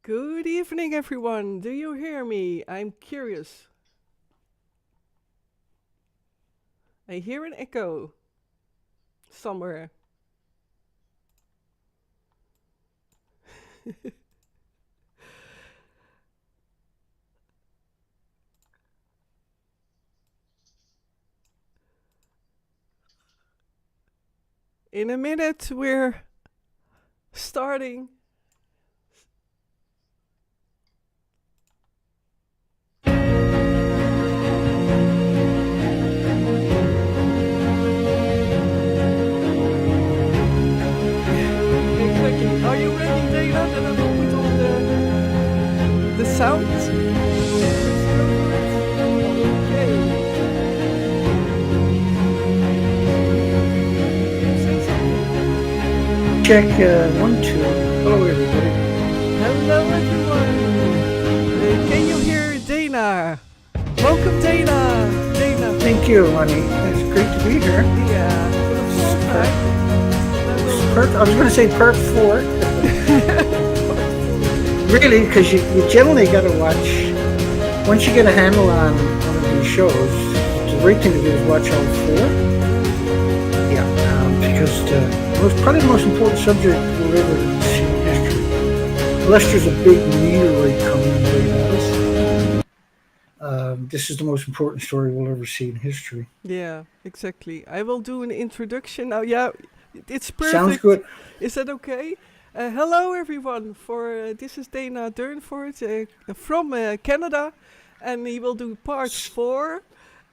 Good evening, everyone. Do you hear me? I'm curious. I hear an echo somewhere. In a minute, we're starting. Exactly. Are you ready, Dana? Then I will put on the sounds. Okay. Say something. Check 1, 2. Hello, everybody. Hello, everyone. Can you hear Dana? Welcome, Dana. Dana. Thank you, honey. It's great to be here. Yeah. I was going to say part 4. Really, because you generally got to watch. Once you get a handle on one of these shows, the right thing to do is watch all 4. Yeah, because probably the most important subject we'll ever see in history. Unless there's a big meteorite coming right at us. This is the most important story we'll ever see in history. Yeah, exactly. I will do an introduction now. Yeah, it's perfect. Sounds good. Is that okay? Hello, everyone. This is Dana Durnford from Canada, and he will do part 4.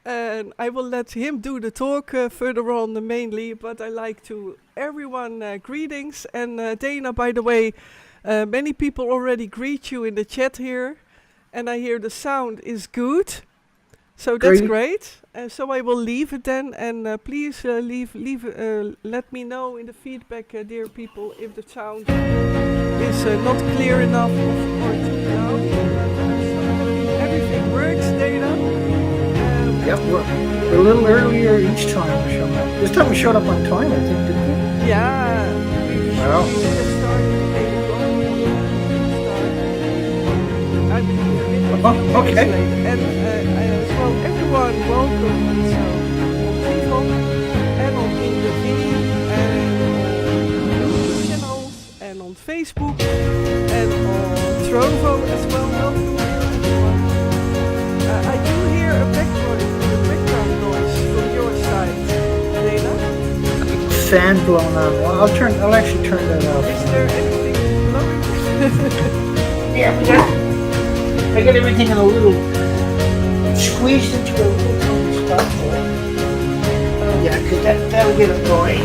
And I will let him do the talk further on mainly. But I like to everyone greetings. And Dana, by the way, many people already greet you in the chat here, and I hear the sound is good. So that's great. So I will leave it then, and please let me know in the feedback, dear people, if the sound is not clear enough or too loud. Everything works, Dana. Yep, we're a little earlier each time we show up. This time we showed up on time, I think, didn't we? Yeah. Wow. We started at 8 o'clock. I'm Okay. And as well, everyone, welcome also on Vivo and on InTheV and on YouTube channels and on Facebook and on Trovo as well. Welcome everyone. I do hear a background noise from your side, Dana. Fan blowing on. Well, I'll actually turn that off. Is there anything blowing? Yeah, I got everything in a little squeezed into a little tiny spot for it. Yeah, because that'll get it going.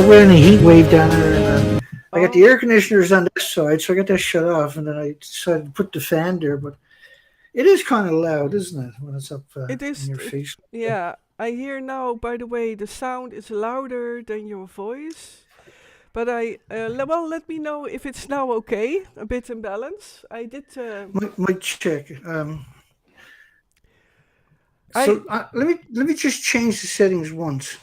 We're in a heat wave down there, and I got the air conditioners on this side, so I got that shut off, and then I decided to put the fan there, but it is kind of loud, isn't it, when it's up It is. in your face? Yeah, I hear now, by the way, the sound is louder than your voice. But let me know if it's now okay, a bit in balance. I did. Might check. Let me just change the settings once.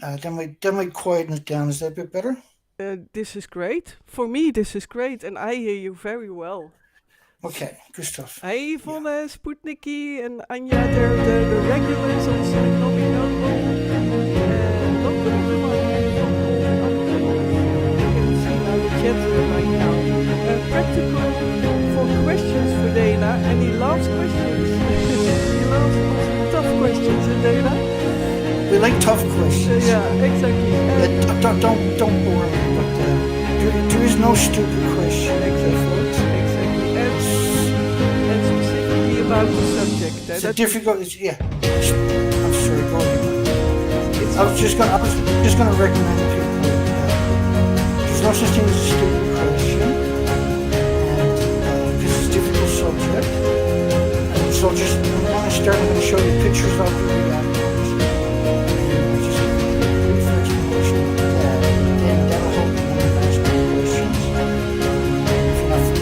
Then might quieten it down. Is that a bit better? This is great. For me, this is great, and I hear you very well. Okay, good stuff. Hi, Yvonne, Sputniki, and Anja, they're the regulars also in Lobby Noble. Welcome everyone, and you can see now the chat right now. Practical for questions for Dana, and he loves questions. He loves tough questions, Dana. We like tough questions. Yeah, exactly. Don't bore me, but there is no stupid question. Exactly. And specifically about the subject. It's a difficult. Yeah. I'm sorry. Go ahead. I was just gonna recommend people. There's no such thing as a stupid question, and because it's a difficult subject. And so just when I start, I'm going to show you pictures of the reactors. Just a brief explanation of that. Then that'll help you when you ask me questions.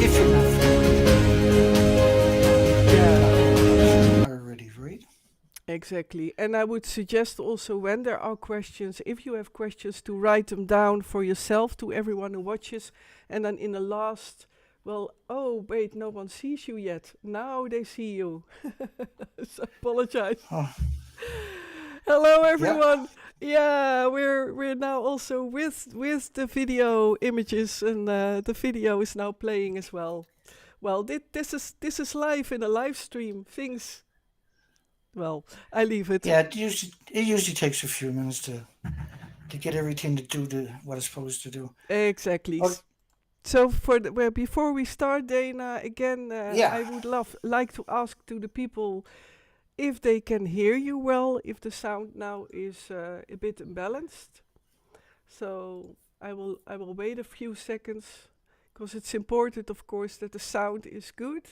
If you're not familiar. Yeah. Already, right? Exactly. And I would suggest also when there are questions, if you have questions, to write them down for yourself to everyone who watches. And then in the last, well, oh, wait, no one sees you yet. Now they see you. So apologize. Oh, Hello, yeah. everyone. Yeah, we're now also with the video images, and the video is now playing as well. Well, this is live in a live stream. Things. Well, I leave it. Yeah, it usually takes a few minutes to get everything to do what it's supposed to do. Exactly. Oh, So well, before we start, Dana, again, yeah. I would like to ask to the people if they can hear you well, if the sound now is a bit imbalanced. So I will wait a few seconds because it's important, of course, that the sound is good.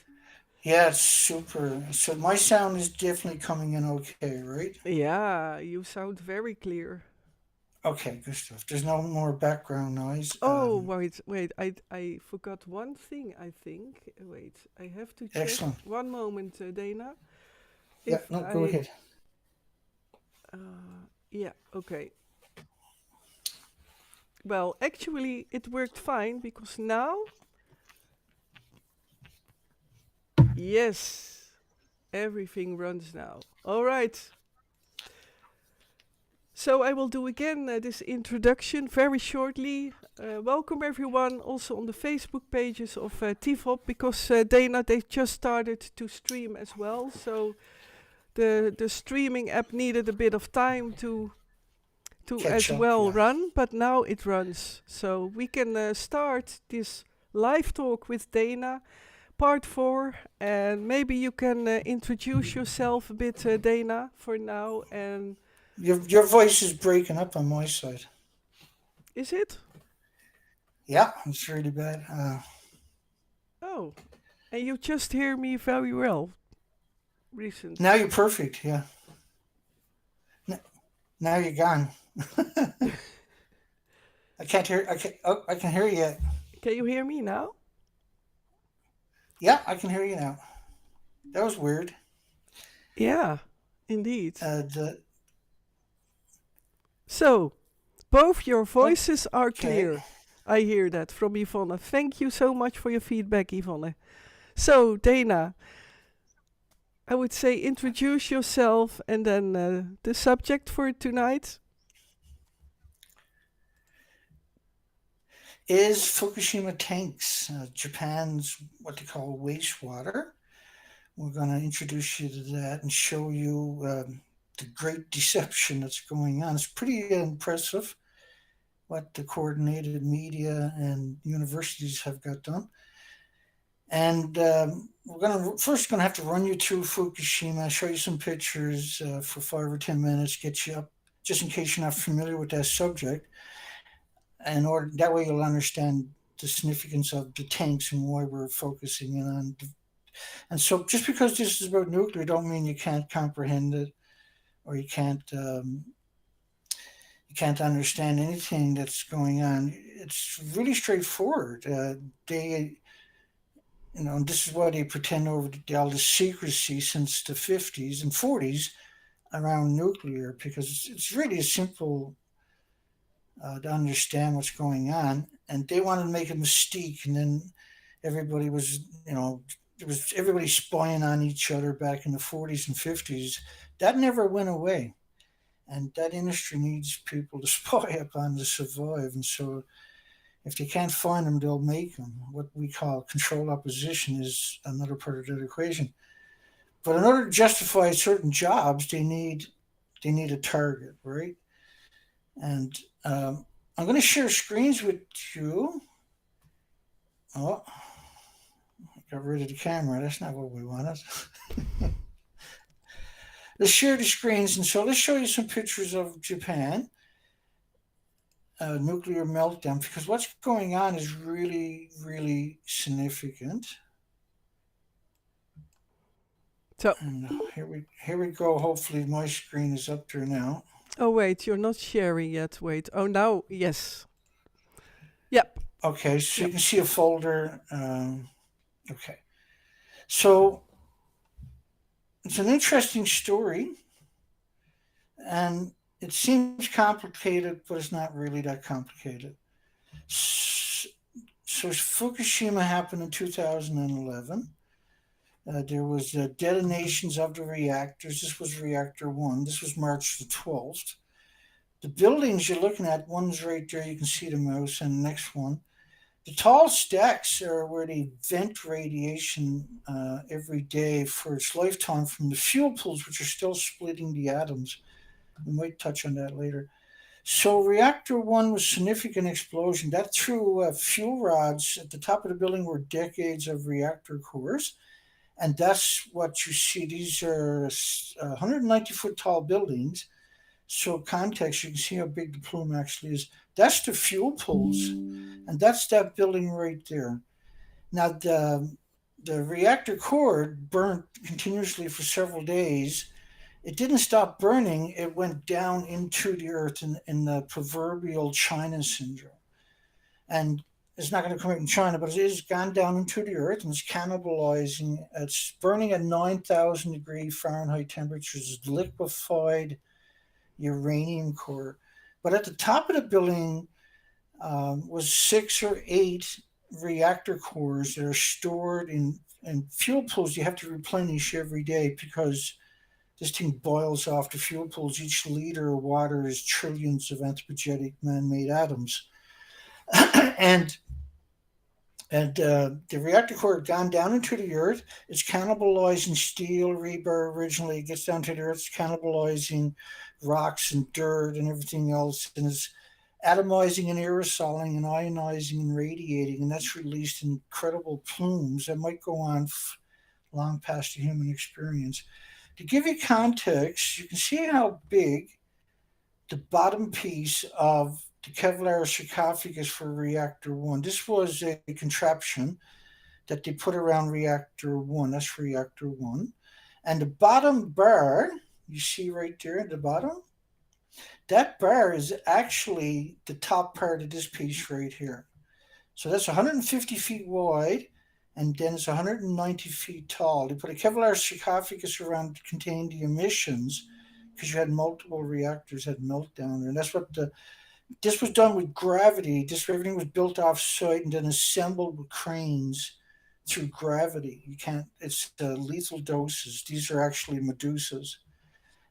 Yeah, it's super. So my sound is definitely coming in okay, right? Yeah, you sound very clear. Okay, good stuff. There's no more background noise. Oh, wait, I forgot one thing, I think. Wait, I have to check. Excellent. One moment, Dana. Yeah, If no, go I, ahead. yeah, okay. Well, actually, it worked fine because now, yes, everything runs now. All right. So I will do again this introduction very shortly. Welcome everyone, also on the Facebook pages of TVOP, because Dana, they just started to stream as well. So the streaming app needed a bit of time to Catch as up, well yeah. run, but now it runs. So we can start this live talk with Dana, part 4, and maybe you can introduce yourself a bit, Dana, for now. And Your voice is breaking up on my side. is it? Yeah, it's really bad. Oh, and you just hear me very well Now recent. you're perfect. Yeah. N- Now you're gone. I can't hear. I can. Oh, I can hear you. Can you hear me now? Yeah, I can hear you now. That was weird. Yeah, indeed. The So, both your voices are okay. clear. I hear that from Yvonne. Thank you so much for your feedback, Yvonne. So, Dana, I would say introduce yourself and then the subject for tonight. Is Fukushima tanks Japan's what they call wastewater? We're going to introduce you to that and show you the great deception that's going on. It's pretty impressive what the coordinated media and universities have got done. And we're going to have to run you through Fukushima, show you some pictures for 5 or 10 minutes, get you up, just in case you're not familiar with that subject. And order that way you'll understand the significance of the tanks and why we're focusing in on. And so, just because this is about nuclear, don't mean you can't comprehend it or you can't understand anything that's going on. It's really straightforward. And this is why they pretend over all the secrecy since the 50s and 40s around nuclear, because it's really a simple to understand what's going on. And they wanted to make a mystique, and then everybody was, there was everybody spying on each other back in the 40s and 50s. That never went away. And that industry needs people to spy upon to survive. And so if they can't find them, they'll make them. What we call control opposition is another part of that equation. But in order to justify certain jobs, they need a target, right? And I'm going to share screens with you. Oh, I got rid of the camera. That's not what we wanted. Let's share the screens, and so let's show you some pictures of Japan nuclear meltdown, because what's going on is really, really significant. So, And here we go. Hopefully, my screen is up there now. oh wait, you're not sharing yet. Wait. Oh, now, yes. Yep. Okay, so you Yep. can see a folder. Okay, so it's an interesting story. And it seems complicated, but it's not really that complicated. So Fukushima happened in 2011. There was detonations of the reactors. This was reactor one. This was March the 12th. The buildings you're looking at, one's right there. You can see the mouse, and the next one. The tall stacks are where they vent radiation every day for its lifetime from the fuel pools, which are still splitting the atoms. We might touch on that later. So reactor one was significant explosion that threw fuel rods at the top of the building were decades of reactor cores, and that's what you see. These are 190-foot tall buildings. So context, you can see how big the plume actually is. That's the fuel pools, and that's that building right there. Now the reactor core burned continuously for several days. It didn't stop burning, it went down into the earth in the proverbial China syndrome. And it's not going to come out in China, but it is gone down into the earth and it's cannibalizing. It's burning at 9,000 degree Fahrenheit temperatures, it's liquefied uranium core. But at the top of the building was six or eight reactor cores that are stored in fuel pools you have to replenish every day because this thing boils off the fuel pools. Each liter of water is trillions of anthropogenic man-made atoms. and and the reactor core had gone down into the earth. It's cannibalizing steel, rebar originally. It gets down to the earth, it's cannibalizing rocks and dirt and everything else. And it's atomizing and aerosoling and ionizing and radiating. And that's released in incredible plumes that might go on long past the human experience. To give you context, you can see how big the bottom piece of the Kevlar sarcophagus for reactor one. This was a contraption that they put around reactor one. That's reactor one. And the bottom bar, you see right there at the bottom, that bar is actually the top part of this piece right here. So that's 150 feet wide, and then it's 190 feet tall. They put a Kevlar sarcophagus around to contain the emissions because you had multiple reactors had meltdown, and that's what the this was done with gravity. This everything was built off site and then assembled with cranes through gravity. You can't. It's lethal doses. These are actually medusas,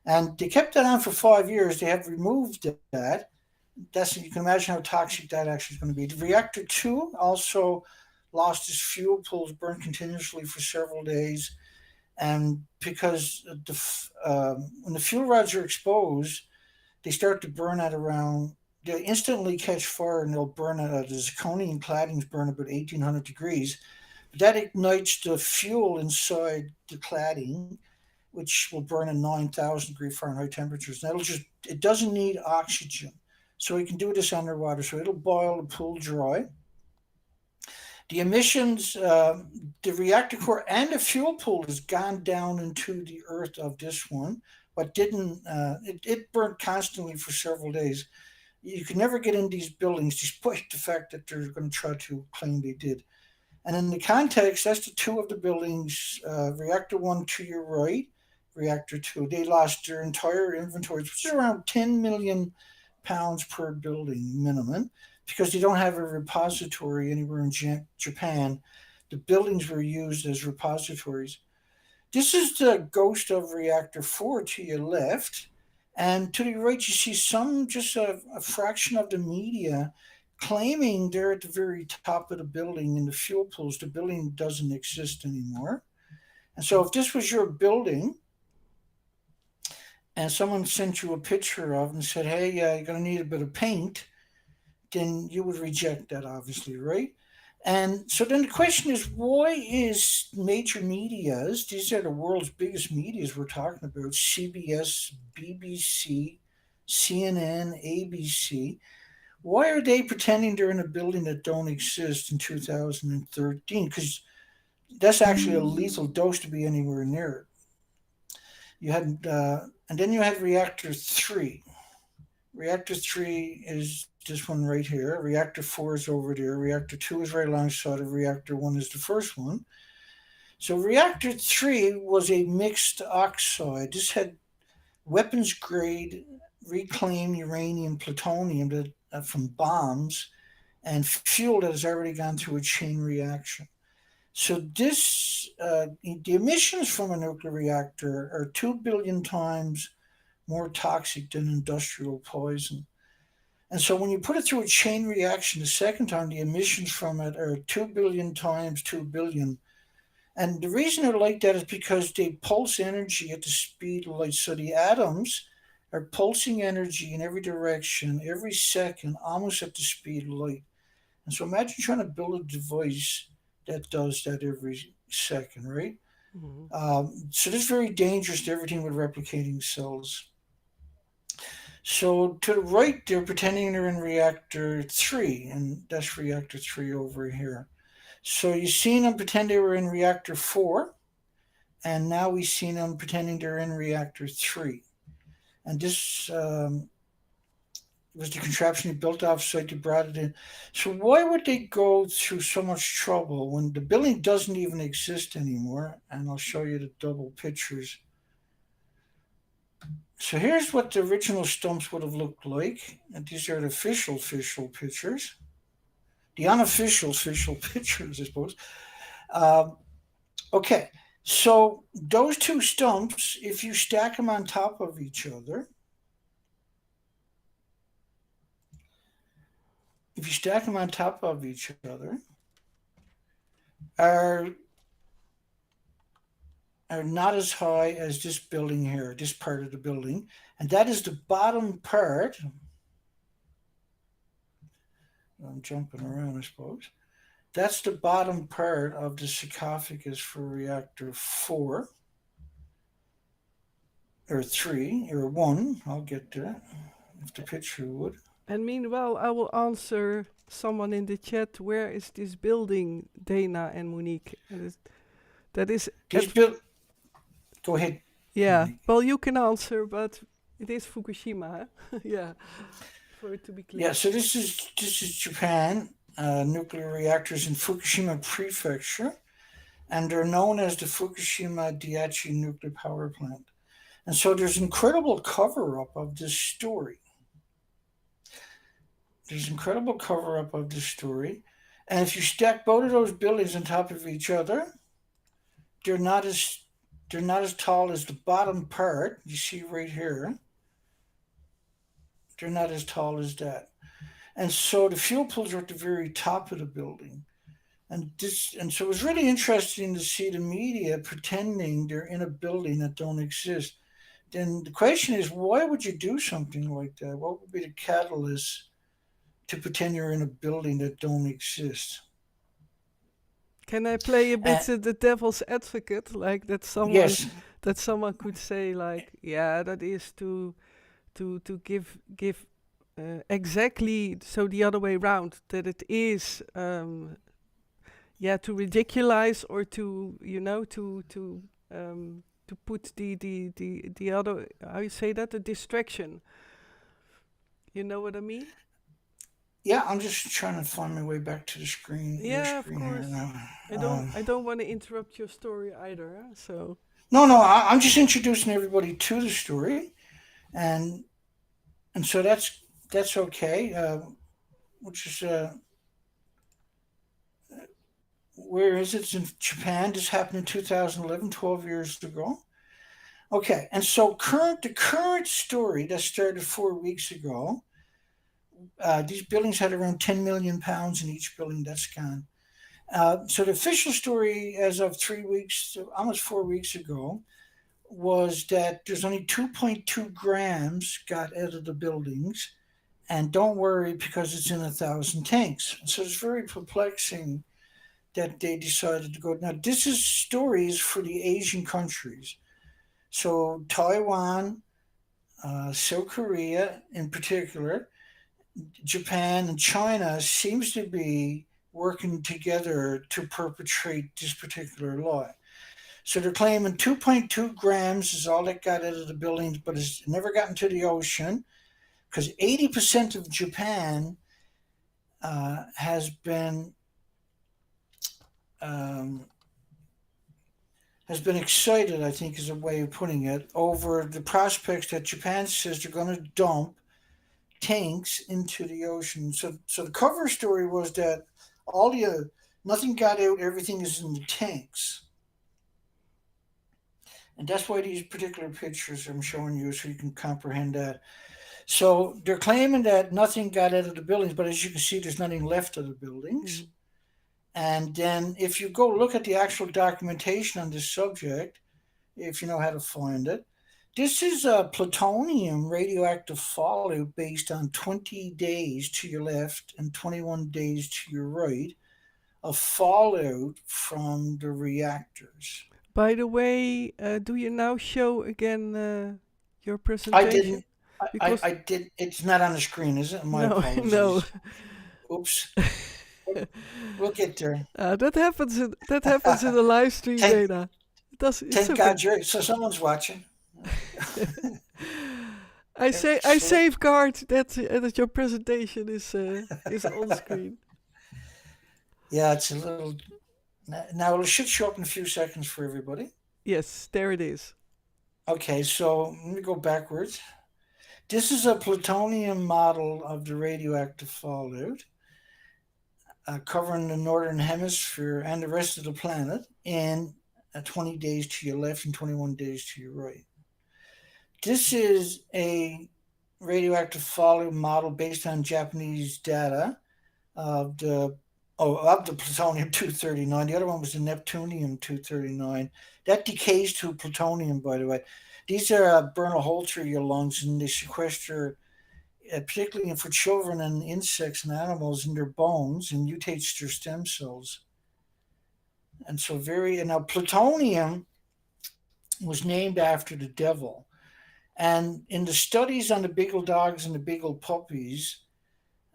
and they kept that on for 5 years. They have removed that. That's you can imagine how toxic that actually is going to be. The reactor two also lost its fuel pools, burned continuously for several days, and because when the fuel rods are exposed, they start to burn at around. They instantly catch fire and they'll burn at the zirconium claddings burn about 1800 degrees. But that ignites the fuel inside the cladding, which will burn at 9,000 degree Fahrenheit temperatures. And it doesn't need oxygen. So we can do this underwater. So it'll boil the pool dry. The emissions, the reactor core and the fuel pool has gone down into the earth of this one, but didn't, it burned constantly for several days. You can never get in these buildings despite the fact that they're going to try to claim they did. And in the context, that's the two of the buildings, reactor one to your right, reactor two. They lost their entire inventories, which is around 10 million pounds per building minimum, because they don't have a repository anywhere in Japan. The buildings were used as repositories. This is the ghost of reactor four to your left. And to the right, you see just a fraction of the media claiming they're at the very top of the building in the fuel pools. The building doesn't exist anymore. And so if this was your building and someone sent you a picture of it and said, hey, you're going to need a bit of paint, then you would reject that, obviously, right? And so then the question is, why is major medias, these are the world's biggest medias we're talking about, CBS, BBC, CNN, ABC, why are they pretending they're in a building that don't exist in 2013? Because that's actually a lethal dose to be anywhere near it. You had, and then you had reactor three. Reactor three is this one right here. Reactor four is over there. Reactor two is right alongside of reactor one is the first one. So reactor three was a mixed oxide. This had weapons grade reclaimed uranium plutonium from bombs and fuel that has already gone through a chain reaction. So the emissions from a nuclear reactor are 2 billion times more toxic than industrial poison. And so when you put it through a chain reaction the second time, the emissions from it are 2 billion times 2 billion. And the reason they're like that is because they pulse energy at the speed of light. So the atoms are pulsing energy in every direction every second, almost at the speed of light. And so imagine trying to build a device that does that every second, right? Mhm. So this is very dangerous to everything with replicating cells. So to the right, they're pretending they're in reactor 3, and that's reactor 3 over here. So you seen them pretend they were in reactor 4, and now we've seen them pretending they're in reactor 3. And this was the contraption they built offsite, they brought it in. So why would they go through so much trouble when the building doesn't even exist anymore? And I'll show you the double pictures. So here's what the original stumps would have looked like. And these are the official pictures. The unofficial official pictures, I suppose. Um, okay, so those two stumps, if you stack them on top of each other, are are not as high as this building here, this part of the building, and that is the bottom part. I'm jumping around, I suppose. That's the bottom part of the sarcophagus for reactor 4, or 3, or 1. I'll get to that if the picture would. And meanwhile, I will answer someone in the chat. Where is this building, Dana and Monique? That is This build. Go ahead. yeah. Monique. Well, you can answer, but it is Fukushima. Huh? Yeah, for it to be clear. Yeah. So this is Japan. Nuclear reactors in Fukushima Prefecture, and they're known as the Fukushima Daiichi nuclear power plant. And so there's incredible cover up of this story. And if you stack both of those buildings on top of each other, they're not as tall as the bottom part. You see right here. They're not as tall as that. And so the fuel pools are at the very top of the building. And so it was really interesting to see the media pretending they're in a building that don't exist. Then the question is, why would you do something like that? What would be the catalyst to pretend you're in a building that don't exist? Can I play a bit And the devil's advocate, like yes, that someone could say, like, yeah, that is to give exactly so the other way around, that it is yeah, to ridiculize, or to to put the other, how you say that, the distraction. You know what I mean? yeah, I'm just trying to find my way back to the screen. Your Yeah, of screen here course. now. I don't want to interrupt your story either. Huh? So No, I'm just introducing everybody to the story, and so that's okay. Which is where is it? It's in Japan. This happened in 2011, 12 years ago. Okay, and so the current story that started 4 weeks ago. These buildings had around 10 million pounds in each building. That's gone. So the official story, as of 3 weeks, almost 4 weeks ago, was that there's only 2.2 grams got out of the buildings, and don't worry because it's in 1,000 tanks. So it's very perplexing that they decided to go. Now, this is stories for the Asian countries. So Taiwan, South Korea in particular, Japan and China seems to be working together to perpetrate this particular lie. So they're claiming 2.2 grams is all that got out of the buildings, but it's never gotten to the ocean because 80% of Japan has been has been excited, I think is a way of putting it, over the prospects that Japan says they're going to dump tanks into the ocean. So the cover story was that all the nothing got out, everything is in the tanks, and that's why these particular pictures I'm showing you, so you can comprehend that. So they're claiming that nothing got out of the buildings, but as you can see, there's nothing left of the buildings. Mhm. And then if you go look at the actual documentation on this subject, if you know how to find it, this is a plutonium radioactive fallout based on 20 days to your left and 21 days to your right of fallout from the reactors. By the way, do you now show again your I presentation? didn't. Because I did. It's not on the screen, is it? My no, no. apologies. Oops. We'll get there. That happens. That happens in the live stream, thank, Dana. It does. It's thank okay. God you're. So someone's watching. I Excellent. safeguard that your presentation is on screen. Yeah, it's a little. Now it should show up in a few seconds for everybody. Yes, there it is. Okay, so let me go backwards. This is a plutonium model of the radioactive fallout, covering the northern hemisphere and the rest of the planet in 20 days to your left and 21 days to your right. This is a radioactive fallout model based on Japanese data of the plutonium 239. The other one was the neptunium 239. That decays to plutonium, by the way. These are burn a hole through your lungs, and they sequester, particularly for children and insects and animals, in their bones and mutates their stem cells. And so, and now plutonium was named after the devil. And in the studies on the beagle dogs and the beagle puppies,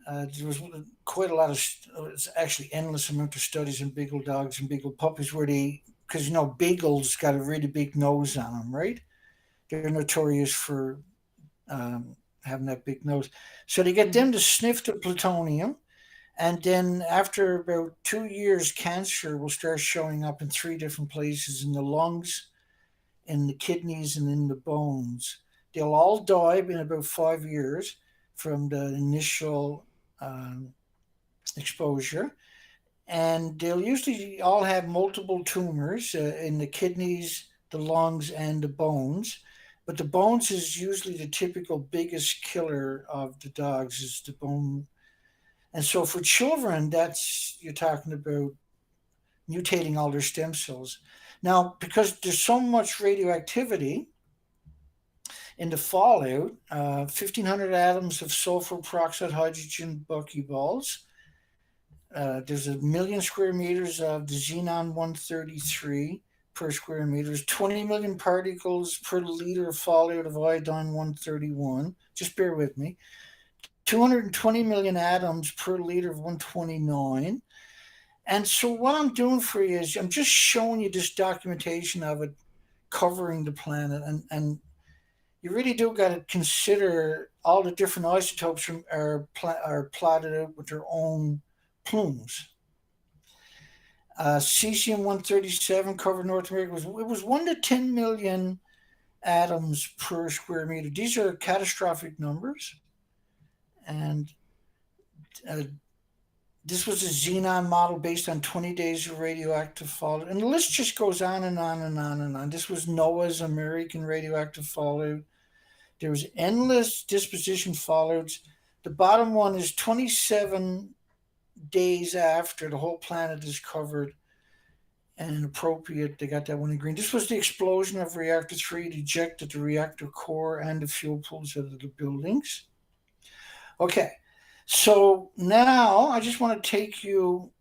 there was quite a lot of, it's actually endless amount of studies on beagle dogs and beagle puppies where because beagles got a really big nose on them, right? They're notorious for having that big nose. So they get them to sniff the plutonium, and then after about 2 years, cancer will start showing up in 3 different places: in the lungs, in the kidneys, and in the bones. They'll all die in about 5 years from the initial exposure, and they'll usually all have multiple tumors in the kidneys, the lungs, and the bones. But the bones is usually the typical biggest killer of the dogs, is the bone. And so for children, you're talking about mutating all their stem cells. Now, because there's so much radioactivity in the fallout, 1,500 atoms of sulfur peroxide hydrogen buckyballs. There's 1,000,000 square meters of the xenon 133 per square meters, 20 million particles per liter of fallout of iodine 131. Just bear with me. 220 million atoms per liter of 129. And so what I'm doing for you is I'm just showing you this documentation of it covering the planet. And you really do got to consider all the different isotopes are plotted out with their own plumes. Cesium 137 covered North America. It was 1 to 10 million atoms per square meter. These are catastrophic numbers. And this was a xenon model based on 20 days of radioactive fallout. And the list just goes on and on and on and on. This was NOAA's American radioactive fallout. There was endless disposition fallouts. The bottom one is 27 days after the whole planet is covered and appropriate. They got that one in green. This was the explosion of reactor 3. It ejected the reactor core and the fuel pools out of the buildings. Okay, so now I just want to take you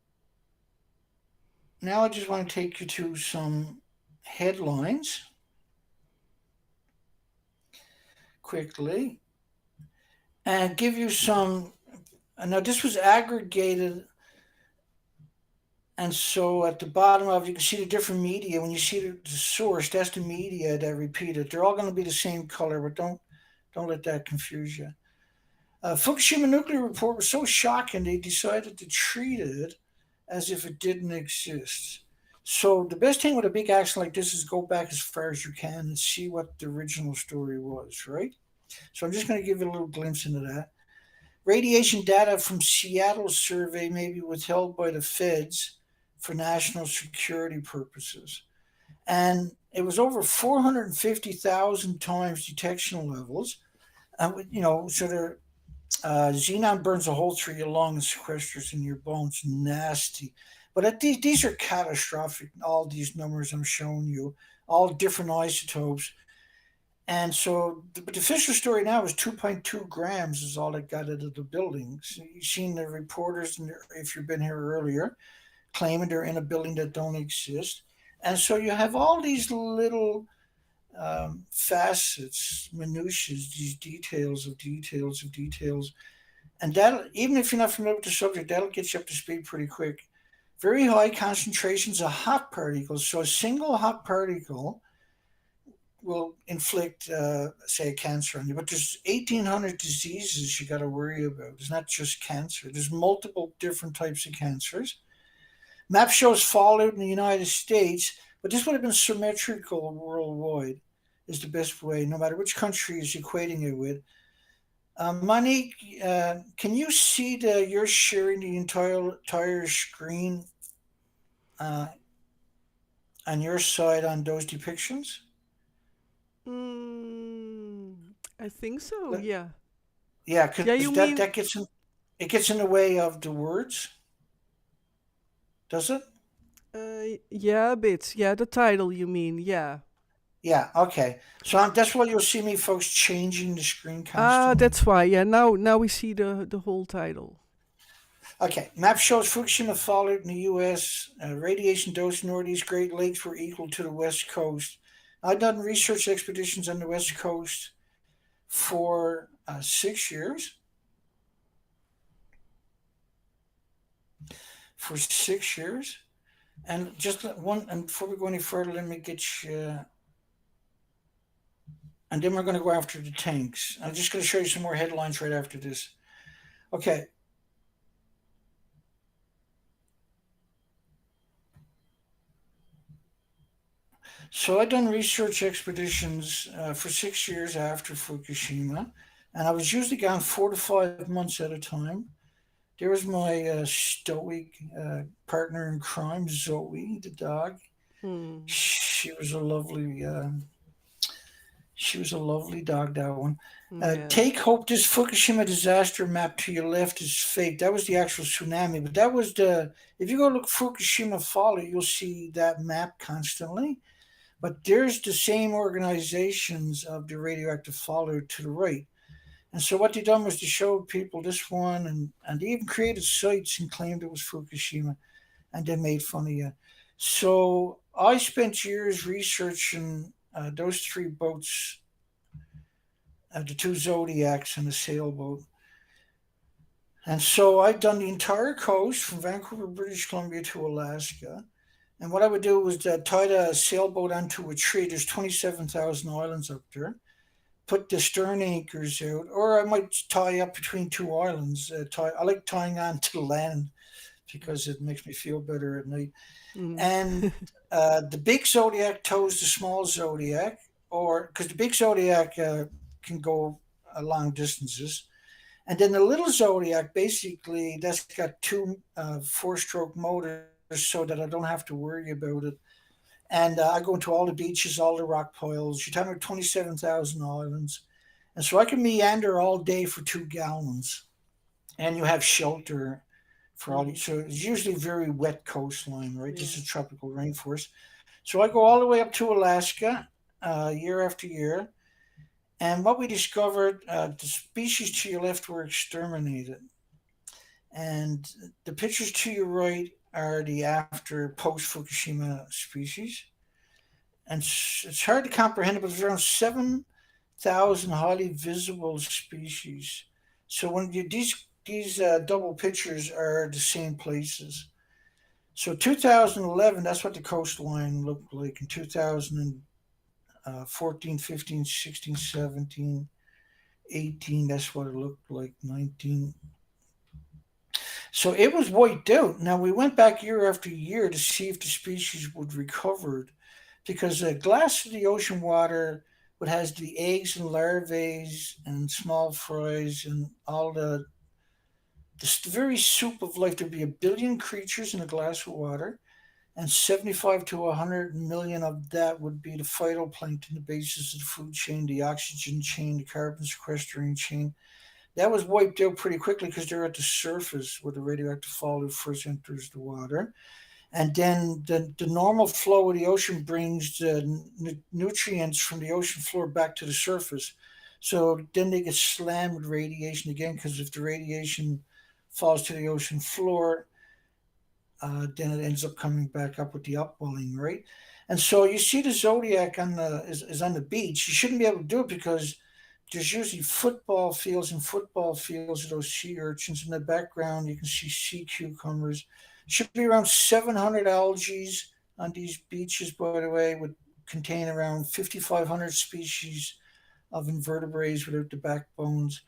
to some headlines quickly and give you some. Now this was aggregated, and so at the bottom of you can see the different media. When you see the source, that's the media that repeat it. They're all going to be the same color, but don't let that confuse you. Fukushima nuclear report was so shocking they decided to treat it as if it didn't exist. So the best thing with a big accident like this is go back as far as you can and see what the original story was, right? So I'm just going to give you a little glimpse into that. Radiation data from Seattle survey may be withheld by the feds for national security purposes. And it was over 450,000 times detection levels. So xenon burns a hole through your lung and sequesters in your bones. Nasty. But these are catastrophic, all these numbers I'm showing you, all different isotopes. And so, but the official story now is 2.2 grams is all that got out of the building. So you've seen the reporters, if you've been here earlier, claiming they're in a building that don't exist. And so you have all these little facets, minutiae, these details. And that, even if you're not familiar with the subject, that'll get you up to speed pretty quick. Very high concentrations of hot particles. So a single hot particle will inflict, say, a cancer on you. But there's 1,800 diseases you got to worry about. It's not just cancer. There's multiple different types of cancers. Map shows fallout in the United States, but this would have been symmetrical worldwide. Is the best way, no matter which country is equating it with. Monique, can you see you're sharing the entire screen uh, on your side on those depictions? Mm, I think so. Let- Yeah. Yeah, Yeah, because you that mean gets it gets in the way of the words, does it? yeah, a bit. Yeah, the title you mean. Yeah. Yeah, okay. So that's why you'll see me, folks, changing the screen Ah, constantly. that's why. Yeah, now we see the whole title. Okay, map shows Fukushima fallout in the U.S. Radiation dose in Northeast Great Lakes were equal to the West Coast. I've done research expeditions on the West Coast for 6 years. For 6 years, and just one. And before we go any further, let me get you. And then we're going to go after the tanks. I'm just going to show you some more headlines right after this. Okay, so I've done research expeditions for 6 years after Fukushima, and I was usually gone 4 to 5 months at a time. There was my stoic partner in crime, Zoe, the dog. Hmm. She was a lovely, she was a lovely dog. That one. Yeah. Take hope. This Fukushima disaster map to your left is fake. That was the actual tsunami, but that was the. If you go look Fukushima fallout, you'll see that map constantly. But there's the same organizations of the radioactive fallout to the right. And so what they done was to show people this one, and they even created sites and claimed it was Fukushima, and they made fun of you. So I spent years researching those three boats, the two Zodiacs and the sailboat. And so I'd done the entire coast from Vancouver, British Columbia to Alaska. And what I would do was tie the sailboat onto a tree. There's 27,000 islands up there. Put the stern anchors out, or I might tie up between two islands. I like tying on to the land because it makes me feel better at night. Mm. And the big Zodiac tows the small Zodiac, or because the big Zodiac can go long distances. And then the little Zodiac, basically, that's got two four-stroke motors so that I don't have to worry about it. And I go into all the beaches, all the rock piles. You're talking about 27,000 islands. And so I can meander all day for 2 gallons. And you have shelter for all Mm. these. So it's usually very wet coastline, right? This Yeah. is tropical rainforest. So I go all the way up to Alaska year after year. And what we discovered, the species to your left were exterminated. And the pictures to your right are the after post Fukushima species. And it's hard to comprehend it, but there's around 7,000 highly visible species. So these double pictures are the same places. So 2011, that's what the coastline looked like. In 2014, 15, 16, 17, 18, that's what it looked like. 19. So it was wiped out. Now we went back year after year to see if the species would recover, because the glass of the ocean water, what has the eggs and larvae and small fries and all the very soup of life. There'd be 1 billion creatures in a glass of water, and 75 to 100 million of that would be the phytoplankton, the basis of the food chain, the oxygen chain, the carbon sequestering chain. That was wiped out pretty quickly because they're at the surface where the radioactive fallout first enters the water. And then the normal flow of the ocean brings the nutrients from the ocean floor back to the surface. So then they get slammed with radiation again, because if the radiation falls to the ocean floor, then it ends up coming back up with the upwelling, right? And so you see the zodiac is on the beach. You shouldn't be able to do it because there's usually football fields and football fields of those sea urchins. In the background, you can see sea cucumbers. Should be around 700 algae on these beaches, by the way, would contain around 5,500 species of invertebrates without the backbones.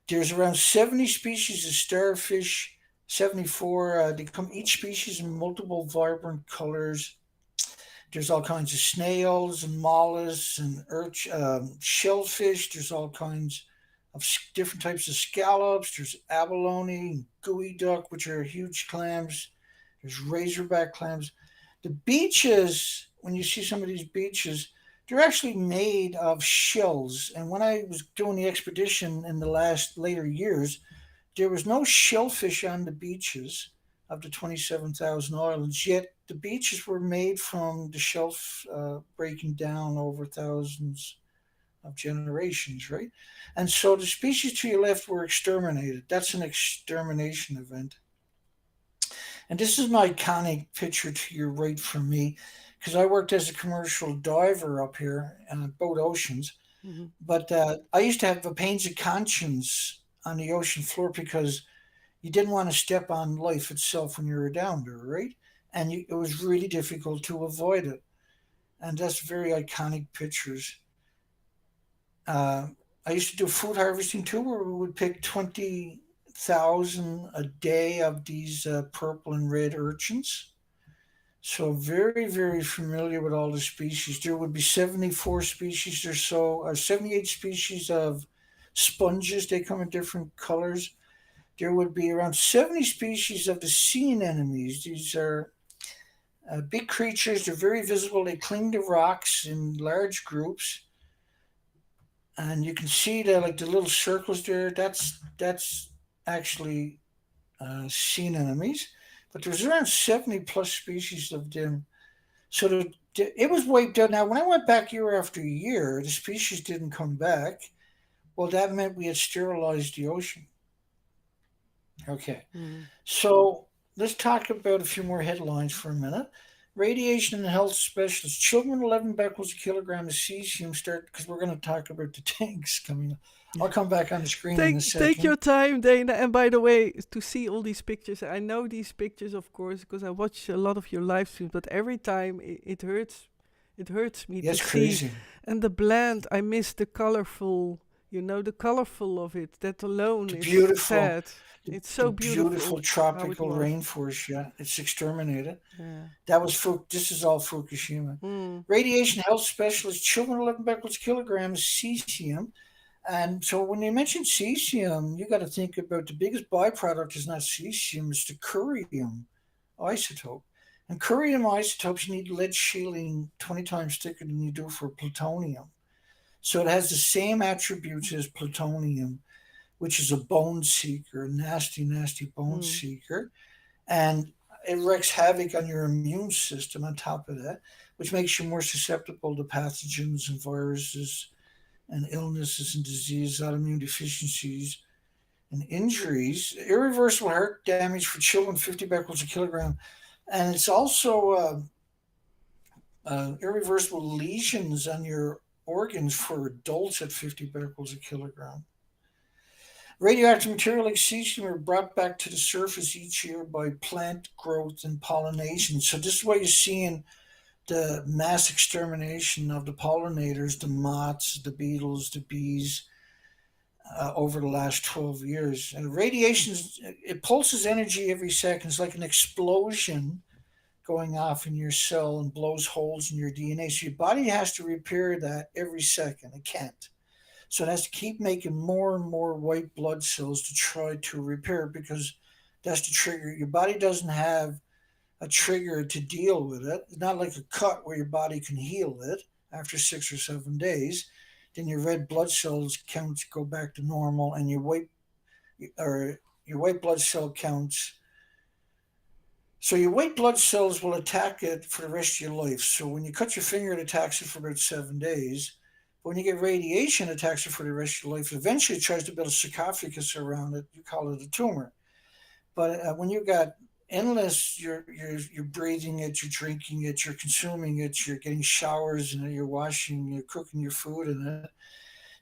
There's around 70 species of starfish, 74. They come each species in multiple vibrant colors. There's all kinds of snails and mollusks and shellfish. There's all kinds of different types of scallops. There's abalone and gooey duck, which are huge clams. There's razorback clams. The beaches, when you see some of these beaches, they're actually made of shells. And when I was doing the expedition in the last later years, there was no shellfish on the beaches of the 27,000 islands, yet the beaches were made from the shelf breaking down over thousands of generations, right? And so the species to your left were exterminated. That's an extermination event. And this is my iconic picture to your right from me, because I worked as a commercial diver up here on both oceans. Hmm. But I used to have a pains of conscience on the ocean floor because you didn't want to step on life itself when you were down there, right? And it was really difficult to avoid it. And that's very iconic pictures. Uh, I used to do food harvesting too, where we would pick 20,000 a day of these purple and red urchins. So very, very familiar with all the species. There would be 74 species or so, or 78 species of sponges. They come in different colors. There would be around 70 species of the sea anemones. These are big creatures. They're very visible. They cling to rocks in large groups, and you can see the little circles there. That's actually sea anemones. But there's around 70 plus species of them. So it was wiped out. Now, when I went back year after year, the species didn't come back. Well, that meant we had sterilized the ocean. Okay. Mm. So let's talk about a few more headlines for a minute. Radiation and health specialists. Children 11 becquerels a kilogram of cesium start, because we're going to talk about the tanks coming up. I'll come back on the screen in a Take your second. time, Dana. And by the way, to see all these pictures, I know these pictures, of course, because I watch a lot of your live streams. But every time it hurts, it hurts me Yeah, to it's see. crazy. And the blend, I miss the colorful. The colorful of it. That alone The is beautiful, sad. It's the so beautiful beautiful how it tropical was. rainforest. Yeah, it's exterminated. Yeah. This is all Fukushima. Mm. Radiation health specialist. Children 11 becquerels a kilogram of cesium. And so when you mention cesium, you got to think about the biggest byproduct is not cesium, it's the curium isotope. And curium isotopes, you need lead shielding 20 times thicker than you do for plutonium. So it has the same attributes as plutonium, which is a bone seeker, a nasty, nasty bone Mm. seeker. And it wreaks havoc on your immune system on top of that, which makes you more susceptible to pathogens and viruses and illnesses and disease, autoimmune deficiencies, and injuries. Irreversible heart damage for children, 50 becquerels a kilogram. And it's also irreversible lesions on your organs for adults at 50 becquerels a kilogram. Radioactive material like cesium are brought back to the surface each year by plant growth and pollination. So this is why you're seeing the mass extermination of the pollinators, the moths, the beetles, the bees, over the last 12 years. Radiation, it pulses energy every second. It's like an explosion going off in your cell and blows holes in your DNA. So your body has to repair that every second. It can't. So it has to keep making more and more white blood cells to try to repair, because that's the trigger. Your body doesn't have a trigger to deal with it. It's not like a cut where your body can heal it after 6 or 7 days. Then your red blood cells counts go back to normal, and or your white blood cell counts. So your white blood cells will attack it for the rest of your life. So when you cut your finger, it attacks it for about 7 days. But when you get radiation, it attacks it for the rest of your life. Eventually, it tries to build a sarcophagus around it. You call it a tumor. But when you got endless, you're breathing it, you're drinking it, you're consuming it, you're getting showers and you're washing, you're cooking your food in it.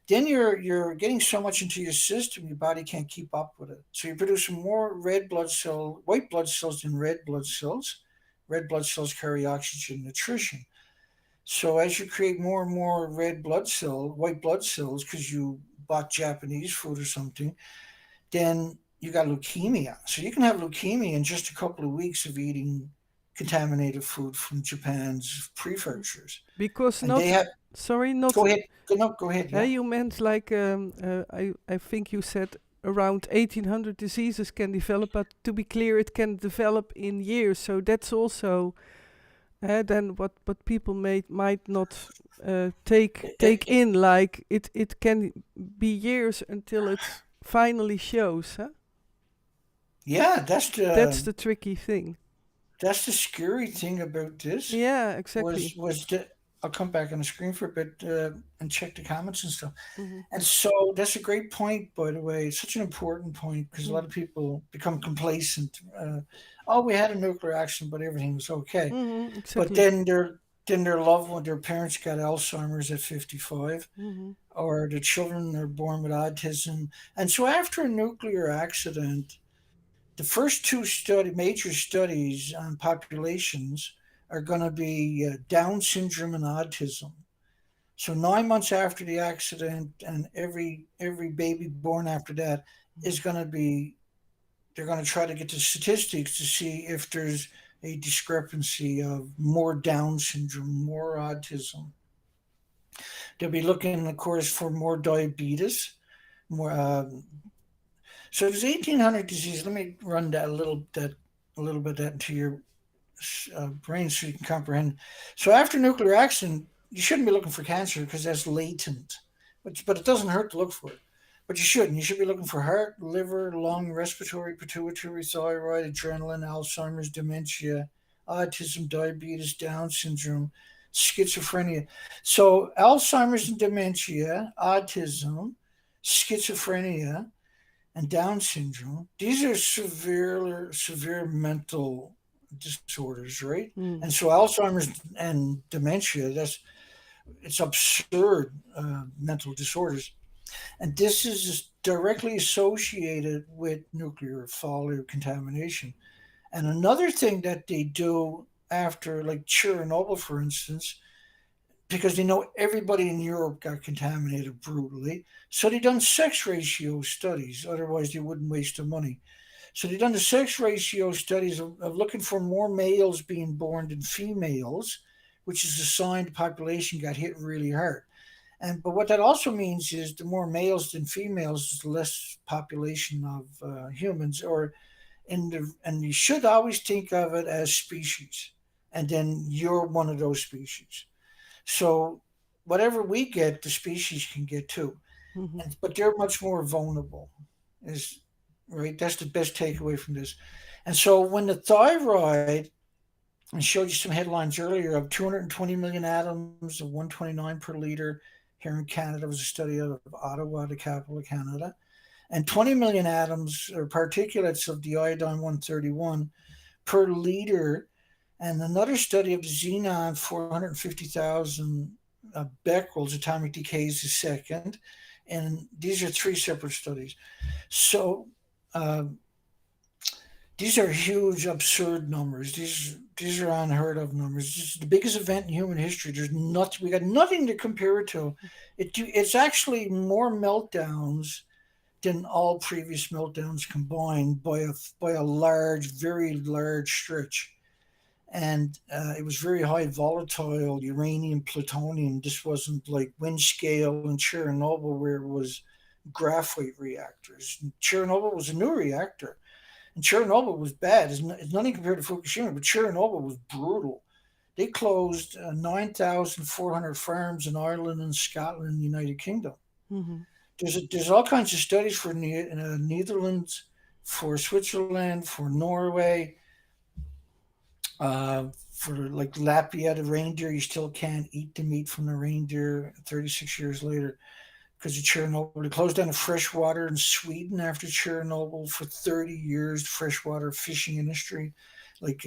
Then you're getting so much into your system, your body can't keep up with it. So you're producing more white blood cells than red blood cells. Red blood cells carry oxygen nutrition. So as you create more and more white blood cells, because you bought Japanese food or something, then you got leukemia. So you can have leukemia in just a couple of weeks of eating contaminated food from Japan's prefectures. Because And they not, have, sorry, not, go ahead, no, go ahead, yeah. you meant like, I think you said around 1800 diseases can develop, but to be clear, it can develop in years. So that's also then what people might not take in. Like it can be years until it finally shows. Huh? Yeah, That's the tricky thing. that's the scary thing about this. Yeah, exactly. Was that I'll come back on the screen for a bit and check the comments and stuff. Hmm. And so that's a great point, by the way. It's such an important point because a lot of people become complacent. Oh, we had a nuclear accident, but everything was okay. But Exactly. then their loved one, their parents got Alzheimer's at 55, Hmm. or the children are born with autism. And so after a nuclear accident, the first two major studies on populations are going to be Down syndrome and autism. So 9 months after the accident, and every baby born after that is going to be. They're going to try to get the statistics to see if there's a discrepancy of more Down syndrome, more autism. They'll be looking, of course, for more diabetes, more. So there's 1,800 diseases. Let me run a little bit that into your brain so you can comprehend. So after nuclear accident, you shouldn't be looking for cancer because that's latent, but it doesn't hurt to look for it. But you shouldn't. You should be looking for heart, liver, lung, respiratory, pituitary, thyroid, adrenaline, Alzheimer's, dementia, autism, diabetes, Down syndrome, schizophrenia. So Alzheimer's and dementia, autism, schizophrenia, and Down syndrome. These are severe mental disorders, right? Mm. And so Alzheimer's and dementia, it's absurd mental disorders. And this is directly associated with nuclear fallout contamination. And another thing that they do after, like Chernobyl, for instance, because they know everybody in Europe got contaminated brutally. So they done sex ratio studies. Otherwise, they wouldn't waste their money. So they done the sex ratio studies of looking for more males being born than females, which is a sign the population got hit really hard. But what that also means is the more males than females, the less population of humans. And you should always think of it as species, and then you're one of those species. So whatever we get, the species can get too. Hmm. But they're much more vulnerable. Is right. That's the best takeaway from this. And so when the thyroid, I showed you some headlines earlier of 220 million atoms of 129 per liter here in Canada. It was a study out of Ottawa, the capital of Canada, and 20 million atoms or particulates of the iodine 131 per liter, and another study of the xenon 450,000 becquerels, atomic decays a second. And these are three separate studies. So these are huge, absurd numbers. These are unheard of numbers. This is the biggest event in human history. There's nothing. We got nothing to compare it to. It's actually more meltdowns than all previous meltdowns combined by a large, very large stretch. And it was very high volatile uranium, plutonium. This wasn't like wind scale in Chernobyl where it was graphite reactors. Chernobyl was a new reactor, and Chernobyl was bad. It's nothing compared to Fukushima, but Chernobyl was brutal. They closed 9,400 farms in Ireland and Scotland and the United Kingdom. Mhm. There's all kinds of studies for Netherlands, for Switzerland, for Norway, for like Latvia, the reindeer. You still can't eat the meat from the reindeer 36 years later because of Chernobyl. They closed down the freshwater in Sweden after Chernobyl for 30 years, freshwater fishing industry, like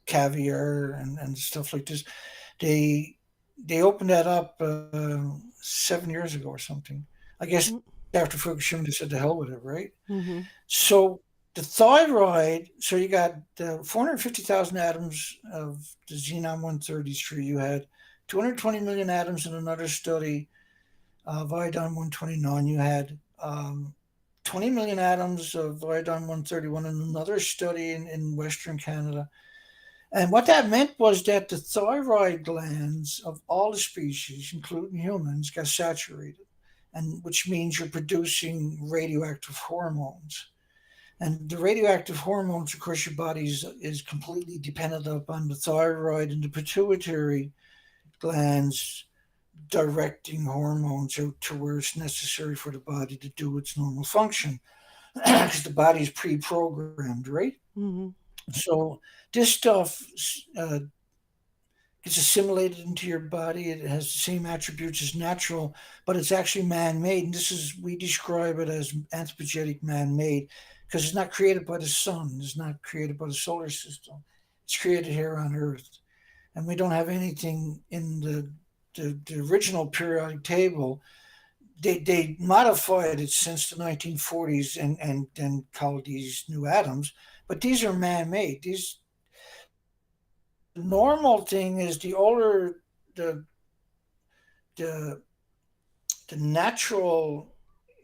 caviar and stuff like this. They they opened that up 7 years ago or something. I guess Mm. after Fukushima, they said to hell with it, right? Mhm. So the thyroid, so you got 450,000 atoms of the xenon 133. You had 220 million atoms in another study of iodine 129. You had 20 million atoms of iodine 131 in another study in Western Canada. And what that meant was that the thyroid glands of all the species, including humans, got saturated, and which means you're producing radioactive hormones. And the radioactive hormones, of course, your body is completely dependent upon the thyroid and the pituitary glands directing hormones out to where it's necessary for the body to do its normal function, because the body is pre-programmed, right? Mhm. So this stuff uh, gets assimilated into your body. It has the same attributes as natural, but it's actually man-made. And this is we describe it as anthropogenic man-made because it's not created by the sun. It's not created by the solar system. It's created here on Earth, and we don't have anything in the original periodic table. They modified it since the 1940s and then called these new atoms, but these are man-made. These The normal thing is the older the the the natural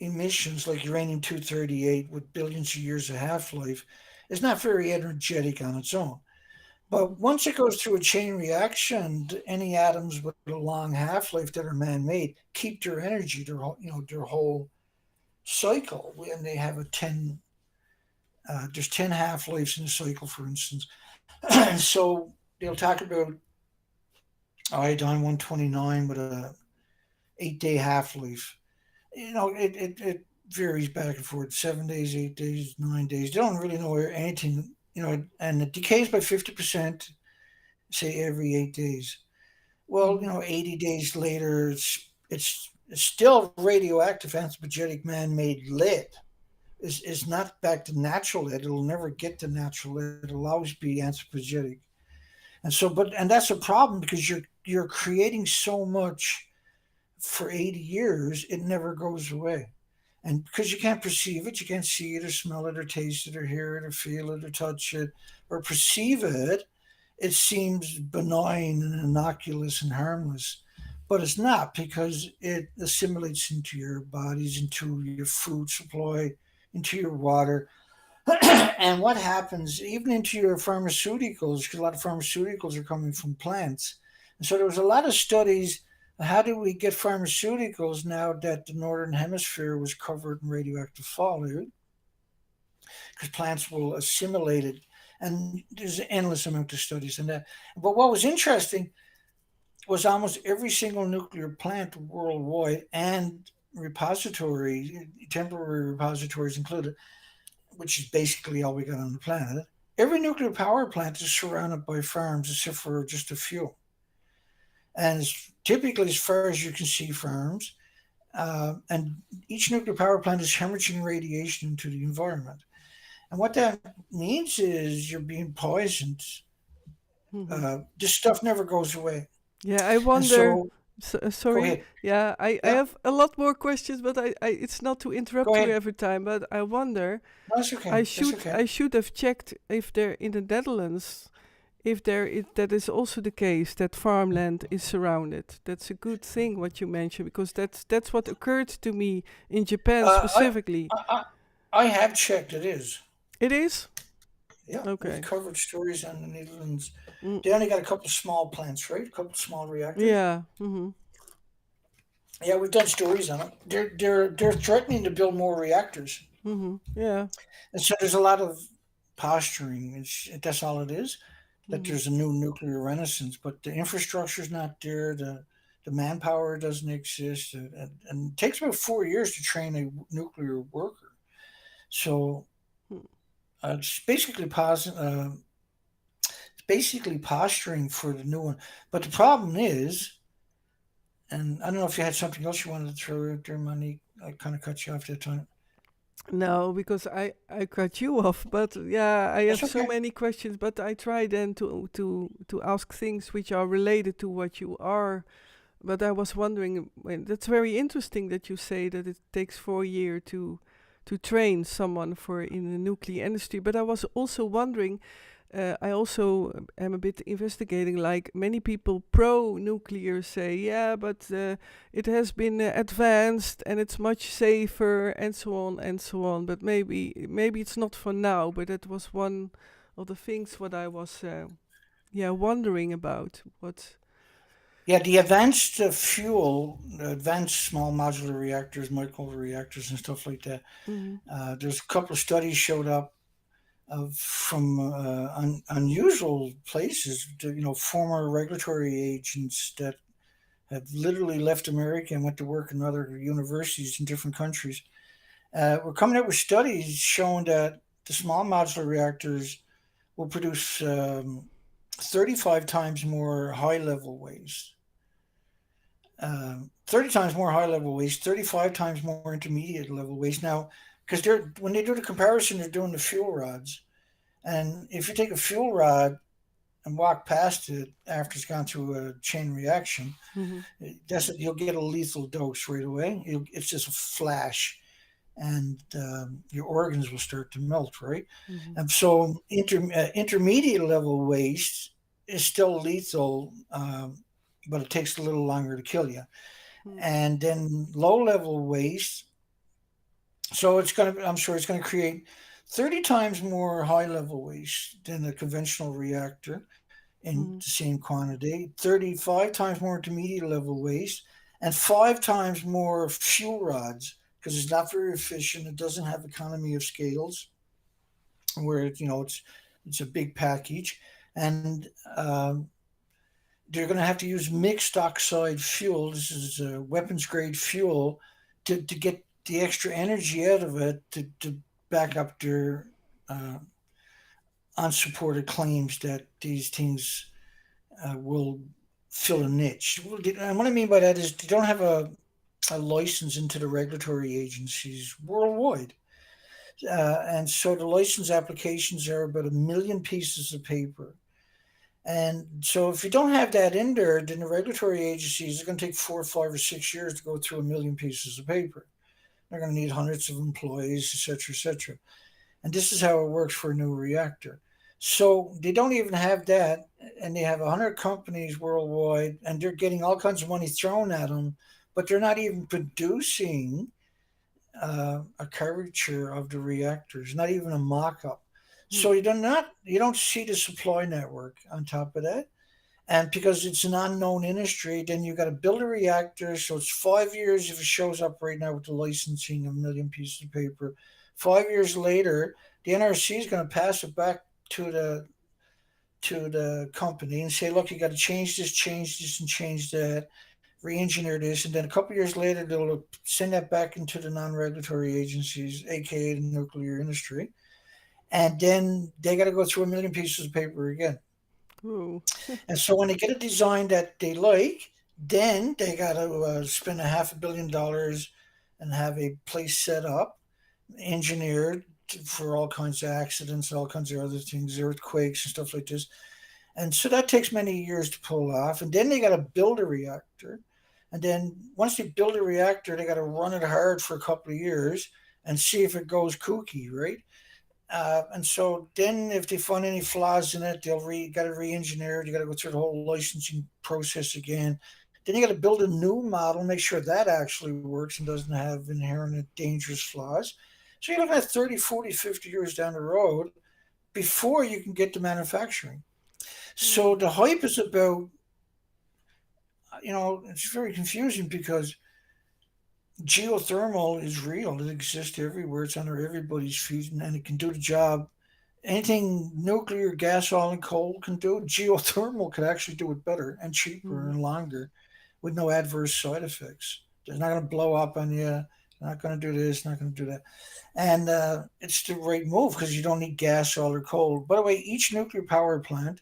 emissions like uranium 238 with billions of years of half-life is not very energetic on its own. Mhm. But once it goes through a chain reaction, any atoms with a long half-life that are man-made keep their energy their whole cycle, and they have a 10 there's 10 half-lives in a cycle, for instance. So they'll talk about iodine 129 with a 8-day half-life. It varies back and forth, 7 days, 8 days, 9 days. They don't really know anything, and it decays by 50%, say every 8 days. Well, Mhm. 80 days later, it's still radioactive, anthropogenic, man-made lead. Is not back to natural lead. It'll never get to natural lead. It'll always be anthropogenic. And that's a problem because you're creating so much for 80 years, it never goes away. And because you can't perceive it, you can't see it or smell it or taste it or hear it or feel it or touch it or perceive it, it seems benign and innocuous and harmless. But it's not, because it assimilates into your bodies, into your food supply, into your water. And what happens, even into your pharmaceuticals, because a lot of pharmaceuticals are coming from plants. And so there was a lot of studies. How do we get pharmaceuticals now that the northern hemisphere was covered in radioactive fallout? Because plants will assimilate it, and there's an endless amount of studies in that. But what was interesting was almost every single nuclear plant worldwide and temporary repositories included, which is basically all we got on the planet. Every nuclear power plant is surrounded by farms, except for just a few. And it's typically, as far as you can see, farms. And each nuclear power plant is hemorrhaging radiation into the environment. And what that means is you're being poisoned. Mhm. This stuff never goes away. Yeah, I And wonder so, Go Sorry. ahead. Yeah, I Yeah, have a lot more questions, but it's not to go interrupt you ahead. every time. But I wonder, No, that's okay. That's okay. I should have checked if there in the Netherlands, if that is also the case that farmland is surrounded. That's a good thing what you mentioned because that's what occurred to me in Japan Uh, I, specifically. I, I I have checked. It is. It is Yeah, we've okay. covered stories on the Netherlands. Mm, They only got a couple of small plants, right? A couple of small reactors. yeah. Mm-hmm. Yeah, we've done stories on it. They're threatening to build more reactors, Mm-hmm. Yeah. and so there's a lot of posturing. That's all it is. That Mm-hmm. there's a new nuclear renaissance, but the infrastructure's not there. The manpower doesn't exist, and it takes about 4 years to train a nuclear worker. So it's basically posturing for the new one. But the problem is, and I don't know if you had something else you wanted to throw out there, Monique. I kind of cut you off that time. No, because I cut you off, but yeah, I That's have so okay. many questions, but I try then to ask things which are related to what you are. But I was wondering, that's very interesting that you say that it takes 4 years to train someone for in the nuclear industry. But I was also wondering, I also am a bit investigating. Like many people pro nuclear say, yeah, but it has been advanced and it's much safer and so on and so on. But maybe it's not for now. But that was one of the things what I was yeah wondering about. What? Yeah, the advanced fuel, advanced small modular reactors, micro reactors, and stuff like that. Mm-hmm, There's a couple of studies showed up from unusual places. Former regulatory agents that have literally left America and went to work in other universities in different countries. We're coming up with studies showing that the small modular reactors will produce 35 times more high level waste, 30 times more high level waste, 35 times more intermediate level waste. Now, because when they do the comparison, they're doing the fuel rods. And if you take a fuel rod and walk past it after it's gone through a chain reaction, mm-hmm, you'll get a lethal dose right away. It's just a flash, and your organs will start to melt, right? mm-hmm, And so intermediate level waste is still lethal, but it takes a little longer to kill you. And then low level waste, so I'm sure it's gonna create 30 times more high level waste than a conventional reactor in mm-hmm, the same quantity, 35 times more intermediate level waste, and 5 times more fuel rods because it's not very efficient. It doesn't have economy of scales where it's a big package, and they're going to have to use mixed oxide fuel. This is a weapons grade fuel to get the extra energy out of it to back up their uh, unsupported claims that these things will fill a niche. And what I mean by that is they don't have a license into the regulatory agencies worldwide. And so the license applications are about 1 million pieces of paper. And so if you don't have that in there, then the regulatory agencies are going to take 4, 5, or 6 years to go through 1 million pieces of paper. They're going to need hundreds of employees, etc., etc. And this is how it works for a new reactor. So they don't even have that, and they have 100 companies worldwide, and they're getting all kinds of money thrown at them, but they're not even producing a caricature of the reactors, not even a mock-up. So you don't see the supply network on top of that. And because it's an unknown industry, then you got to build a reactor. So it's 5 years if it shows up right now with the licensing of 1 million pieces of paper. 5 years later, the NRC is going to pass it back to the company and say, look, you got to change this, and change that, re-engineer this, and then a couple years later they'll send that back into the non-regulatory agencies, aka the nuclear industry, and then they got to go through 1 million pieces of paper again. oh, And so when they get a design that they like, then they got to spend $500 million and have a place set up, engineered for all kinds of accidents, all kinds of other things, earthquakes and stuff like this. And so that takes many years to pull off. And then they got to build a reactor. And then once they build a reactor, they got to run it hard for a couple of years and see if it goes kooky, right? And so then, if they find any flaws in it, they'll got to re-engineer it. You got to go through the whole licensing process again. Then you got to build a new model, make sure that actually works and doesn't have inherent dangerous flaws. So you're looking at 30, 40, 50 years down the road before you can get to manufacturing. So Mm. the hype is about, it's very confusing because geothermal is real. It exists everywhere. It's under everybody's feet, and it can do the job. Anything nuclear, gas, oil, and coal can do, geothermal could actually do it better and cheaper Mhm. and longer with no adverse side effects. It's not going to blow up on you. Not going to do this, not going to do that. And it's the right move because you don't need gas, oil, or coal. By the way, each nuclear power plant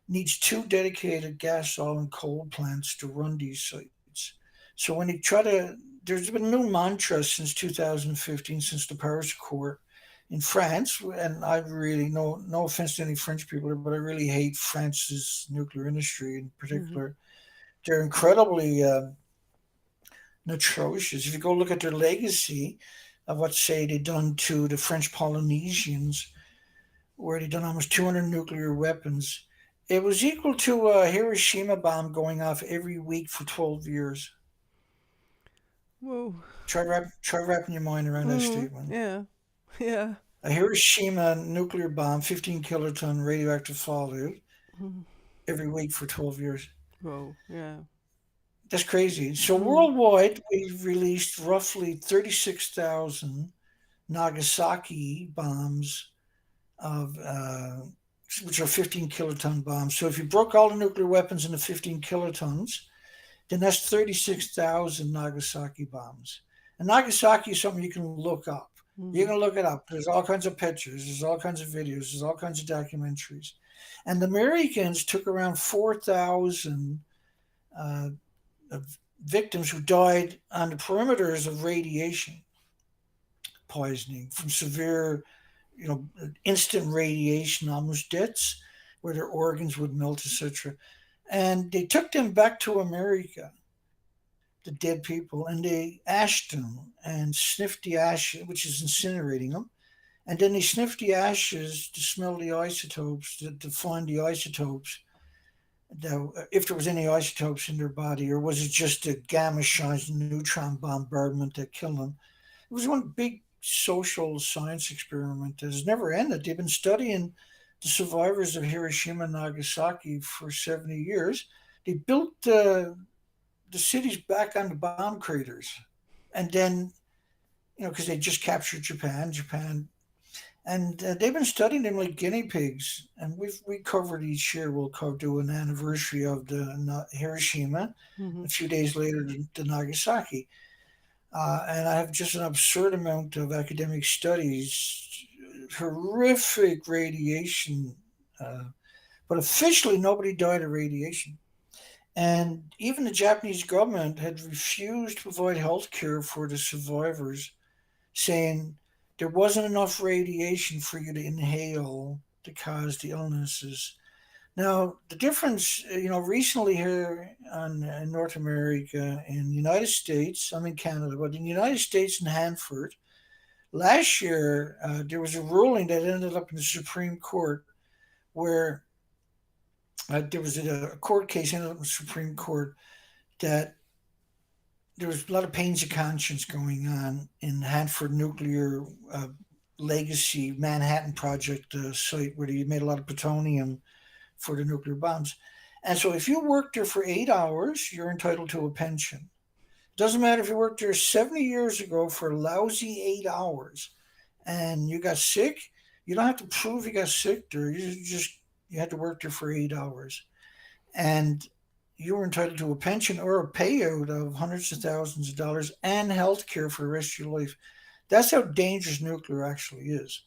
needs two dedicated gas, oil, and coal plants to run these sites. So when you try to, there's been a new mantra since 2015, since the Paris Accord in France, and I really no offense to any French people, but I really hate France's nuclear industry in Mhm. particular. They're incredibly atrocious. If you go look at their legacy of what say they done to the French Polynesians, where they done almost 200 nuclear weapons, it was equal to a Hiroshima bomb going off every week for 12 years. Whoa. Try wrapping your mind around that Mhm. statement. Yeah. Yeah. A Hiroshima nuclear bomb, 15 kiloton radioactive fallout Mhm. every week for 12 years. Whoa. Yeah. That's crazy. So Mhm. worldwide, we've released roughly 36,000 Nagasaki bombs of which are 15 kiloton bombs. So if you broke all the nuclear weapons into 15 kilotons, then that's 36,000 Nagasaki bombs. And Nagasaki is something you can look up. You Mhm. can look it up. There's all kinds of pictures, there's all kinds of videos, there's all kinds of documentaries. And the Americans took around 4,000 uh, victims who died on the perimeters of radiation poisoning from severe, instant radiation, almost deaths, where their organs would melt, etc. And they took them back to America, the dead people, and they ashed them and sniffed the ash, which is incinerating them. And then they sniffed the ashes to smell the isotopes, to find the isotopes, if there was any isotopes in their body, or was it just a gamma shock neutron bombardment that killed them? It was one big social science experiment that has never ended. They've been studying the survivors of Hiroshima and Nagasaki for 70 years. They built the cities back on the bomb craters. And then, because they just captured Japan, and they've been studying them like guinea pigs. And we covered each year. Do an anniversary of the Hiroshima. A Mhm. few days later, the Nagasaki. And I have just an absurd amount of academic studies, horrific radiation, uh, but officially nobody died of radiation. And even the Japanese government had refused to provide health care for the survivors, saying there wasn't enough radiation for you to inhale to cause the illnesses. Now, the difference, recently here in North America, in the United States, I'm in Canada, but in the United States in Hanford, last year there was a ruling that ended up in the Supreme Court where there was a court case ended up in the Supreme Court that there was a lot of pains of conscience going on in Hanford Nuclear uh, Legacy Manhattan Project site where they made a lot of plutonium for the nuclear bombs. And so if you worked there for 8 hours, you're entitled to a pension. Doesn't matter if you worked there 70 years ago for a lousy 8 hours and you got sick, you don't have to prove you got sick there. You had to work there for 8 hours. And you were entitled to a pension or a payout of hundreds of thousands of dollars and health care for the rest of your life. That's how dangerous nuclear actually is.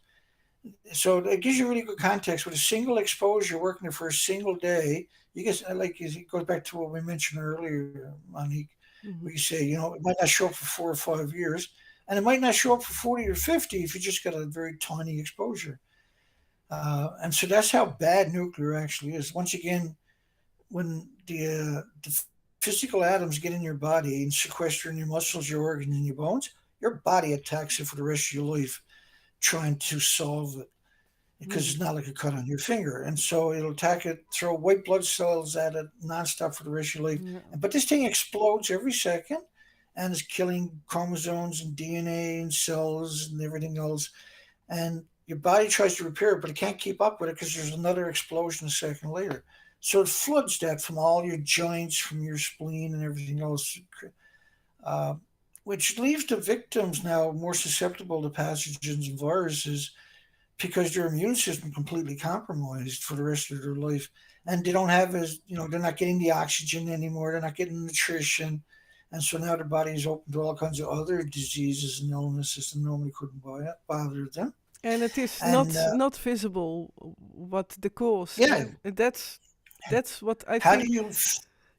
So it gives you really good context. With a single exposure, working there for a single day, you get like it goes back to what we mentioned earlier, Monique, where you Mhm. say it might not show up for 4 or 5 years, and it might not show up for 40 or 50 if you just got a very tiny exposure. And so that's how bad nuclear actually is. Once again, when the defense physical atoms get in your body and sequester in your muscles, your organs, and your bones, your body attacks it for the rest of your life, trying to solve it because Hmm. it's not like a cut on your finger. And so it'll attack it, throw white blood cells at it nonstop for the rest of your life. Yeah. But this thing explodes every second and is killing chromosomes and DNA and cells and everything else. And your body tries to repair it, but it can't keep up with it because there's another explosion a second later. So it floods that from all your joints, from your spleen, and everything else, uh, which leaves the victims now more susceptible to pathogens and viruses because their immune system completely compromised for the rest of their life, and they don't have as they're not getting the oxygen anymore, they're not getting nutrition, and so now their body is open to all kinds of other diseases and illnesses that normally couldn't bother them. And it is And not visible what the cause. yeah, And that's what I how do think. you?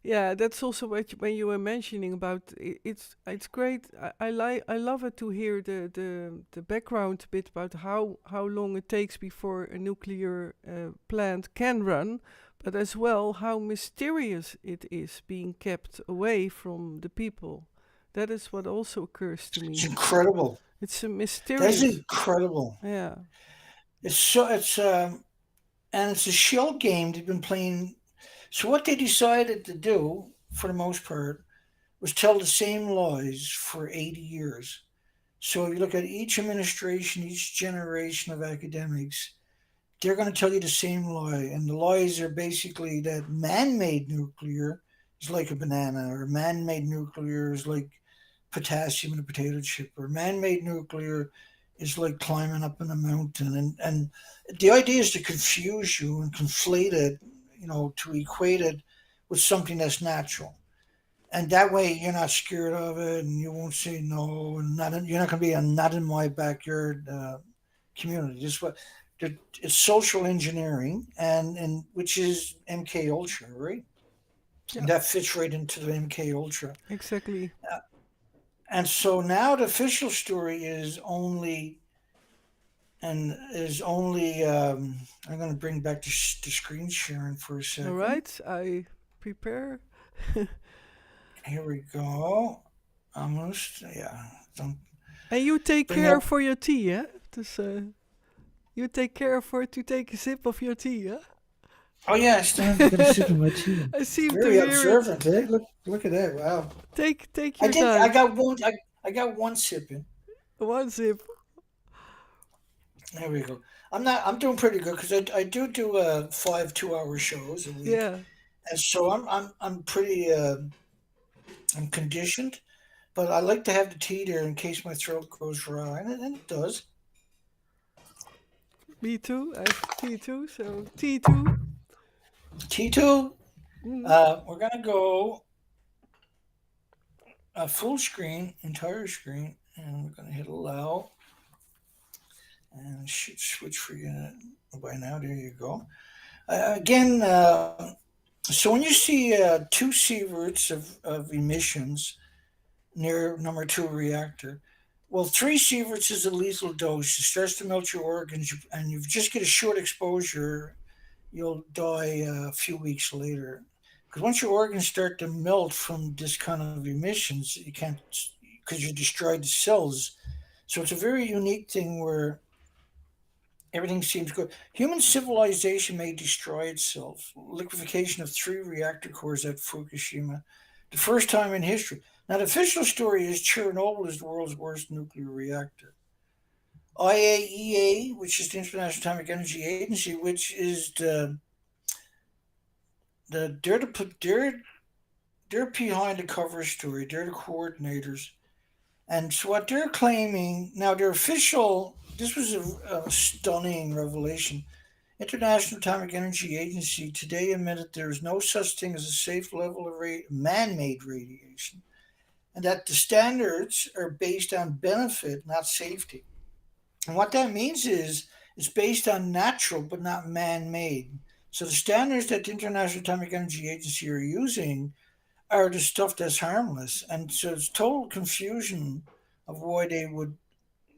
Yeah, that's also what when you were mentioning about it's great. I love it to hear the background bit about how long it takes before a nuclear plant can run, but as well how mysterious it is being kept away from the people. That is what also occurs to It's me. incredible. It's a That's mysterious. incredible. Yeah. It's a shell game they've been playing. So what they decided to do, for the most part, was tell the same lies for 80 years. So if you look at each administration, each generation of academics, they're going to tell you the same lie. And the lies are basically that man made nuclear is like a banana, or man made nuclear is like potassium in a potato chip, or man made nuclear is like climbing up in a mountain. And the idea is to confuse you and conflate it, to equate it with something that's natural. And that way you're not scared of it and you won't say no, and you're not going to be a not in my backyard community. Just what it's social engineering, and which is MK Ultra, right? Yeah. And that fits right into the MK Ultra. Exactly. And so now the official story is only. I'm going to bring back the screen sharing for a All second. right. I prepare. Here we go. Almost, yeah. Don't And you take bring care up. for your tea, yeah? Dus, you take care for to take a sip of your tea, yeah? Oh yeah, I still have to get a sip of my tea. I seem to Very hear it. observant, eh? Look at that. Wow. Take I your did. I time. got one. I got one sip in. One sip. There we go. I'm doing pretty good because I do 5 2-hour shows a week, Yeah. and so I'm pretty I'm conditioned. But I like to have the tea there in case my throat goes dry, and it does. Me too. I have tea too. So tea too. T2. Mm. We're gonna go full screen, entire screen, and we're gonna hit allow, and it should switch for you by now. There you go. Again, so when you see 2 sieverts of emissions near number 2 reactor, well, 3 sieverts is a lethal dose. It starts to melt your organs, and you just get a short exposure, you'll die a few weeks later. Because once your organs start to melt from this kind of emissions, you can't, because you destroyed the cells. So it's a very unique thing where everything seems good. Human civilization may destroy itself. Liquefaction of 3 reactor cores at Fukushima, the first time in history. Now, the official story is Chernobyl is the world's worst nuclear reactor. IAEA, which is the International Atomic Energy Agency, which is they're behind the cover story. They're the coordinators, and so what they're claiming now, their official. This was a stunning revelation. International Atomic Energy Agency today admitted there is no such thing as a safe level of man-made radiation, and that the standards are based on benefit, not safety. And what that means is it's based on natural but not man-made. So the standards that the International Atomic Energy Agency are using are the stuff that's harmless, and so it's total confusion of why they would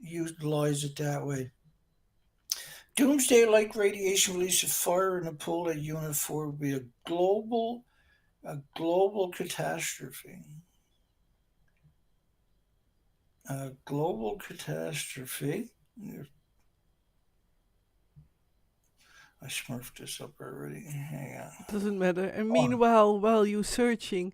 utilize it that way. Doomsday like radiation release of fire in a pool at Unit 4 would be a global A global catastrophe. A global catastrophe. I smurfed this up already. Hang on. Doesn't matter. And Oh, meanwhile, while you searching,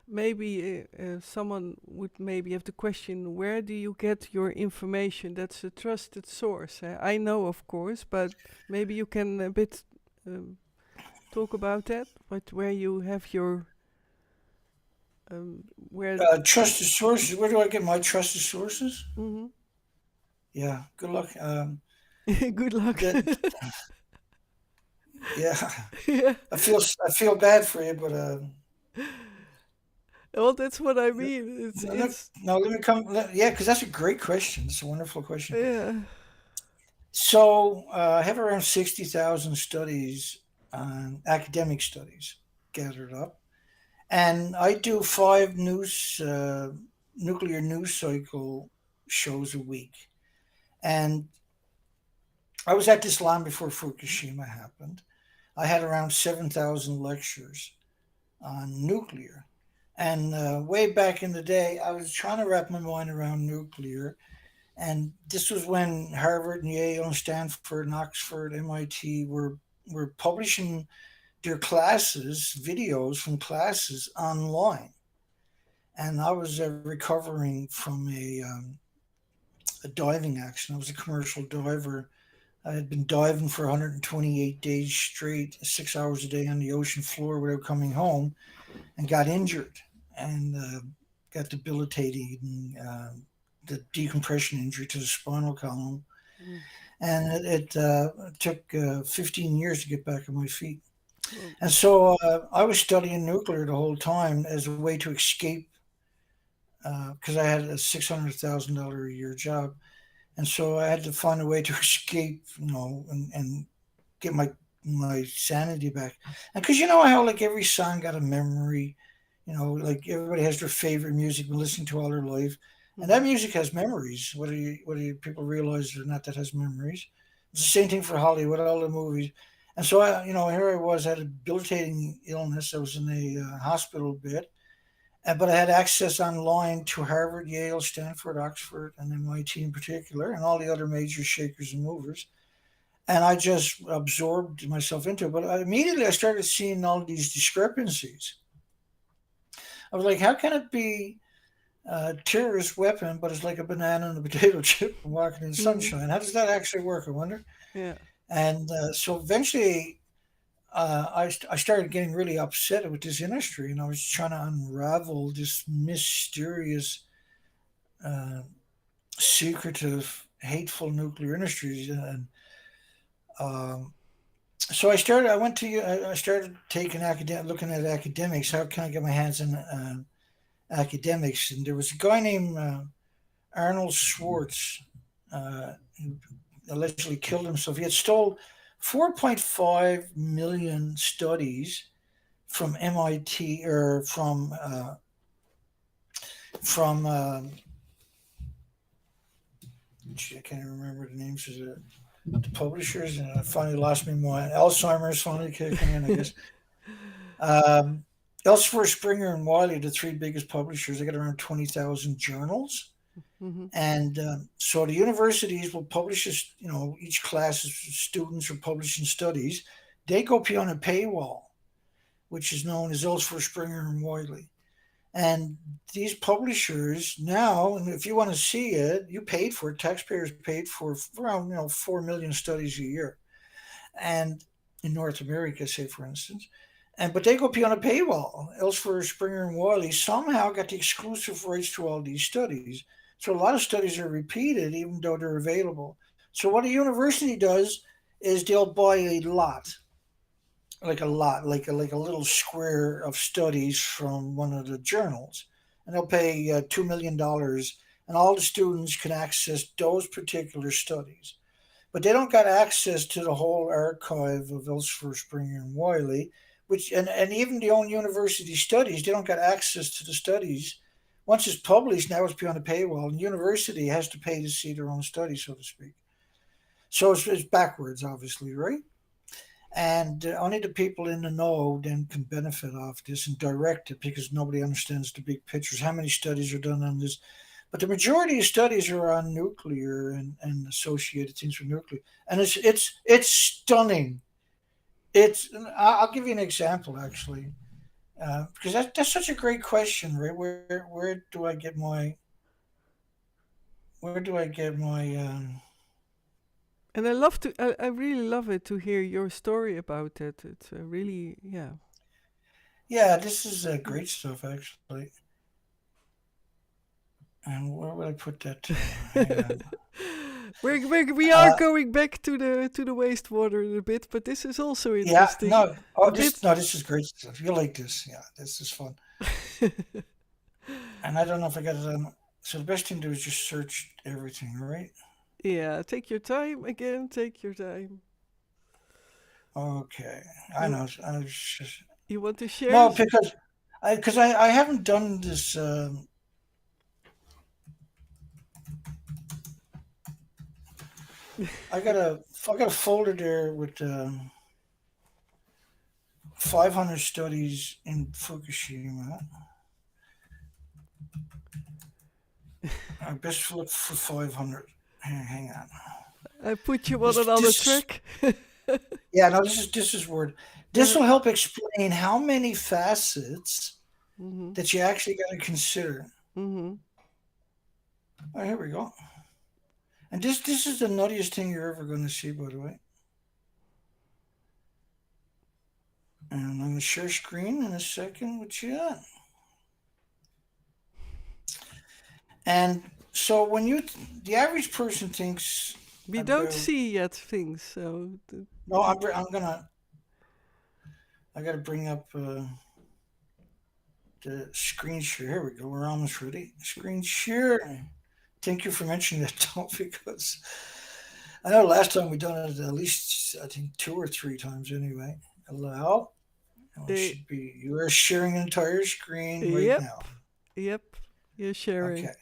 maybe someone would maybe have the question, where do you get your information? That's a trusted source. I know, of course, but maybe you can a bit um, talk about that. But where you have your where. trusted sources. Where do I get my trusted sources? Mhm. Yeah, good luck. Good luck. That yeah, Yeah. I feel bad for you, but Well, that's what I mean. It's no, no, it's no, let me come. Yeah, because that's a great question. It's a wonderful question. yeah. So I have around 60,000 studies, academic studies, gathered up, and I do five nuclear news cycle shows a week. And I was at this long before Fukushima happened. I had around 7,000 lectures on nuclear. And way back in the day, I was trying to wrap my mind around nuclear. And this was when Harvard and Yale and Stanford and Oxford, MIT were publishing their classes, videos from classes online. And I was recovering from a diving accident. I was a commercial diver. I had been diving for 128 days straight, 6 hours a day on the ocean floor without coming home, and got injured and got debilitating. The decompression injury to the spinal column, Mm. and it took 15 years to get back on my feet. Well, And so I was studying nuclear the whole time as a way to escape because I had a $600,000 a year job, and so I had to find a way to escape, and get my sanity back. And because you know how like every song got a memory, like everybody has their favorite music been listening to all their life, and that mhm. music has memories. Whether you people realize it or not, that has memories. It's the same thing for Hollywood, all the movies. And so here I was, I had a debilitating illness. I was in a hospital bed, but I had access online to Harvard, Yale, Stanford, Oxford, and MIT in particular, and all the other major shakers and movers. And I just absorbed myself into it. But immediately I started seeing all these discrepancies. I was like, how can it be a terrorist weapon, but it's like a banana and a potato chip and walking in Mhm. sunshine? How does that actually work? I wonder. Yeah. And so eventually I started getting really upset with this industry, and I was trying to unravel this mysterious, uh, secretive, hateful nuclear industries. And um, so I went to, I started taking looking at academics. How can I get my hands on academics? And there was a guy named Arnold Schwartz who allegedly killed himself. He had stole 4.5 million studies from MIT or from I can't even remember the names of the publishers, and I finally lost me my Alzheimer's finally kicking in, I guess. Um, Elsevier, Springer, and Wiley, the three biggest publishers, they got around 20,000 journals. Mhm. And so the universities will publish, each class of students are publishing studies. They go beyond a paywall, which is known as Elsevier, Springer, and Wiley. And these publishers now, and if you want to see it, you paid for it. Taxpayers paid for around 4 million studies a year, and in North America, say for instance, and but they go beyond a paywall. Elsewhere, Springer and Wiley somehow got the exclusive rights to all these studies. So a lot of studies are repeated, even though they're available. So what a university does is they'll buy a lot, like a little square of studies from one of the journals, and they'll pay $2 million, and all the students can access those particular studies. But they don't got access to the whole archive of Elsevier, Springer, and Wiley, which and even the own university studies, they don't got access to the studies. Once it's published, now it's beyond a paywall, and the university has to pay to see their own study, so to speak. So it's backwards, obviously, right? and only the people in the know then can benefit off this and direct it because nobody understands the big pictures. How many studies are done on this? But the majority of studies are on nuclear and associated things with nuclear, and it's stunning. It's I'll give you an example actually, because that's such a great question, right? Where do I get my where do I get my And I really love it to hear your story about it. It's really, yeah. yeah, this is Mm. great stuff actually. And where would I put that? Hang on. We are Uh, going back to the wastewater in a bit, but this is also yeah, interesting. no. Oh, A bit. this is great stuff. You like this? Yeah, this is fun. And I don't know if I got it on. So the best thing to do is just search everything, right? Yeah, take your time again. Take your time. Okay, I You know. I was just you want to share? no because I haven't done this. I got a folder there with 500 studies in Fukushima. I best look for 500. Hang on. I put you on another This track. yeah, no, this is word. This uh, will help explain how many facets mhm. that you actually got to consider. Mhm. Oh, here we go. And this is the nuttiest thing you're ever going to see, by the way. And I'm going to share screen in a second with you. And so the average person thinks We don't about, see yet things, so no, I'm gonna, I got to bring up the screen share. Here we go. We're almost ready. Screen share. Thank you for mentioning that, Tom, because I know last time we done it at least I think two or three times anyway. Allow. And we uh, should be. You are sharing an entire screen right yep, now. yep. You're sharing. Okay.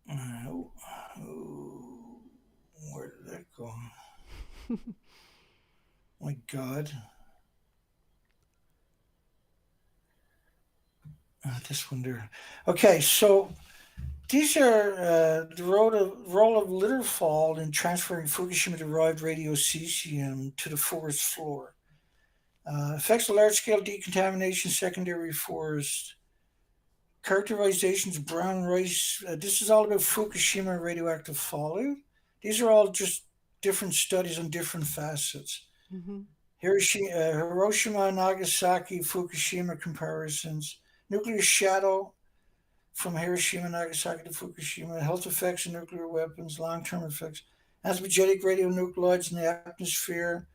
Oh, oh, where did that go? My God. This one there. Okay, so these are the role of litter fall in transferring Fukushima-derived radiocesium to the forest floor. Effects of large-scale decontamination, secondary forest characterizations, brown rice. This is all about Fukushima radioactive fallout. These are all just different studies on different facets. Mhm. Hiroshima, Nagasaki, Fukushima comparisons. Nuclear shadow from Hiroshima, Nagasaki to Fukushima. Health effects of nuclear weapons, long-term effects. Anthropogenic radionuclides in the atmosphere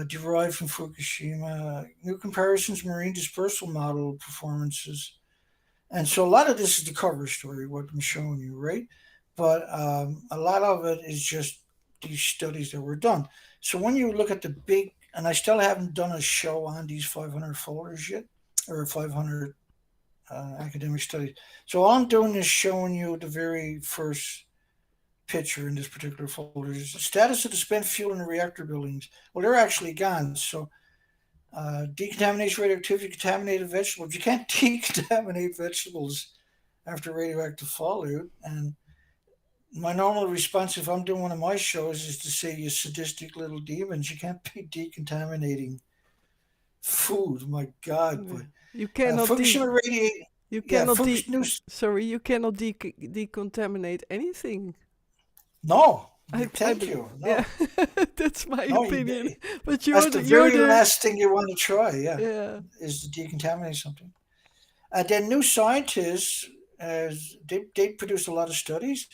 derived from Fukushima. New comparisons, marine dispersal model performances. And so a lot of this is the cover story, what I'm showing you, right? But a lot of it is just these studies that were done. So when you look at the big, and I still haven't done a show on these 500 folders yet, or 500 academic studies. So all I'm doing is showing you the very first picture in this particular folder. Is the status of the spent fuel in the reactor buildings. Well, they're actually gone. So decontamination radioactivity, contaminated vegetables. You can't decontaminate vegetables after radioactive fallout. And my normal response, if I'm doing one of my shows, is to say, "You sadistic little demons! You can't be decontaminating food." My God! Yeah. But You cannot de Fukushima radiate. you Yeah, cannot de Fukushima. sorry, you cannot decontaminate anything. No, I thank believe. you. Yeah, No, that's my no. opinion. But That's the you're very the last thing you want to try. Yeah, yeah. is to decontaminate something. Then new scientists, they produce a lot of studies,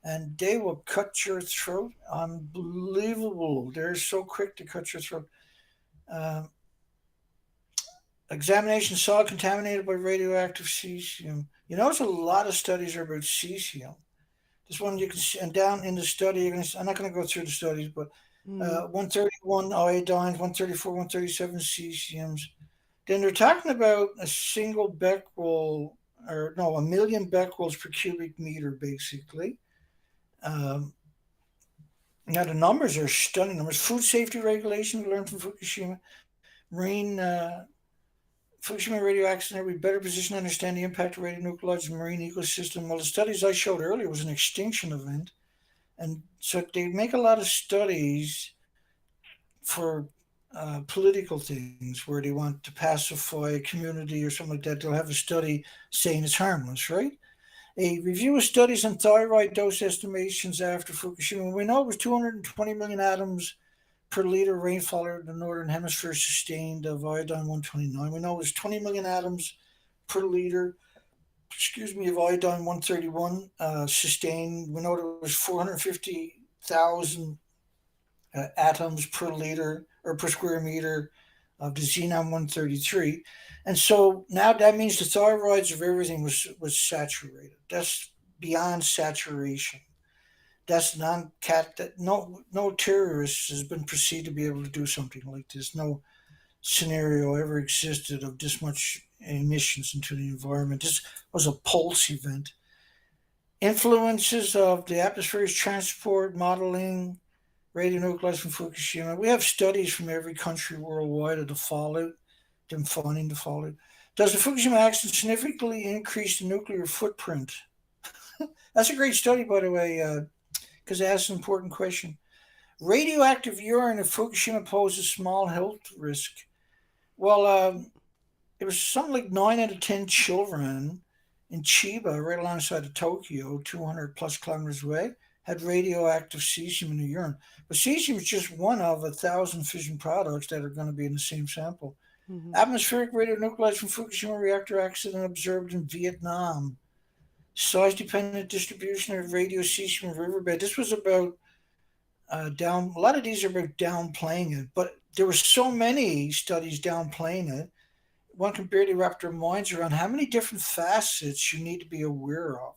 and they will cut your throat. Unbelievable! They're so quick to cut your throat. Um, Examination soil contaminated by radioactive cesium. You notice a lot of studies are about cesium. This one you can see, and down in the study, I'm not going to go through the studies, but Mm, 131 iodines, 134, 137 cesiums. Then they're talking about a single Becquerel or no, 1 million becquerels per cubic meter, basically. Um, Now the numbers are stunning numbers. Food safety regulation we learned from Fukushima. Marine Fukushima radio accident. We better position to understand the impact of radionuclides on marine ecosystem. Well, the studies I showed earlier was an extinction event, and so they make a lot of studies for political things where they want to pacify a community or something like that. They'll have a study saying it's harmless, right? A review of studies on thyroid dose estimations after Fukushima. We know it was 220 million atoms per liter rainfall in the northern hemisphere sustained of iodine 129. We know it was 20 million atoms per liter, of iodine 131 sustained. We know it was 450,000 atoms per liter or per square meter of the xenon 133. And so now that means the thyroids of everything was saturated. That's beyond saturation. That's non-cat. That no terrorist has been perceived to be able to do something like this. No scenario ever existed of this much emissions into the environment. This was a pulse event. Influences of the atmospheric transport modeling, radionuclides from Fukushima. We have studies from every country worldwide of the fallout, them finding the fallout. Does the Fukushima accident significantly increase the nuclear footprint? That's a great study, by the way, because it asks an important question. Radioactive urine at Fukushima poses small health risk. Well, it was something like 9 out of 10 children in Chiba, right alongside of Tokyo, 200 plus kilometers away, had radioactive cesium in the urine. But cesium is just one of 1,000 fission products that are going to be in the same sample. Hmm. Atmospheric radionuclides from Fukushima reactor accident observed in Vietnam. Size dependent distribution of radiocesium riverbed. This was about down. A lot of these are about downplaying it, but there were so many studies downplaying it. One can barely wrap their minds around how many different facets you need to be aware of.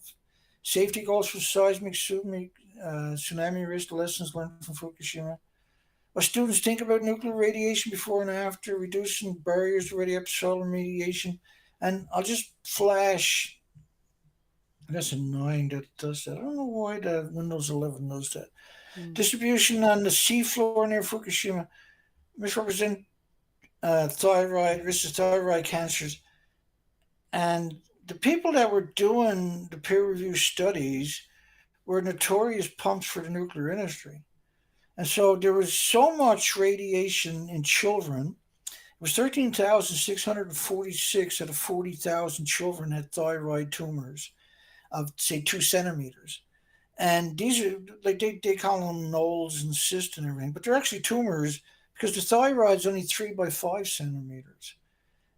Safety goals for seismic tsunami risk, lessons learned from Fukushima. What students think about nuclear radiation before and after, reducing barriers to radioactive solar radiation. And I'll just flash. That's annoying that it does that. I don't know why the Windows 11 does that. Mm. Distribution on the seafloor near Fukushima misrepresent thyroid risk of thyroid cancers. And the people that were doing the peer review studies were notorious pumps for the nuclear industry. And so there was so much radiation in children. It was 13,646 out of 40,000 children had thyroid tumors of, say, 2 centimeters. And these are, like, they call them nodes and cysts and everything, but they're actually tumors because the thyroid's only 3 by 5 centimeters.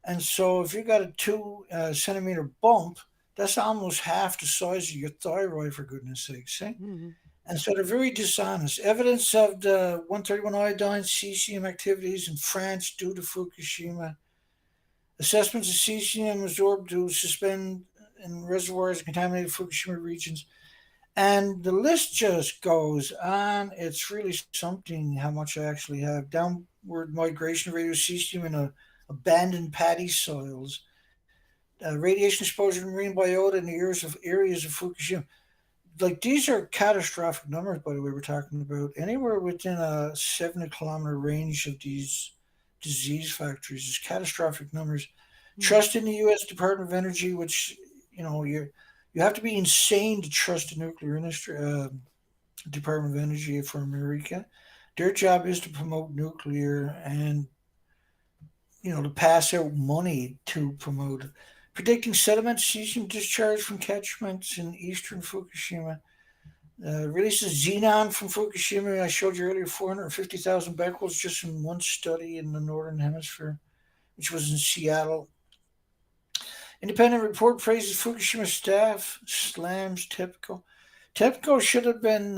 And so if you got a 2 centimeter bump, that's almost half the size of your thyroid, for goodness sake. See? Hmm. And so they're very dishonest. Evidence of the 131 iodine cesium activities in France due to Fukushima. Assessments of cesium absorbed to suspend in reservoirs in contaminated Fukushima regions. And the list just goes on. It's really something how much I actually have. Downward migration of radiocesium in abandoned paddy soils. Radiation exposure to marine biota in the areas of Fukushima. Like, these are catastrophic numbers, by the way, we're talking about. Anywhere within a 70-kilometer range of these disease factories is catastrophic numbers. Mm. Trust in the U.S. Department of Energy, which, you have to be insane to trust the nuclear industry, Department of Energy for America. Their job is to promote nuclear and, to pass out money to promote it. Predicting sediment cesium discharge from catchments in eastern Fukushima. Releases xenon from Fukushima. I showed you earlier 450,000 becquerels just in one study in the northern hemisphere, which was in Seattle. Independent report praises Fukushima staff, slams TEPCO. TEPCO should have been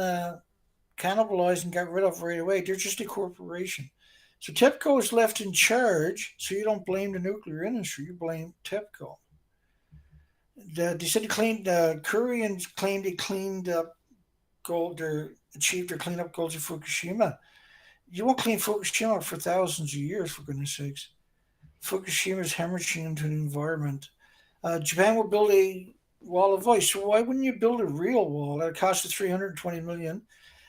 cannibalized and got rid of right away. They're just a corporation. So TEPCO is left in charge, so you don't blame the nuclear industry, you blame TEPCO. They said Koreans claimed they cleaned up gold, or achieved their cleanup goals at Fukushima. You won't clean Fukushima for thousands of years, for goodness sakes. Fukushima is hemorrhaging into the environment. Japan will build a wall of ice. So why wouldn't you build a real wall that cost 320 million?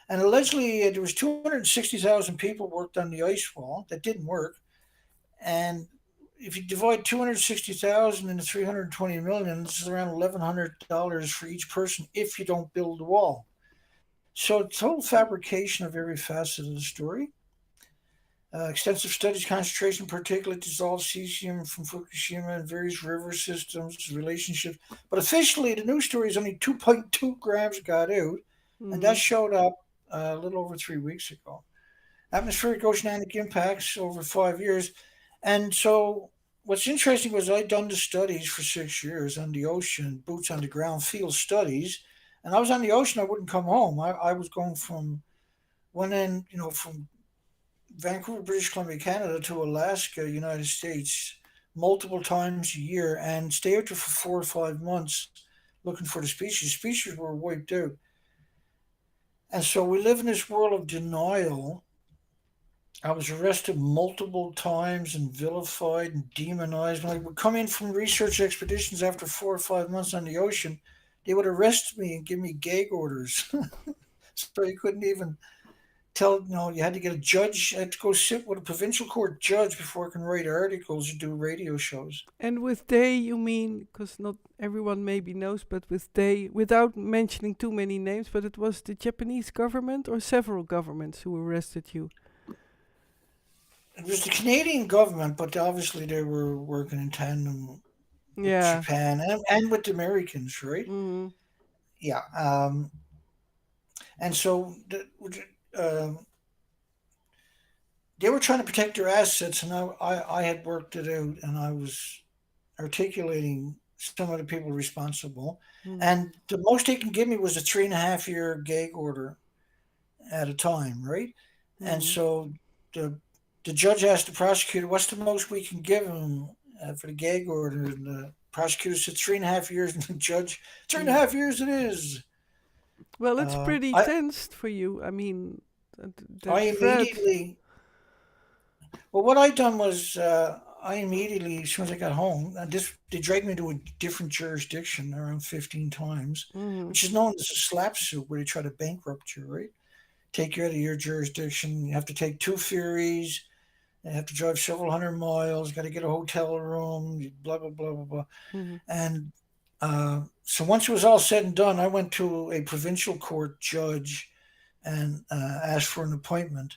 And allegedly, there was 260,000 people worked on the ice wall. That didn't work. And if you divide 260,000 into 320 million, this is around $1,100 for each person if you don't build the wall. So total fabrication of every facet of the story. Extensive studies, concentration, particulate dissolved cesium from Fukushima and various river systems, relationships. But officially, the news story is only 2.2 grams got out, and that Mm-hmm. showed up a little over 3 weeks ago. Atmospheric oceanic impacts over 5 years. And so, what's interesting was I'd done the studies for 6 years on the ocean, boots on the ground, field studies. And I was on the ocean, I wouldn't come home. I was going from one end, from Vancouver, British Columbia, Canada to Alaska, United States, multiple times a year and stay out there for 4 or 5 months looking for the species. Species were wiped out. And so we live in this world of denial. I was arrested multiple times and vilified and demonized. When I would come in from research expeditions after 4 or 5 months on the ocean, they would arrest me and give me gag orders. So you couldn't even you had to get a judge, you had to go sit with a provincial court judge before I can write articles or do radio shows. And with they, you mean, because not everyone maybe knows, but with they, without mentioning too many names, but it was the Japanese government or several governments who arrested you? It was the Canadian government, but obviously they were working in tandem with Yeah. Japan and with the Americans, right? Mm-hmm. Yeah. And so they were trying to protect their assets, and I had worked it out, and I was articulating some of the people responsible. Mm-hmm. And the most they can give me was a 3.5 year gag order at a time, right? And Mm-hmm. so the the judge asked the prosecutor, "What's the most we can give him for the gag order?" And the prosecutor said 3.5 years, and the judge, three and a Mm. half years it is. Well, it's Uh, pretty I tense for you. I mean, I that threat. immediately well, what I done was I immediately, as soon as I got home, they dragged me to a different jurisdiction around 15 times, Mm-hmm. which is known as a slap suit, where they try to bankrupt you, right? Take you out of your jurisdiction. You have to take two ferries. You have to drive several hundred miles. Got to get a hotel room. Blah blah blah blah blah. Mm-hmm. And so once it was all said and done, I went to a provincial court judge and asked for an appointment.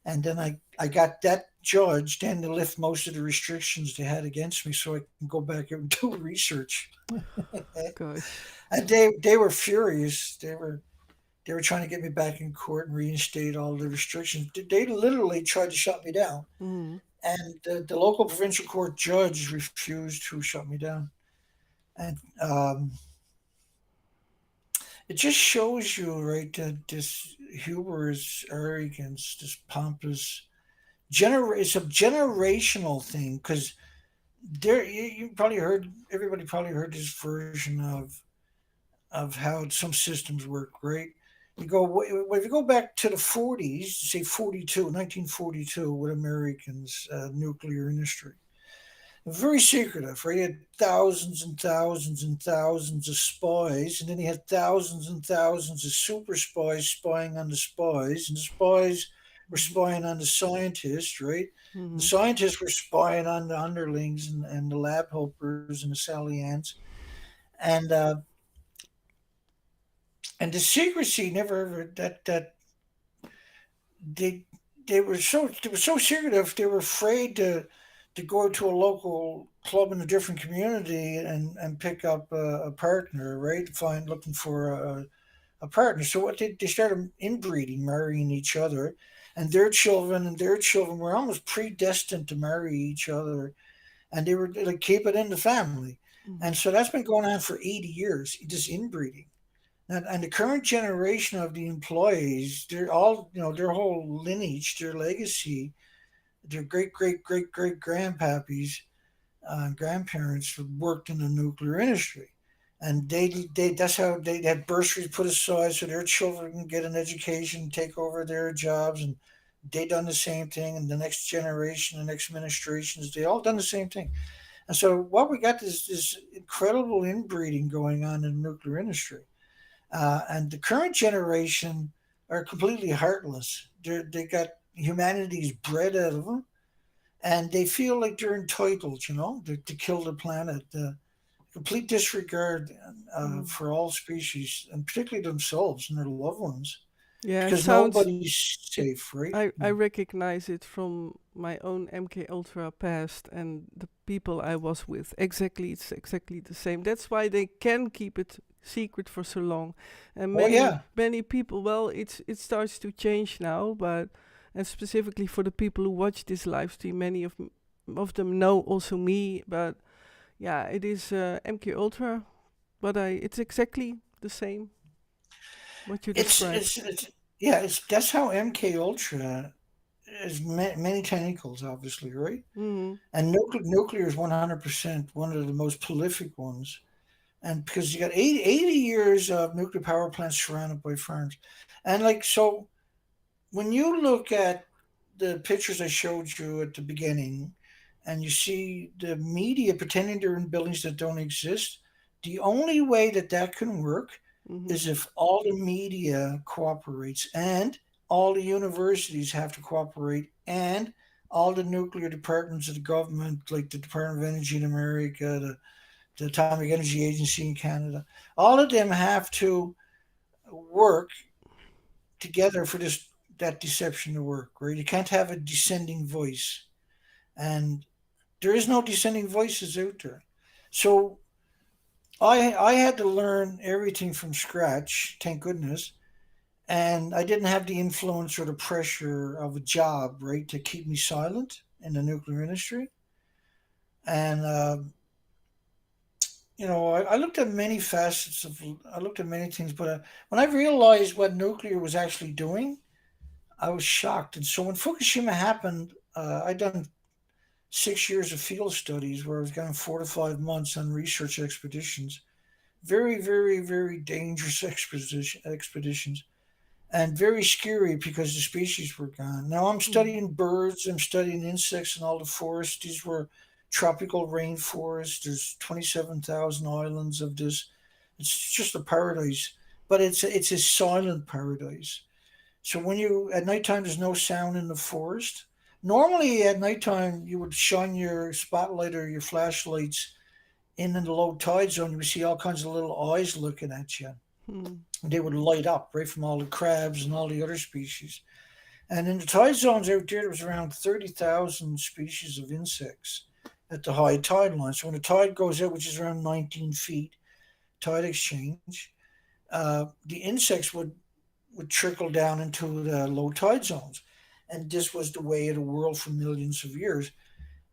And then I got that judge then to lift most of the restrictions they had against me so I can go back and do research. Gosh. And they were furious. They were trying to get me back in court and reinstate all the restrictions. They literally tried to shut me down. Mm-hmm. And the local provincial court judge refused to shut me down. And it just shows you, right, that this hubris, arrogance, this pompous it's a generational thing because you probably heard everybody probably heard this version of how some systems work, right? If you go back to the 40s, say 1942, with Americans nuclear industry, very secretive, right? He had thousands and thousands and thousands of spies, and then he had thousands and thousands of super spies spying on the spies, and the spies were spying on the scientists, right? The Mm-hmm. scientists were spying on the underlings and the lab helpers and the Sally Ants, and the secrecy never ever that they they were so secretive. They were afraid to go to a local club in a different community and pick up a partner, right? Find looking for a partner. So what they started inbreeding, marrying each other, and their children were almost predestined to marry each other, and they were like keep it in the family, and Mm-hmm. so that's been going on for 80 years. This inbreeding. And the current generation of the employees, they're all, their whole lineage, their legacy, their great, great, great, great grandpappies and grandparents worked in the nuclear industry. And that's how they had bursaries put aside so their children can get an education, take over their jobs. And they done the same thing. And the next generation, the next administrations, they all done the same thing. And so what we got is this incredible inbreeding going on in the nuclear industry. And the current generation are completely heartless. They got humanity's bred out of them, and they feel like they're entitled, to kill the planet. Complete disregard Mm. for all species, and particularly themselves and their loved ones, Yeah, it because sounds. nobody's safe, right? I recognize it from my own MK Ultra past and the people I was with. Exactly, it's exactly the same. That's why they can keep it secret for so long. And Oh yeah, many people. Well, it starts to change now, but and specifically for the people who watch this live stream, many of them know also me. But yeah, it is MK Ultra, but I it's exactly the same what you it's described. it's, it's yeah, it's that's how MK Ultra is many tentacles, obviously, right? Mm. And nuclear is 100% one of the most prolific ones. And because you got 80 years of nuclear power plants surrounded by farms. And like, so when you look at the pictures I showed you at the beginning, and you see the media pretending they're in buildings that don't exist, the only way that that can work Mhm. is if all the media cooperates, and all the universities have to cooperate, and all the nuclear departments of the government, like the Department of Energy in America, the Atomic Energy Agency in Canada, all of them have to work together for this that deception to work. Right? You can't have a descending voice, and there is no descending voices out there. So I had to learn everything from scratch. Thank goodness. And I didn't have the influence or the pressure of a job, right, to keep me silent in the nuclear industry. And I looked at many facets of, I looked at many things, but when I realized what nuclear was actually doing, I was shocked. And so when Fukushima happened, I'd done 6 years of field studies where I was gone 4 to 5 months on research expeditions. Very, very, very dangerous expeditions, and very scary because the species were gone. Now I'm Mhm. studying birds, I'm studying insects and all the forests. These were tropical rainforests. There's 27,000 islands of this. It's just a paradise, but it's a silent paradise. So when you at nighttime, there's no sound in the forest. Normally at nighttime, you would shine your spotlight or your flashlights in the low tide zone. You would see all kinds of little eyes looking at you. Mhm. They would light up right from all the crabs and all the other species. And in the tide zones out there was around 30,000 species of insects at the high tide line. So when the tide goes out, which is around 19 feet, tide exchange, the insects would trickle down into the low tide zones. And this was the way of the world for millions of years.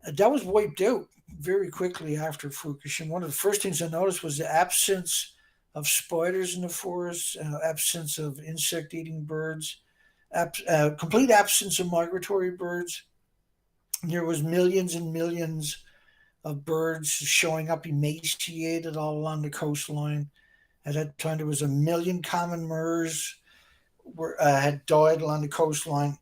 That was wiped out very quickly after Fukushima. One of the first things I noticed was the absence of spiders in the forest, absence of insect eating birds, complete absence of migratory birds. There was millions and millions of birds showing up emaciated all along the coastline. At that time, there was a million common murres had died along the coastline,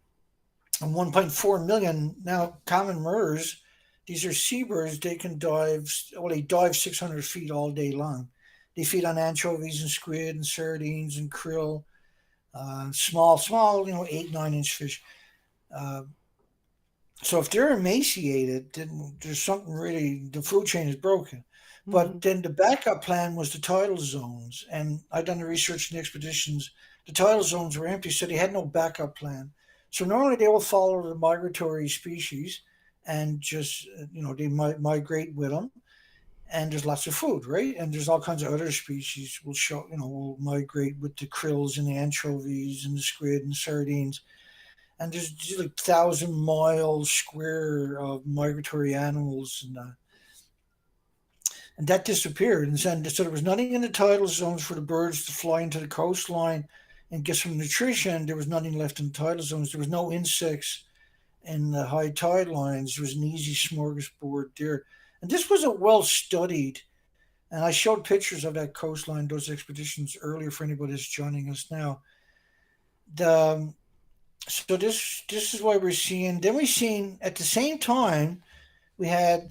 and 1.4 million now common murres. These are seabirds. They can dive. Well, they dive 600 feet all day long. They feed on anchovies and squid and sardines and krill, small, 8, 9 inch fish. Uh, so if they're emaciated, then there's something really, the food chain is broken. But Mhm. then the backup plan was the tidal zones. And I've done the research in the expeditions. The tidal zones were empty, so they had no backup plan. So normally they will follow the migratory species and just, they might migrate with them. And there's lots of food, right? And there's all kinds of other species will migrate with the krills and the anchovies and the squid and sardines, and there's like 1,000 miles square of migratory animals, and that disappeared. And so there was nothing in the tidal zones for the birds to fly into the coastline and get some nutrition. There was nothing left in the tidal zones. There was no insects in the high tide lines. There was an easy smorgasbord there, and this was a well studied. And I showed pictures of that coastline, those expeditions earlier for anybody that's joining us now. So this is why we're seeing. Then we seen at the same time we had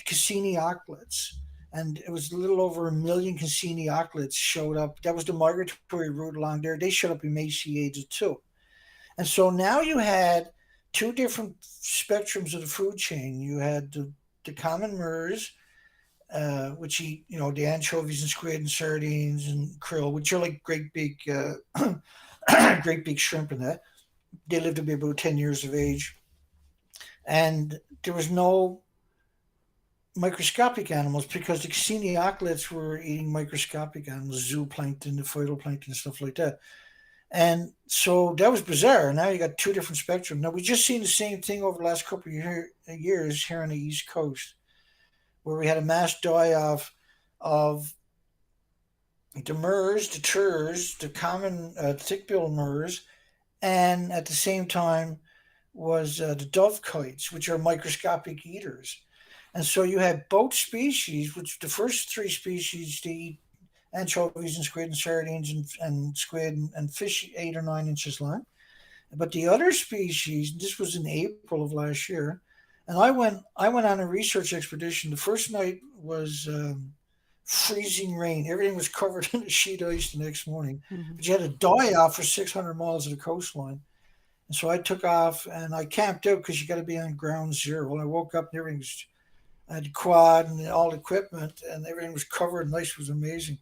Cassini oclets, and it was a little over 1 million Cassini oclets showed up. That was the migratory route along there. They showed up emaciated too. And so now you had two different spectrums of the food chain. You had the common mers, which eat, the anchovies and squid and sardines and krill, which are like great big, great big shrimp in that. They live to be about 10 years of age. And there was no microscopic animals because the Xenioclids were eating microscopic animals, zooplankton, the phytoplankton, stuff like that. And so that was bizarre. Now you got two different spectrums. Now we just seen the same thing over the last couple of years here on the East Coast, where we had a mass die off of the mers, the turs, the common thick-billed mers, and at the same time was the dovekites, which are microscopic eaters. And so you had both species, which the first three species they eat anchovies and squid and sardines and squid and fish 8 or 9 inches long. But the other species, this was in April of last year, and I went on a research expedition. The first night was freezing rain. Everything was covered in a sheet ice the next morning. Mhm. But you had to die off for 600 miles of the coastline. And so I took off and I camped out because you got to be on ground zero. When I woke up and I had the quad and all the equipment and everything was covered and ice was amazing.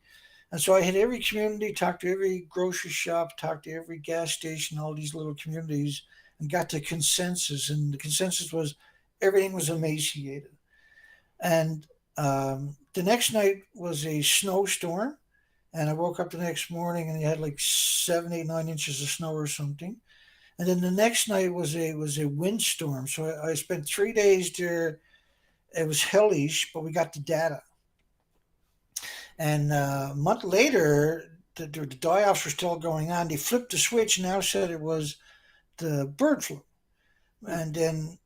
And so I hit every community, talked to every grocery shop, talked to every gas station, all these little communities, and got the consensus. And the consensus was everything was emaciated. And the next night was a snowstorm. And I woke up the next morning and you had like 7, 8, 9 inches of snow or something. And then the next night was a windstorm. So I spent 3 days there. It was hellish, but we got the data. And a month later, the die-offs were still going on. They flipped the switch and now said it was the bird flu. And then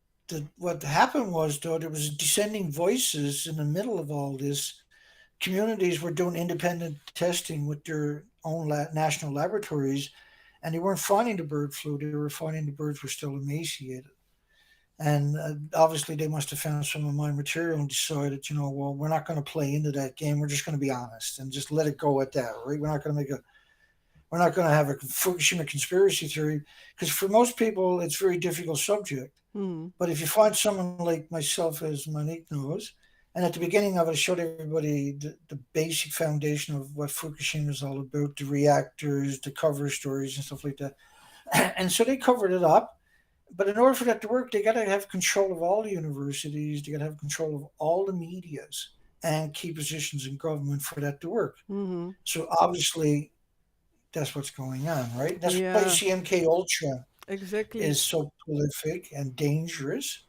what happened was, though, there was descending voices in the middle of all this. Communities were doing independent testing with their own national laboratories, and they weren't finding the bird flu. They were finding the birds were still emaciated. And obviously, they must have found some of my material and decided, well, we're not going to play into that game. We're just going to be honest and just let it go at that, right? We're not going to have a Fukushima conspiracy theory because for most people, it's a very difficult subject. Mhm. But if you find someone like myself, as Monique knows, and at the beginning of it, I showed everybody the basic foundation of what Fukushima is all about, the reactors, the cover stories, and stuff like that. And so they covered it up. But in order for that to work, they got to have control of all the universities. They got to have control of all the medias and key positions in government for that to work. Mhm. So obviously, that's what's going on, right? That's why you Yeah, see MK Ultra exactly. is so prolific and dangerous.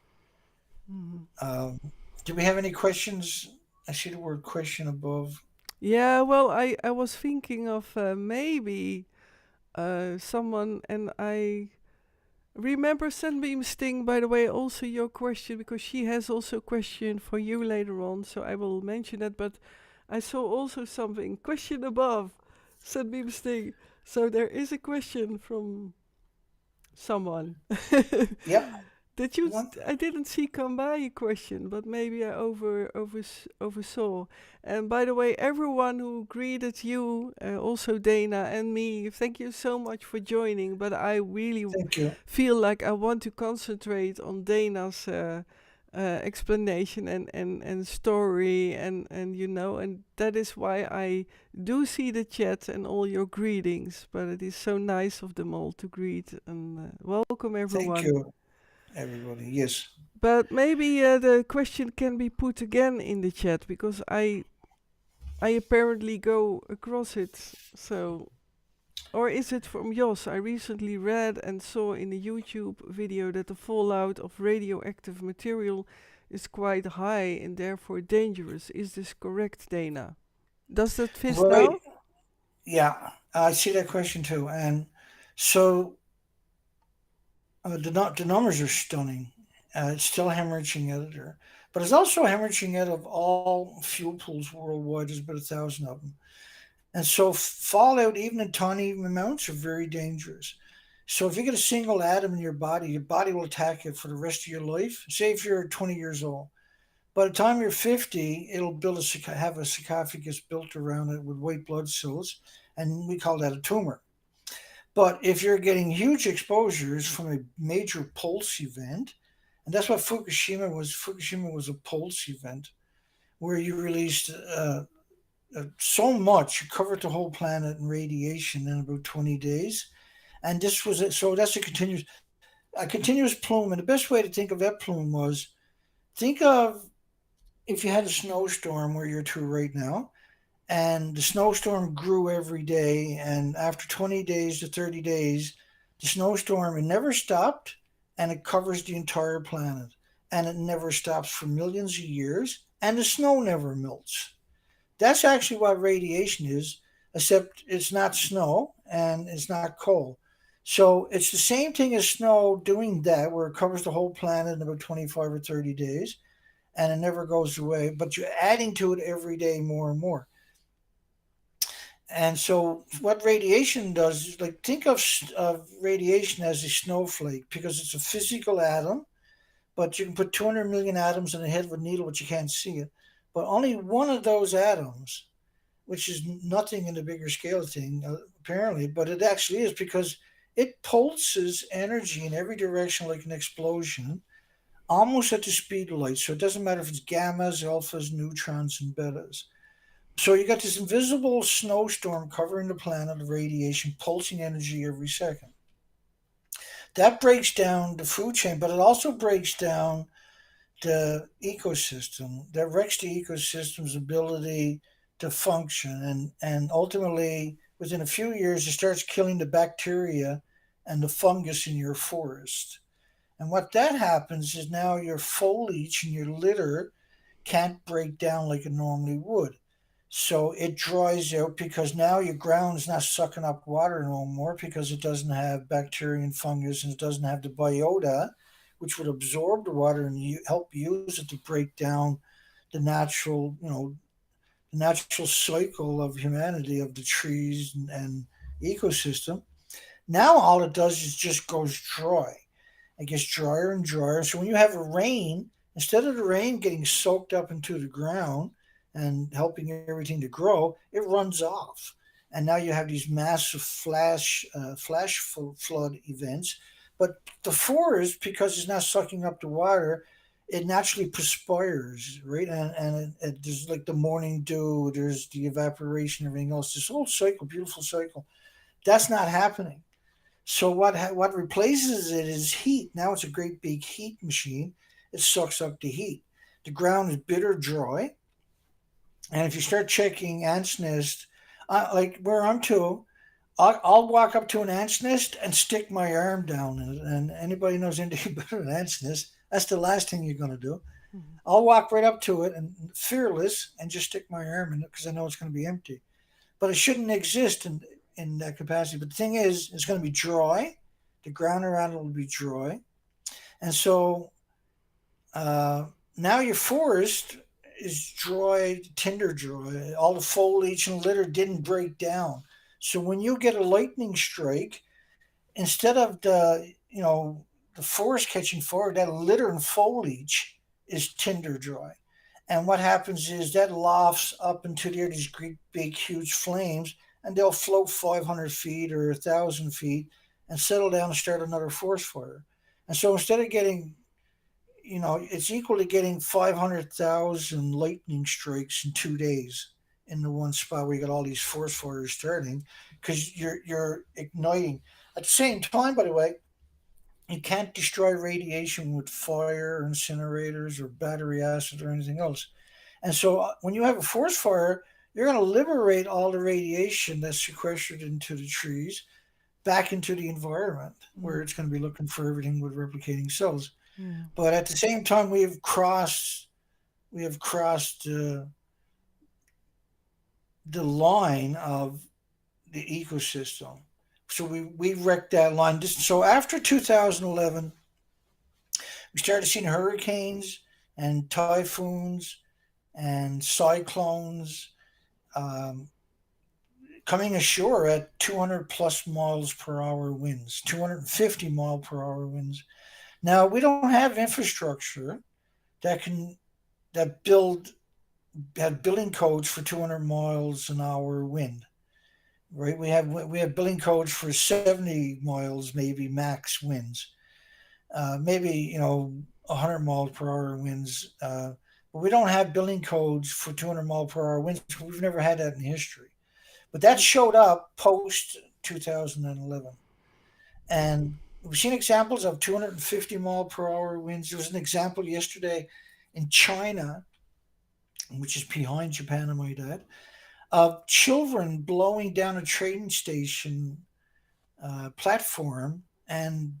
Mhm. Um, do we have any questions? I see the word question above. Yeah, well, I was thinking of maybe someone, and I remember Sunbeam Sting, by the way, also your question, because she has also a question for you later on, so I will mention that. But I saw also something, question above, Sunbeam Sting. So there is a question from someone. Yep. Did you? One. I didn't see come by a question, but maybe I oversaw. And by the way, everyone who greeted you, also Dana and me, thank you so much for joining. But I really Thank you. feel like I want to concentrate on Dana's explanation and story, and that is why I do see the chat and all your greetings. But it is so nice of them all to greet and welcome Thank everyone. you, everybody. Yes. But maybe the question can be put again in the chat because I apparently go across it. So, or is it from Jos? I recently read and saw in a YouTube video that the fallout of radioactive material is quite high and therefore dangerous. Is this correct, Dana? Does that fit Right. now? Yeah. I see that question too. And so the numbers are stunning. It's still hemorrhaging out of there. But it's also hemorrhaging out of all fuel pools worldwide. There's about 1,000 of them. And so fallout, even in tiny amounts, are very dangerous. So if you get a single atom in your body will attack it for the rest of your life. Say if you're 20 years old, By the time you're 50, it'll have a sarcophagus built around it with white blood cells, and we call that a tumor. But if you're getting huge exposures from a major pulse event, and that's what Fukushima was. Fukushima was a pulse event where you released so much, you covered the whole planet in radiation in about 20 days. And this was it. So that's a continuous plume. And the best way to think of that plume was, think of if you had a snowstorm where you're to right now, and the snowstorm grew every day, and after 20 days to 30 days, the snowstorm, it never stopped, and it covers the entire planet, and it never stops for millions of years, and the snow never melts. That's actually what radiation is, except it's not snow and it's not cold. So it's the same thing as snow doing that, where it covers the whole planet in about 25 or 30 days, and it never goes away, but you're adding to it every day more and more. And so, what radiation does is, like, think of radiation as a snowflake, because it's a physical atom, but you can put 200 million atoms in the head of a needle, but you can't see it. But only one of those atoms, which is nothing in the bigger scale thing, apparently, but it actually is, because it pulses energy in every direction like an explosion, almost at the speed of light. So it doesn't matter if it's gammas, alphas, neutrons, and betas. So you got this invisible snowstorm covering the planet of radiation, pulsing energy every second. That breaks down the food chain, but it also breaks down the ecosystem. That wrecks the ecosystem's ability to function. And ultimately, within a few years, it starts killing the bacteria and the fungus in your forest. And what that happens is, now your foliage and your litter can't break down like it normally would. So it dries out, because now your ground's not sucking up water no more, because it doesn't have bacteria and fungus, and it doesn't have the biota, which would absorb the water and help use it to break down the natural, the natural cycle of humanity, of the trees and ecosystem. Now all it does is just goes dry. It gets drier and drier. So when you have a rain, instead of the rain getting soaked up into the ground and helping everything to grow, it runs off. And now you have these massive flood events. But the forest, because it's not sucking up the water, it naturally perspires, right? And there's like the morning dew, there's the evaporation, everything else. This whole cycle, beautiful cycle, that's not happening. So what replaces it is heat. Now it's a great big heat machine. It sucks up the heat. The ground is bitter dry, and if you start checking ants nest, like where I'm to, I'll walk up to an ant's nest and stick my arm down in it. And anybody knows anything about an ant's nest, that's the last thing you're going to do. Mhm. I'll walk right up to it and fearless and just stick my arm in it, because I know it's going to be empty. But it shouldn't exist in that capacity. But the thing is, it's going to be dry. The ground around it will be dry. And so uh, now your forest is dry, tinder dry. All the foliage and litter didn't break down. So when you get a lightning strike, instead of the forest catching fire, that litter and foliage is tinder dry. And what happens is that lofts up into the air, these great big huge flames, and they'll float 500 feet or 1,000 feet and settle down and start another forest fire. And so instead of getting, it's equal to getting 500,000 lightning strikes in 2 days in the one spot where you got all these forest fires starting, because you're igniting. At the same time, by the way, you can't destroy radiation with fire or incinerators or battery acid or anything else. And so when you have a forest fire, you're going to liberate all the radiation that's sequestered into the trees back into the environment, where Mm. it's going to be looking for everything with replicating cells. Yeah. But at the same time, we have crossed the line of the ecosystem. So we wrecked that line. So after 2011, we started seeing hurricanes and typhoons and cyclones, um, coming ashore at 200 plus miles per hour winds, 250-mile per hour winds. Now, we don't have infrastructure that can that had building codes for 200 miles an hour wind. Right, we have building codes for 70 miles maybe max winds, maybe 100 miles per hour winds, but we don't have building codes for 200 mile per hour winds. We've never had that in history, but that showed up post 2011, and we've seen examples of 250 mile per hour winds. There was an example yesterday in China, which is behind Japan, I might add, of children blowing down a train station platform, and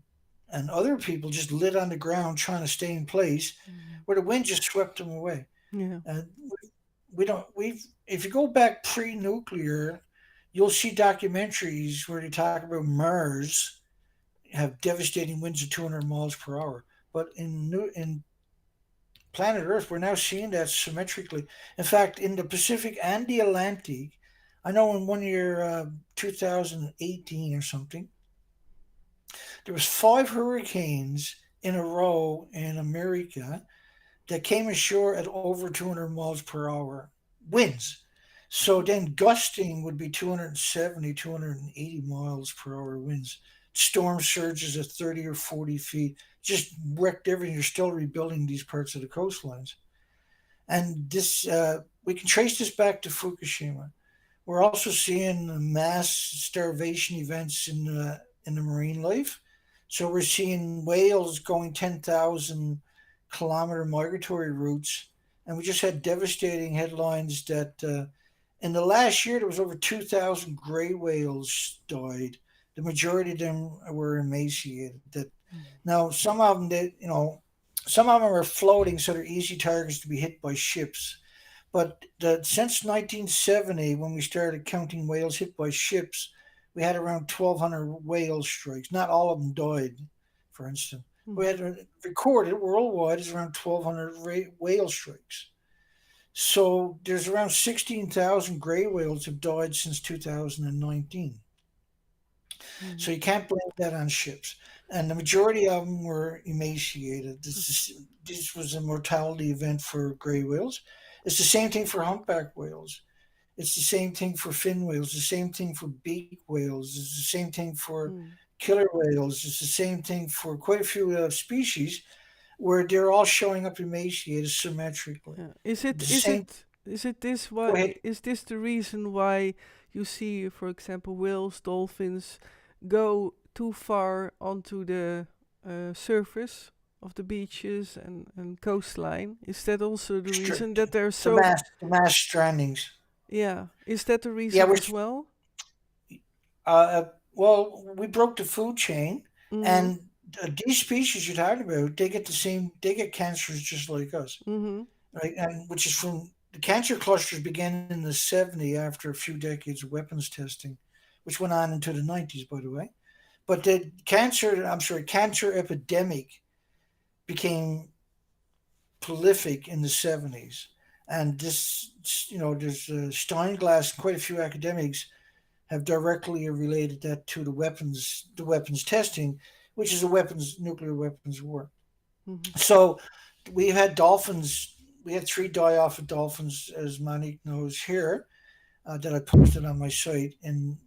other people just lit on the ground trying to stay in place, Mm. where the wind just swept them away. Yeah. And we don't we've if you go back pre-nuclear, you'll see documentaries where they talk about Mars have devastating winds of 200 miles per hour. But in planet Earth, we're now seeing that symmetrically. In fact, in the Pacific and the Atlantic, I know in one year, 2018 or something, there was five hurricanes in a row in America that came ashore at over 200 miles per hour winds. So then gusting would be 270, 280 miles per hour winds. Storm surges at 30 or 40 feet just wrecked everything. You're still rebuilding these parts of the coastlines. And this, we can trace this back to Fukushima. We're also seeing mass starvation events in the marine life. So we're seeing whales going 10,000 kilometer migratory routes, and we just had devastating headlines that in the last year there was over 2,000 gray whales died. The majority of them were emaciated. That Mm. now some of them some of them are floating, so they're easy targets to be hit by ships. But since 1970, when we started counting whales hit by ships, we had around 1,200 whale strikes. Not all of them died, for instance. We Mhm. had recorded worldwide is around 1,200 whale strikes. So there's around 16,000 gray whales have died since 2019. So Mhm. you can't blame that on ships. And the majority of them were emaciated. This was a mortality event for gray whales. It's the same thing for humpback whales. It's the same thing for fin whales, the same thing for beak whales, it's the same thing for Mm. killer whales, it's the same thing for quite a few species where they're all showing up emaciated symmetrically. Yeah. Is it The is same. it is it this Go why ahead. is this the reason why you see, for example, whales, dolphins go too far onto the surface of the beaches and coastline? Is that also the Str- reason that they're the so? mass strandings. Yeah, is that the Yeah, reason we're as well? well, we broke the food chain, Mhm. and these species you're talking about, they get cancers just like us, Mhm. right? And which is from the cancer clusters began in the 70s after a few decades of weapons testing, which went on into the 90s, by the way. But the cancer epidemic became prolific in the 70s. And this, there's Steinglass, quite a few academics have directly related that to the weapons testing, which is a nuclear weapons war. Mhm. So we've had dolphins. We had three die-off of dolphins, as Monique knows here, that I posted on my site in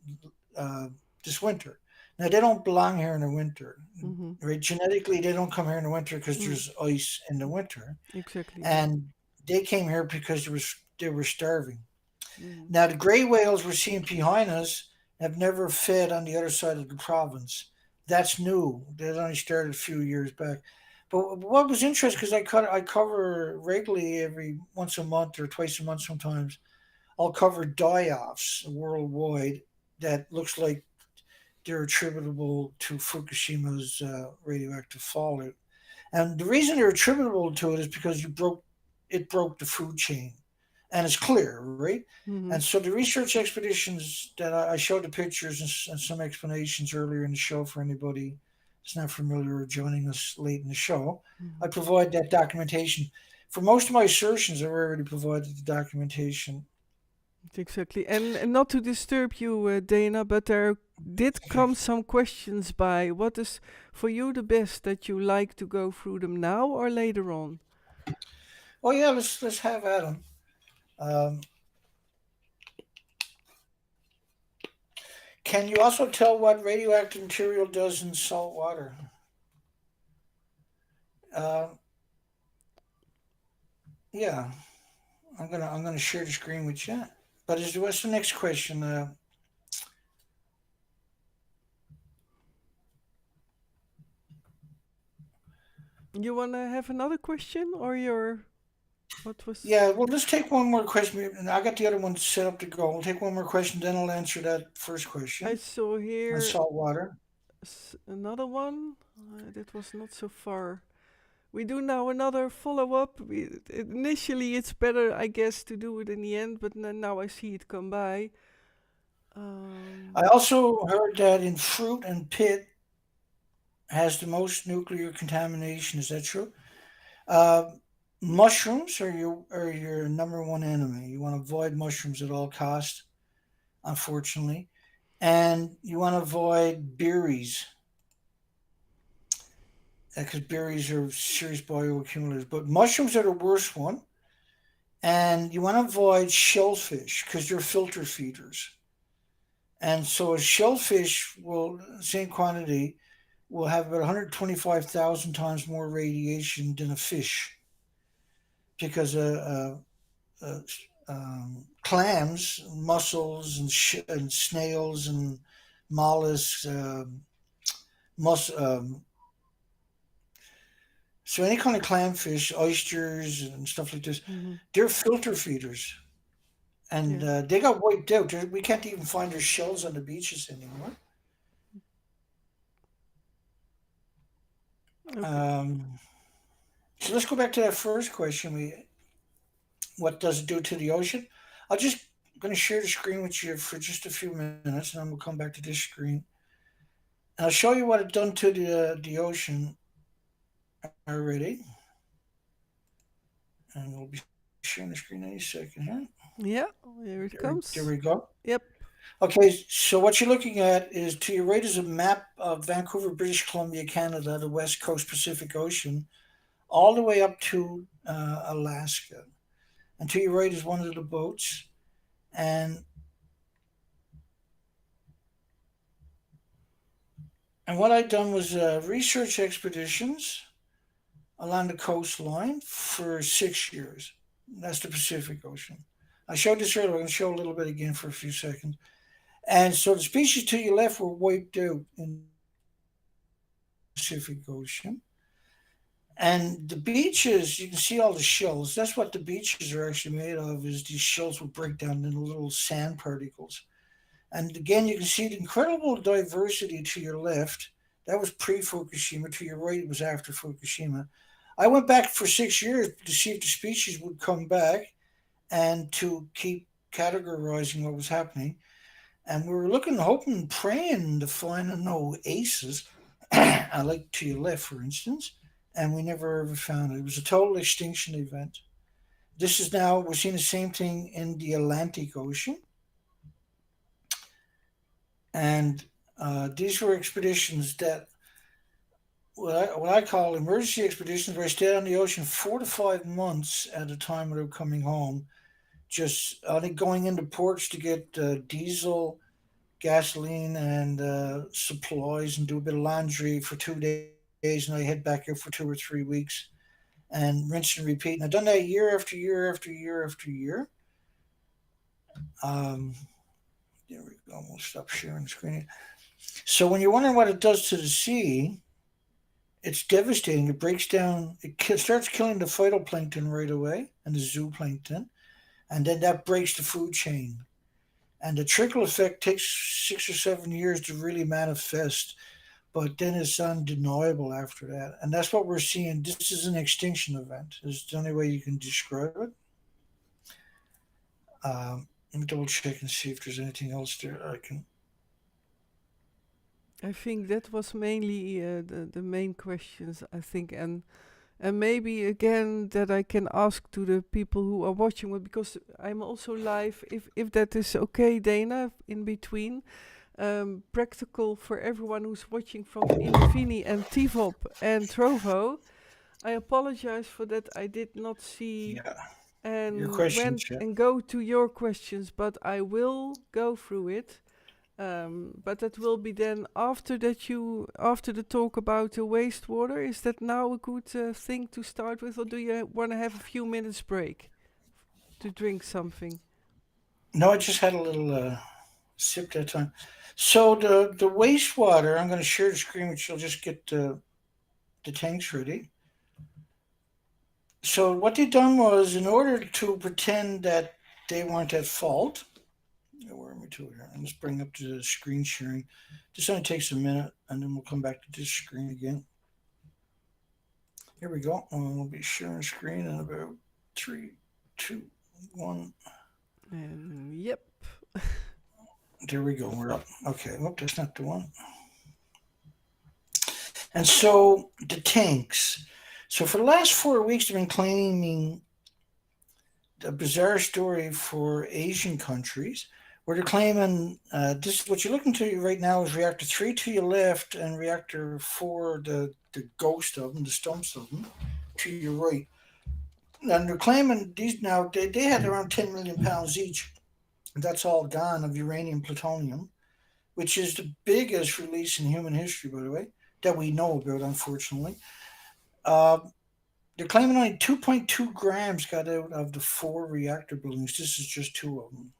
uh, this winter. Now they don't belong here in the winter, Mhm. right? Genetically, they don't come here in the winter because Mm. there's ice in the winter, Exactly. Yeah. and they came here because they were starving. Mhm. Now, the gray whales we're seeing behind us have never fed on the other side of the province. That's new. That only started a few years back. But what was interesting, because I cover regularly every once a month or twice a month sometimes, I'll cover die-offs worldwide that looks like they're attributable to Fukushima's radioactive fallout. And the reason they're attributable to it is because it broke the food chain, and it's clear, right? And Mhm. so the research expeditions that I showed the pictures and some explanations earlier in the show for anybody that's not familiar or joining us late in the show. I Mhm. provide that documentation. For most of my assertions, I've already provided the documentation. Exactly. And not to disturb you, Dana, but there did Okay. come some questions by. What is for you the best, that you like to go through them now or later on? Oh yeah, let's have at 'em. Um, can you also tell what radioactive material does in salt water? Uh, yeah, I'm gonna share the screen with you. But what's the next question? You wanna have another question, or your what was? Yeah, well, let's take one more question. And I got the other one set up to go. We'll take one more question, then I'll answer that first I question saw on here salt water. another one. That was not so far. We do now another follow up. Initially, it's better, I guess, to do it in the end, but now I see it come by. I Um, also heard that in fruit and pit has the most nuclear contamination. Is that true? Uh, mushrooms are your number one enemy. You want to avoid mushrooms at all costs, unfortunately, and you want to avoid berries because berries are serious bioaccumulators. But mushrooms are the worst one, and you want to avoid shellfish because they're filter feeders. And so a shellfish will, same quantity, will have about 125,000 times more radiation than a fish because uh, clams, mussels, and snails and mollusks, mus- um, so any kind of clamfish, oysters, and stuff like this, mhm, they're filter feeders. And yeah. they got wiped out. We can't even find their shells on the beaches anymore. Okay. Um, so let's go back to that first question. What does it do to the ocean? I'll just going to share the screen with you for just a few minutes, and then we'll come back to this screen. And I'll show you what it done to the ocean already, and we'll be sharing the screen any second here. Yeah, here it There we comes. go. Yep. Okay, so what you're looking at is to your right is a map of Vancouver, British Columbia, Canada, the West Coast Pacific Ocean, all the way up to Alaska. And to your right is one of the boats. And and what I'd done was research expeditions along the coastline for 6 years. That's the Pacific Ocean. I showed this earlier. I'm going to show a little bit again for a few seconds. And so the species to your left were wiped out in the Pacific Ocean. And the beaches, you can see all the shells. That's what the beaches are actually made of, is these shells will break down into little sand particles. And again, you can see the incredible diversity to your left. That was pre-Fukushima. To your right, it was after Fukushima. I went back for 6 years to see if the species would come back and to keep categorizing what was happening. And we were looking, hoping, praying to find no aces. I like to your left, for instance, and we never ever found it. It was a total extinction event. This is now, we're seeing the same thing in the Atlantic Ocean. And these were expeditions that, what I call emergency expeditions, where I stayed on the ocean 4 to 5 months at a time without coming home, just only going into ports to get diesel, gasoline, and supplies, and do a bit of laundry for 2 days, and I head back out for 2 or 3 weeks and rinse and repeat. And I've done that year after year after year after year. Um, there we go. We'll stop sharing the screen. So when you're wondering what it does to the sea, it's devastating. It breaks down. Starts killing the phytoplankton right away and the zooplankton, and then that breaks the food chain. And the trickle effect takes 6 or 7 years to really manifest, but then it's undeniable after that. And that's what we're seeing. This is an extinction event. Is the only way you can describe it. Let me double check and see if there's anything else there I can. I think that was mainly the main questions, I think, and maybe again that I can ask to the people who are watching, because I'm also live. If that is okay, Dana, in between, practical for everyone who's watching from Invini and Tivop and Trovo. I apologize for that. I did not see Yeah. Your and questions, went yeah. and go to your questions, but I will go through it. But that will be then after the talk about the wastewater. Is that now a good thing to start with, or do you want to have a few minutes break to drink something? No, I just had a little sip that time. So the wastewater, I'm going to share the screen, which will just get the tanks ready. So what they done was, in order to pretend that they weren't at fault, where am I to here? I'm just bring up the screen sharing. This only takes a minute, and then we'll come back to this screen again. Here we go. We'll be sharing screen in about three, two, one. And yep. There we go. We're up. Okay. Oh, that's not the one. And so the tanks. So for the last 4 weeks, they've been claiming a bizarre story for Asian countries where they're claiming this. What you're looking to right now is reactor 3 to your left and reactor 4, the ghost of them, the stumps of them, to your right. And they're claiming these now, they had around 10 million pounds each. That's all gone of uranium plutonium, which is the biggest release in human history, by the way, that we know about, unfortunately. Uh, they're claiming only 2.2 grams got out of the 4 reactor buildings. This is just 2 of them.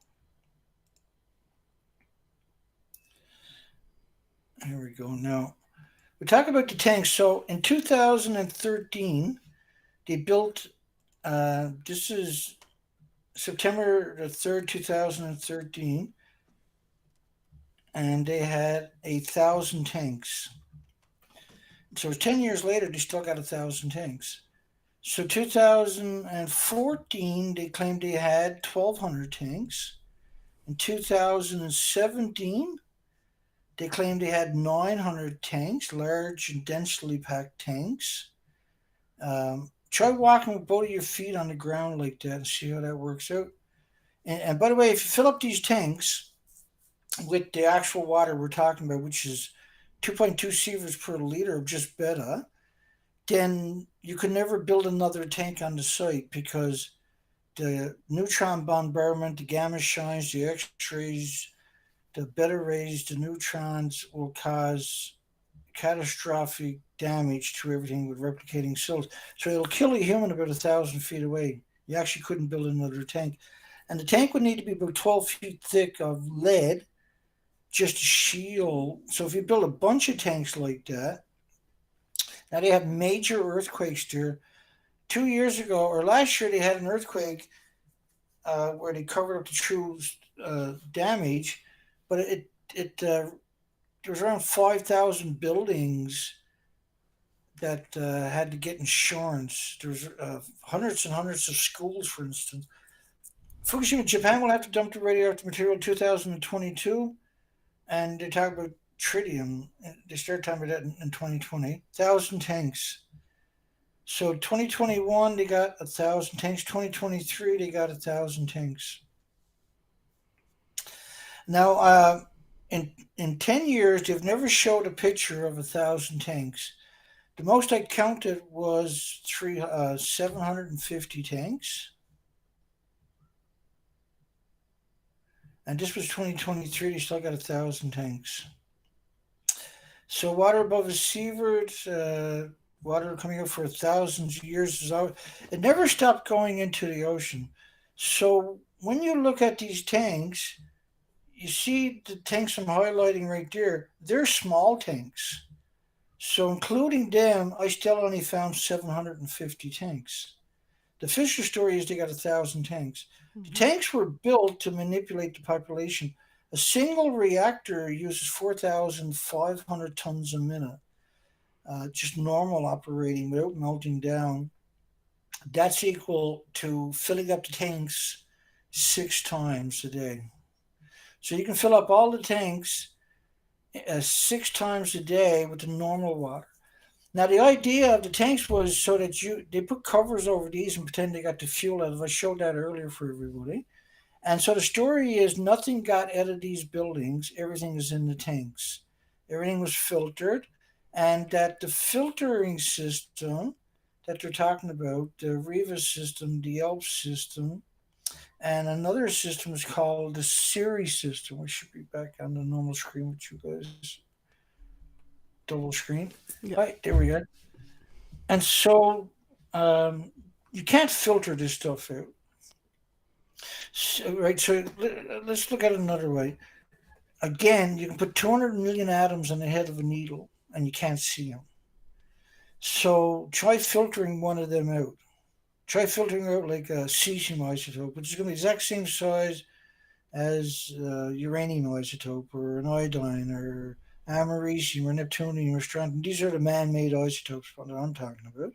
Here we go. Now, we talk about the tanks. So in 2013, they built, this is September the 3rd, 2013, and they had 1,000 tanks. So 10 years later, they still got 1,000 tanks. So 2014, they claimed they had 1,200 tanks. In 2017, they claimed they had 900 tanks, large and densely packed tanks. Try walking with both of your feet on the ground like that and see how that works out. And by the way, if you fill up these tanks with the actual water we're talking about, which is 2.2 sieverts per liter of just beta, then you could never build another tank on the site because the neutron bombardment, the gamma shines, the X rays, the beta rays, the neutrons will cause catastrophic damage to everything with replicating cells. So it'll kill a human about 1,000 feet away. You actually couldn't build another tank. And the tank would need to be about 12 feet thick of lead just to shield. So if you build a bunch of tanks like that, now they have major earthquakes there. 2 years ago, or last year, they had an earthquake where they covered up the true damage, but there was around 5,000 buildings that had to get insurance. There was hundreds and hundreds of schools, for instance. Fukushima, Japan will have to dump the radioactive material in 2022, and they talk about tritium. They started talking about that in 2020. 1,000 tanks. So 2021 they got 1,000 tanks. 2023 they got 1,000 tanks. Now, in 10 years they've never showed a picture of 1,000 tanks. The most I counted was 750 tanks, and this was 2023. They still got 1,000 tanks. So water above a sievert, water coming up for 1,000 years is out. It never stopped going into the ocean. So when you look at these tanks, you see the tanks I'm highlighting right there. They're small tanks. So including them, I still only found 750 tanks. The Fisher story is they got 1,000 tanks. The Mm-hmm. tanks were built to manipulate the population. A single reactor uses 4,500 tons a minute, just normal operating without melting down. That's equal to filling up the tanks 6 times a day. So you can fill up all the tanks 6 times a day with the normal water. Now the idea of the tanks was so that they put covers over these and pretend they got the fuel out of it. I showed that earlier for everybody. And so the story is nothing got out of these buildings. Everything is in the tanks. Everything was filtered, and that the filtering system that they're talking about, the Riva system, the Alps system, and another system is called the Siri system. We should be back on the normal screen with you guys. Double screen. Yeah. Right, there we go. And so um, you can't filter this stuff out. Right, so let's look at it another way. Again, you can put 200 million atoms on the head of a needle and you can't see them. So try filtering one of them out. Try filtering out like a cesium isotope, which is going to be the exact same size as uranium isotope or an iodine or americium or neptunium or strontium. These are the man-made isotopes that I'm talking about.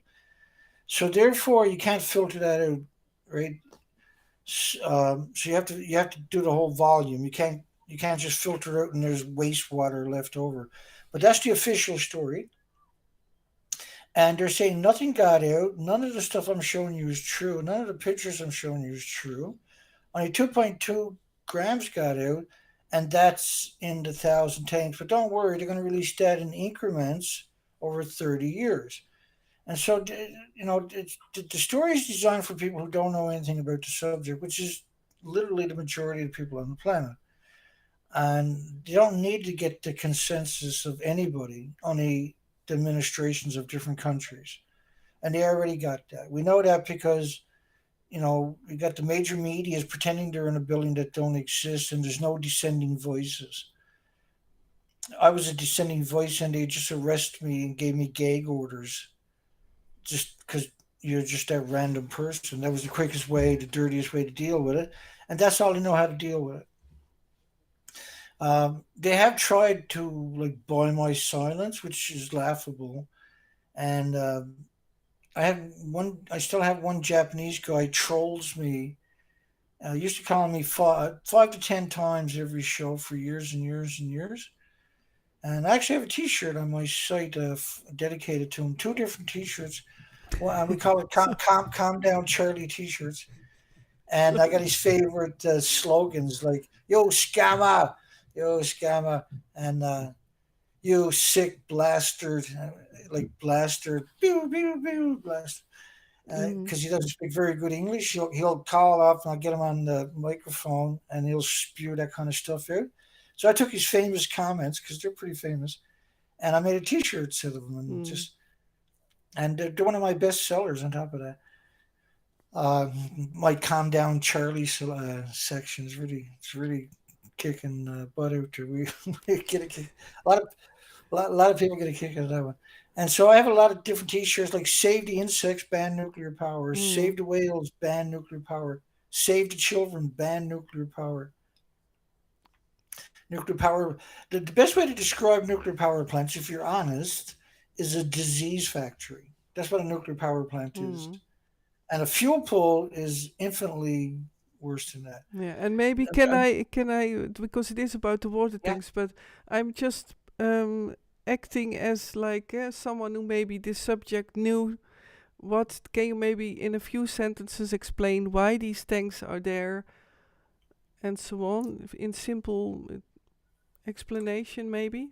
So therefore, you can't filter that out, right? So you have to do the whole volume. You can't just filter out and there's wastewater left over. But that's the official story. And they're saying nothing got out. None of the stuff I'm showing you is true. None of the pictures I'm showing you is true. Only 2.2 grams got out, and that's in the 1,000 tanks. But don't worry, they're going to release that in increments over 30 years. And so, the story is designed for people who don't know anything about the subject, which is literally the majority of people on the planet. And you don't need to get the consensus of anybody, only the administrations of different countries. And they already got that. We know that because, we got the major medias pretending they're in a building that don't exist and there's no descending voices. I was a descending voice and they just arrested me and gave me gag orders just because you're just that random person. That was the quickest way, the dirtiest way to deal with it. And that's all they know how to deal with it. They have tried to like buy my silence, which is laughable. And I still have one Japanese guy trolls me. Used to call me five to 10 times every show for years and years and years. And I actually have a T-shirt on my site dedicated to him. Two different T-shirts. Well, we call it calm down Charlie T-shirts. And I got his favorite slogans like yo scammer," and "you sick bastard," like blaster, pew pew pew blast. Mm. Because he doesn't speak very good English, he'll call up and I'll get him on the microphone and he'll spew that kind of stuff out. So I took his famous comments because they're pretty famous, and I made a T-shirt set of them, Mm. and they're one of my best sellers. On top of that, uh, my calm down Charlie section is really kicking butt out there. We get a kick. A lot of a lot of people get a kick out of that one. And so I have a lot of different T-shirts like "Save the insects, ban nuclear power," Mm. "Save the whales, ban nuclear power," "Save the children, ban nuclear power." Nuclear power. The best way to describe nuclear power plants, if you're honest, is a disease factory. That's what a nuclear power plant is. Mm. And a fuel pool is infinitely worse than that. Yeah, and maybe because it is about the water Yeah. tanks, but I'm just acting as like someone who maybe this subject knew. What can you maybe in a few sentences explain why these tanks are there and so on in simple explanation maybe?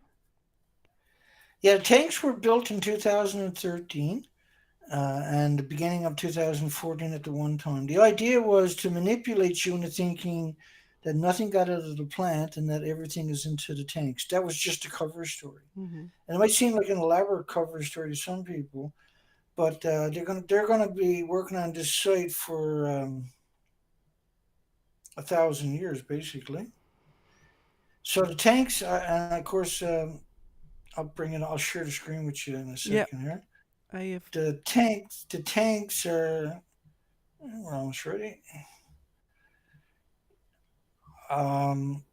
Yeah, tanks were built in 2013 and the beginning of 2014 at the one time. The idea was to manipulate you into thinking that nothing got out of the plant and that everything is into the tanks. That was just a cover story. Hmm. And it might seem like an elaborate cover story to some people, but they're gonna be working on this site for 1,000 years, basically. So the tanks, and of course, I'll bring it. I'll share the screen with you in a Yeah, second here. I have. The tanks are. We're almost ready. Um,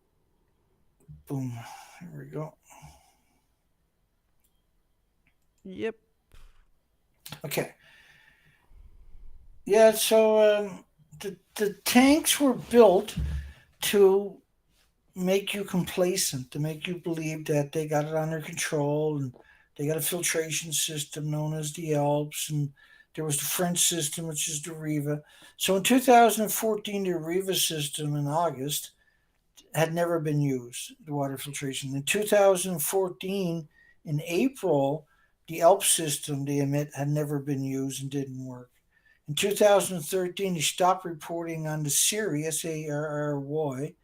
boom. Here we go. Yep. Okay. Yeah. So the tanks were built to make you complacent, to make you believe that they got it under control and they got a filtration system known as the Alps, and there was the French system, which is the Riva. So in 2014, the Riva system in August had never been used, the water filtration. In 2014, in April, the ELP system they emit had never been used and didn't work. In 2013, they stopped reporting on the SARRY, SARRY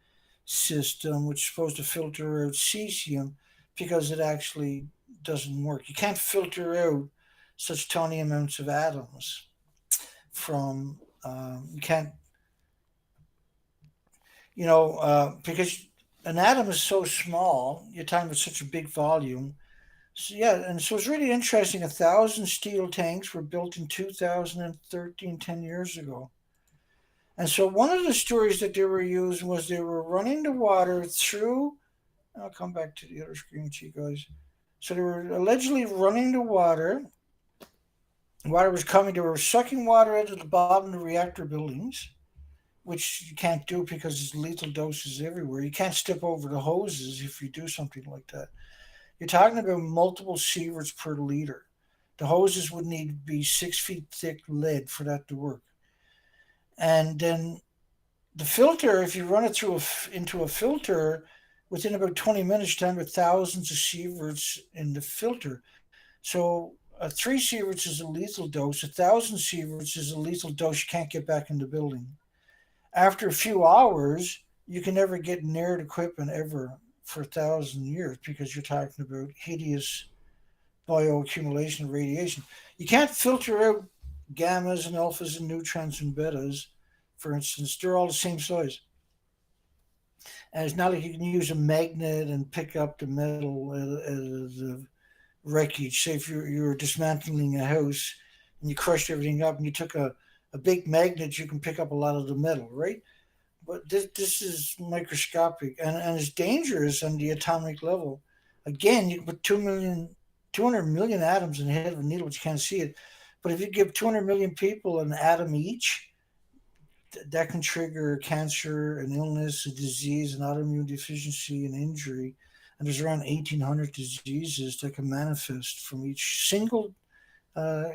system, which is supposed to filter out cesium because it actually doesn't work. You can't filter out such tiny amounts of atoms from, you can't, because an atom is so small, you're talking about such a big volume. So, yeah, and so it's really interesting. 1,000 steel tanks were built in 2013, 10 years ago. And so one of the stories that they were using was they were running the water through. I'll come back to the other screen with you guys. So they were allegedly running the water. Water was coming. They were sucking water out of the bottom of the reactor buildings, which you can't do because there's lethal doses everywhere. You can't step over the hoses if you do something like that. You're talking about multiple sieverts per liter. The hoses would need to be 6 feet thick lead for that to work. And then the filter, if you run it into a filter, within about 20 minutes, you're done with thousands of sieverts in the filter. So 3 sieverts is a lethal dose. 1,000 sieverts is a lethal dose you can't get back in the building. After a few hours, you can never get near the equipment ever for 1,000 years because you're talking about hideous bioaccumulation of radiation. You can't filter out gammas and alphas and neutrons and betas, for instance. They're all the same size. And it's not like you can use a magnet and pick up the metal as the wreckage. Say if you're dismantling a house and you crushed everything up and you took a big magnet, you can pick up a lot of the metal, right? But this is microscopic and it's dangerous on the atomic level. Again, you can put 200 million atoms in the head of a needle, but you can't see it. But if you give 200 million people an atom each, that can trigger cancer, an illness, a disease, an autoimmune deficiency, an injury. And there's around 1,800 diseases that can manifest from each single. Uh,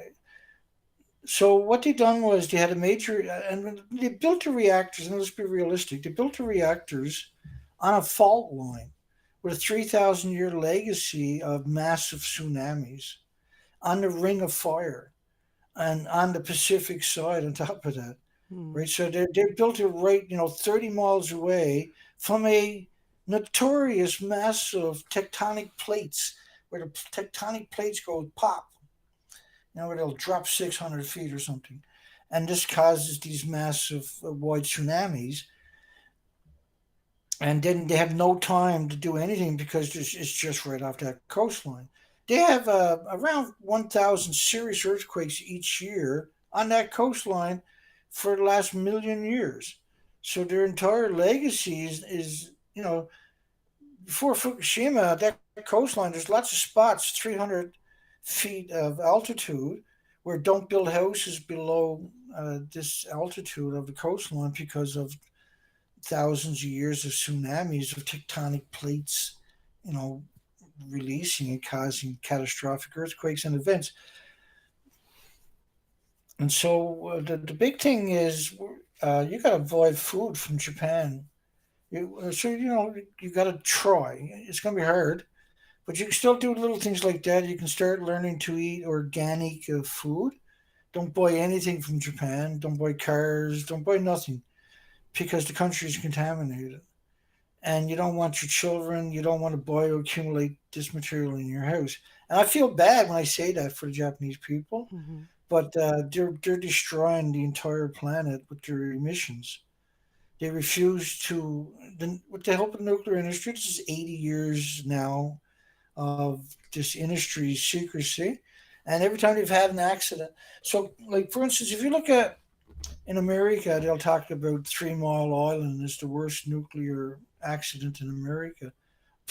so what they done was they had a major, and they built the reactors. And let's be realistic, they built the reactors on a fault line with a 3,000-year legacy of massive tsunamis on the Ring of Fire and on the Pacific side on top of that, Hmm. right? So they built it right, 30 miles away from a notorious massive tectonic plates where the tectonic plates go pop, where they'll drop 600 feet or something. And this causes these massive wide tsunamis. And then they have no time to do anything because it's just right off that coastline. They have around 1,000 serious earthquakes each year on that coastline for the last million years. So their entire legacy is before Fukushima, that coastline, there's lots of spots, 300 feet of altitude, where don't build houses below this altitude of the coastline because of thousands of years of tsunamis of tectonic plates, you know, releasing and causing catastrophic earthquakes and events. And so the big thing is you got to avoid food from Japan. You got to try. It's going to be hard, but you can still do little things like that. You can start learning to eat organic food. Don't buy anything from Japan. Don't buy cars. Don't buy nothing because the country is contaminated. And you don't want your children, you don't want to bioaccumulate this material in your house. And I feel bad when I say that for the Japanese people, Hmm. but they're destroying the entire planet with their emissions. They refuse to, with the help of the nuclear industry, this is 80 years now of this industry's secrecy. And every time they've had an accident, so like for instance, if you look at in America, they'll talk about 3 Mile Island as the worst nuclear accident in America,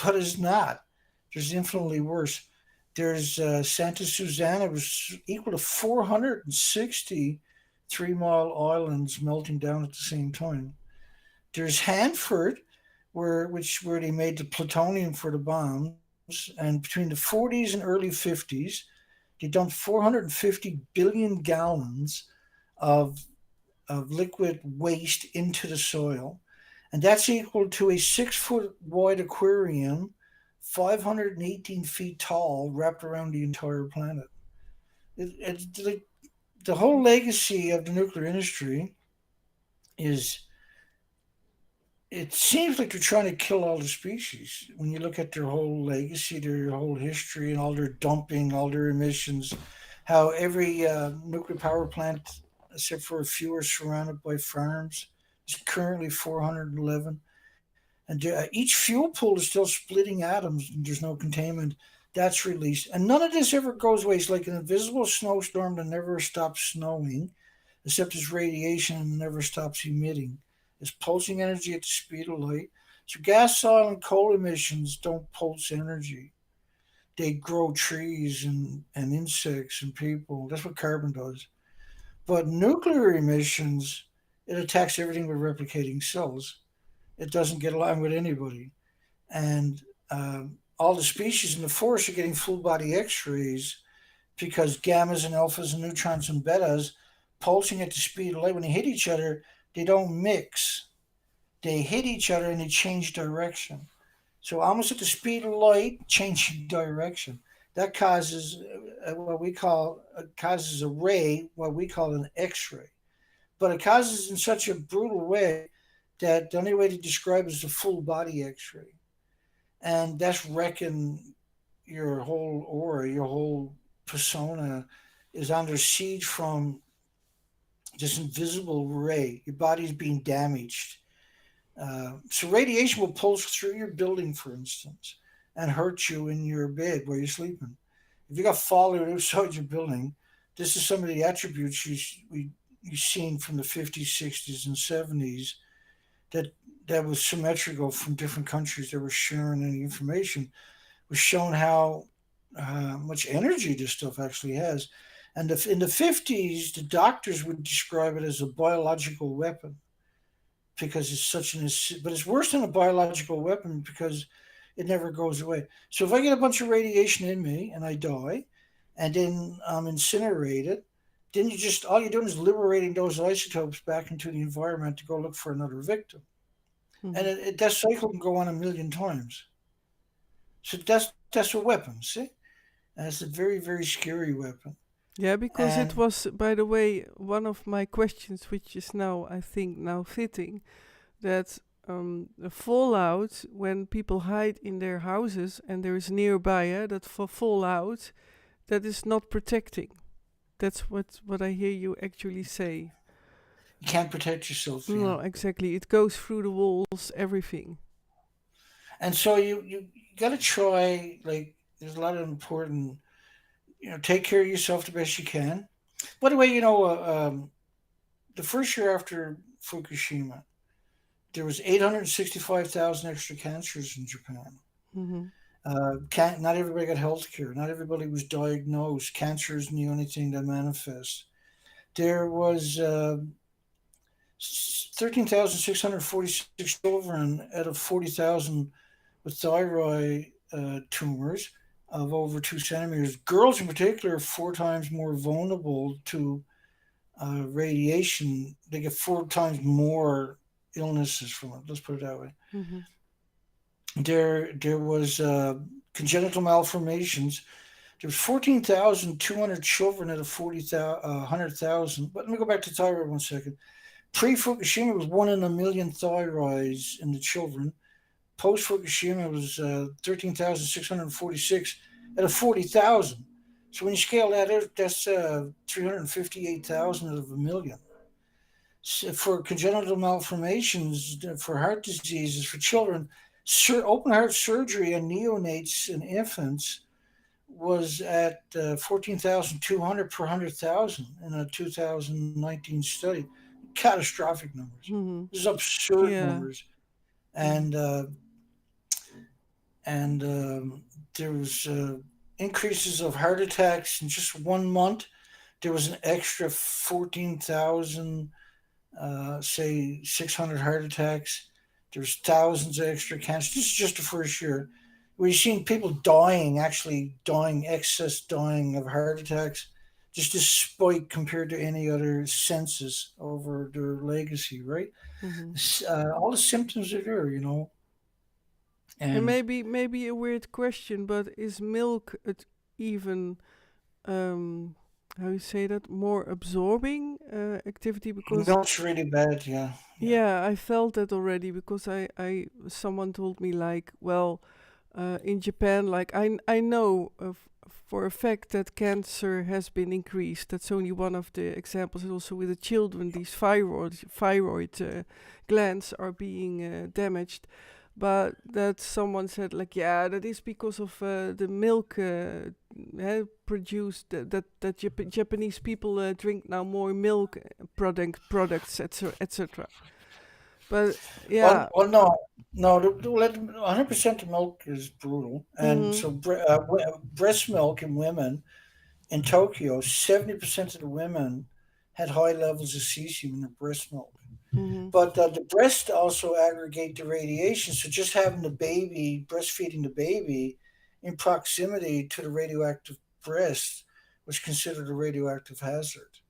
but it's not. There's infinitely worse. There's Santa Susana was equal to 460 3 Mile Islands melting down at the same time. There's Hanford, where they made the plutonium for the bombs, and between the 40s and early 50s, they dumped 450 billion gallons of liquid waste into the soil. And that's equal to a 6 foot wide aquarium 518 feet tall, wrapped around the entire planet. It's like the whole legacy of the nuclear industry is. It seems like they're trying to kill all the species. When you look at their whole legacy, their whole history, and all their dumping, all their emissions, how every nuclear power plant, except for a few, are surrounded by farms. There's currently 411. And each fuel pool is still splitting atoms, and there's no containment. That's released. And none of this ever goes away. It's like an invisible snowstorm that never stops snowing, except as radiation and never stops emitting. It's pulsing energy at the speed of light. So gas, oil, and coal emissions don't pulse energy. They grow trees and insects and people. That's what carbon does. But nuclear emissions, it attacks everything with replicating cells. It doesn't get along with anybody. And all the species in the forest are getting full body X rays because gammas and alphas and neutrons and betas pulsing at the speed of light, when they hit each other, they don't mix. They hit each other and they change direction. So almost at the speed of light, changing direction. That causes what we call causes a ray, what we call an X-ray. But it causes in such a brutal way that the only way to describe it is a full body X-ray, and that's wrecking your whole aura, your whole persona is under siege from this invisible ray. Your body's being damaged. So radiation will pulse through your building, for instance, and hurt you in your bed where you're sleeping. If you got fallout outside your building, this is some of the attributes you've seen from the 50s, 60s, and 70s that that was symmetrical from different countries that were sharing any information was showing how much energy this stuff actually has. And in the 50s, the doctors would describe it as a biological weapon because it's such an, but it's worse than a biological weapon because it never goes away. So if I get a bunch of radiation in me and I die, and then I'm incinerated, then all you're doing is liberating those isotopes back into the environment to go look for another victim, and Mhm. that cycle can go on a million times. So that's a weapon, see, and it's a very very scary weapon. Yeah, because it And was, by the way, one of my questions, which is now, I think, now fitting, that the fallout, when people hide in their houses and there is nearby, that for fallout, that is not protecting. That's what I hear you actually say. you can't protect yourself, No, exactly. It goes through the walls, everything. and so you got to try, like, there's a lot of important, take care of yourself the best you can. By the way, the first year after Fukushima, there was 865,000 extra cancers in Japan. Hmm. Not everybody got health care. Not everybody was diagnosed. Cancer isn't the only thing that manifests. There was 13,646 children out of 40,000 with thyroid tumors of over 2 centimeters. Girls, in particular, are 4 times more vulnerable to radiation. They get 4 times more illnesses from it. Let's put it that way. Hmm. There was congenital malformations. There was 14,200 children out of 100,000. But let me go back to thyroid 1 second. Pre-Fukushima was 1 in a million thyroids in the children. Post-Fukushima was 13,646 out of 40,000. So when you scale that out, that's 358,000 out of a million. So for congenital malformations, for heart diseases, for children, open heart surgery in neonates and infants was at 14,200 per 100,000 in a 2019 study. Catastrophic numbers. Hmm. This is absurd Yeah. numbers. Hmm. And there was increases of heart attacks in just 1 month. There was an extra 14,000, say 600 heart attacks. There's thousands of extra cancers. This is just the first year. We've seen people dying, actually dying, excess dying of heart attacks. Just a spike compared to any other census over their legacy, right? Hmm. All the symptoms are there, And And maybe a weird question, but is milk even how you say that, more absorbing activity? Because milk's really bad. Yeah, yeah. yeah, I felt that already because I someone told me like, well, in Japan, like I know for a fact that cancer has been increased. That's only one of the examples. And also with the children, these thyroid glands are being damaged. But that someone said like, yeah, that is because of the milk produced Japanese people drink now more milk products, etc. But Well, yeah. well, no, no. 100% of milk is brutal, and Mhm. so breast milk in women in Tokyo, 70% of the women had high levels of cesium in their breast milk. Mhm. But the breast also aggregate the radiation, so just having the baby, breastfeeding the baby in proximity to the radioactive breast was considered a radioactive hazard.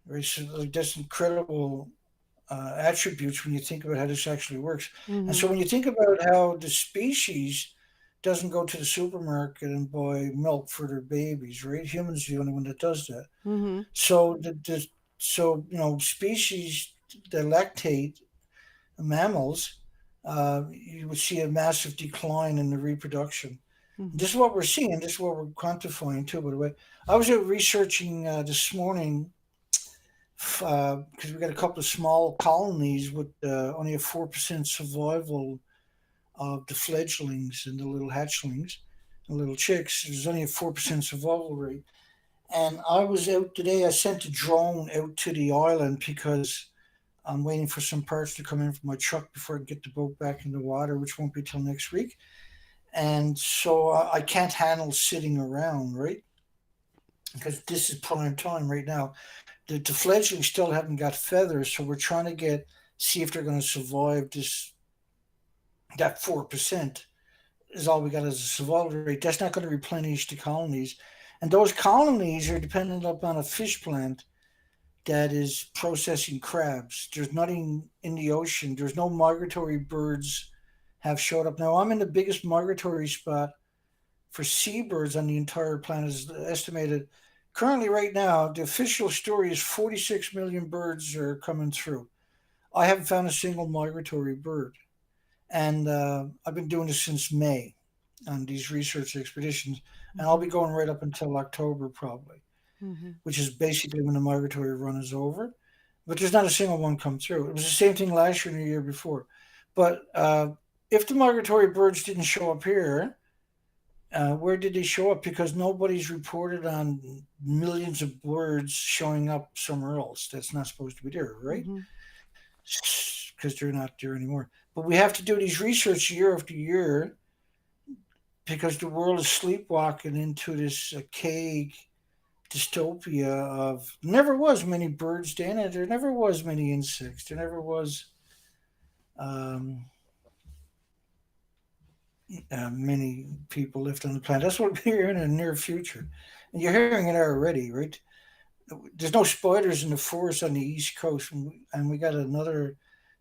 Right? So like, that's incredible attributes when you think about how this actually works. And so Mhm. when you think about how the species doesn't go to the supermarket and buy milk for their babies, right? Humans are the only one that does that. Mhm. So species that lactate, mammals, you would see a massive decline in the reproduction. Mhm. This is what we're seeing. This is what we're quantifying too. By the way, I was out researching this morning because we got a couple of small colonies with only a 4% survival of the fledglings and the little hatchlings, the little chicks. There's only a 4% survival rate. And I was out today. I sent a drone out to the island because I'm waiting for some parts to come in from my truck before I get the boat back in the water, which won't be till next week. And so I can't handle sitting around, right? Because this is prime time right now. The fledglings still haven't got feathers, so we're trying to see if they're going to survive this. That 4% is all we got as a survival rate. That's not going to replenish the colonies, and those colonies are dependent upon a fish plant that is processing crabs. There's nothing in the ocean. There's no migratory birds have showed up. Now I'm in the biggest migratory spot for seabirds on the entire planet is estimated. Currently, right now, the official story is 46 million birds are coming through. I haven't found a single migratory bird. And I've been doing this since May on these research expeditions. And I'll be Mhm. going right up until October, probably, Mhm. which is basically when the migratory run is over. But there's not a single one come through. It was the same thing last year and the year before. But if the migratory birds didn't show up here, where did they show up? Because nobody's reported on millions of birds showing up somewhere else that's not supposed to be there, right? Mhm. Because they're not there anymore. But we have to do these research year after year because the world is sleepwalking into this archaic dystopia of never was many birds, Dana. There never was many insects. There never was um, many people left on the planet. That's what we're hearing in the near future. And you're hearing it already, right? There's no spiders in the forest on the east coast, and we got another.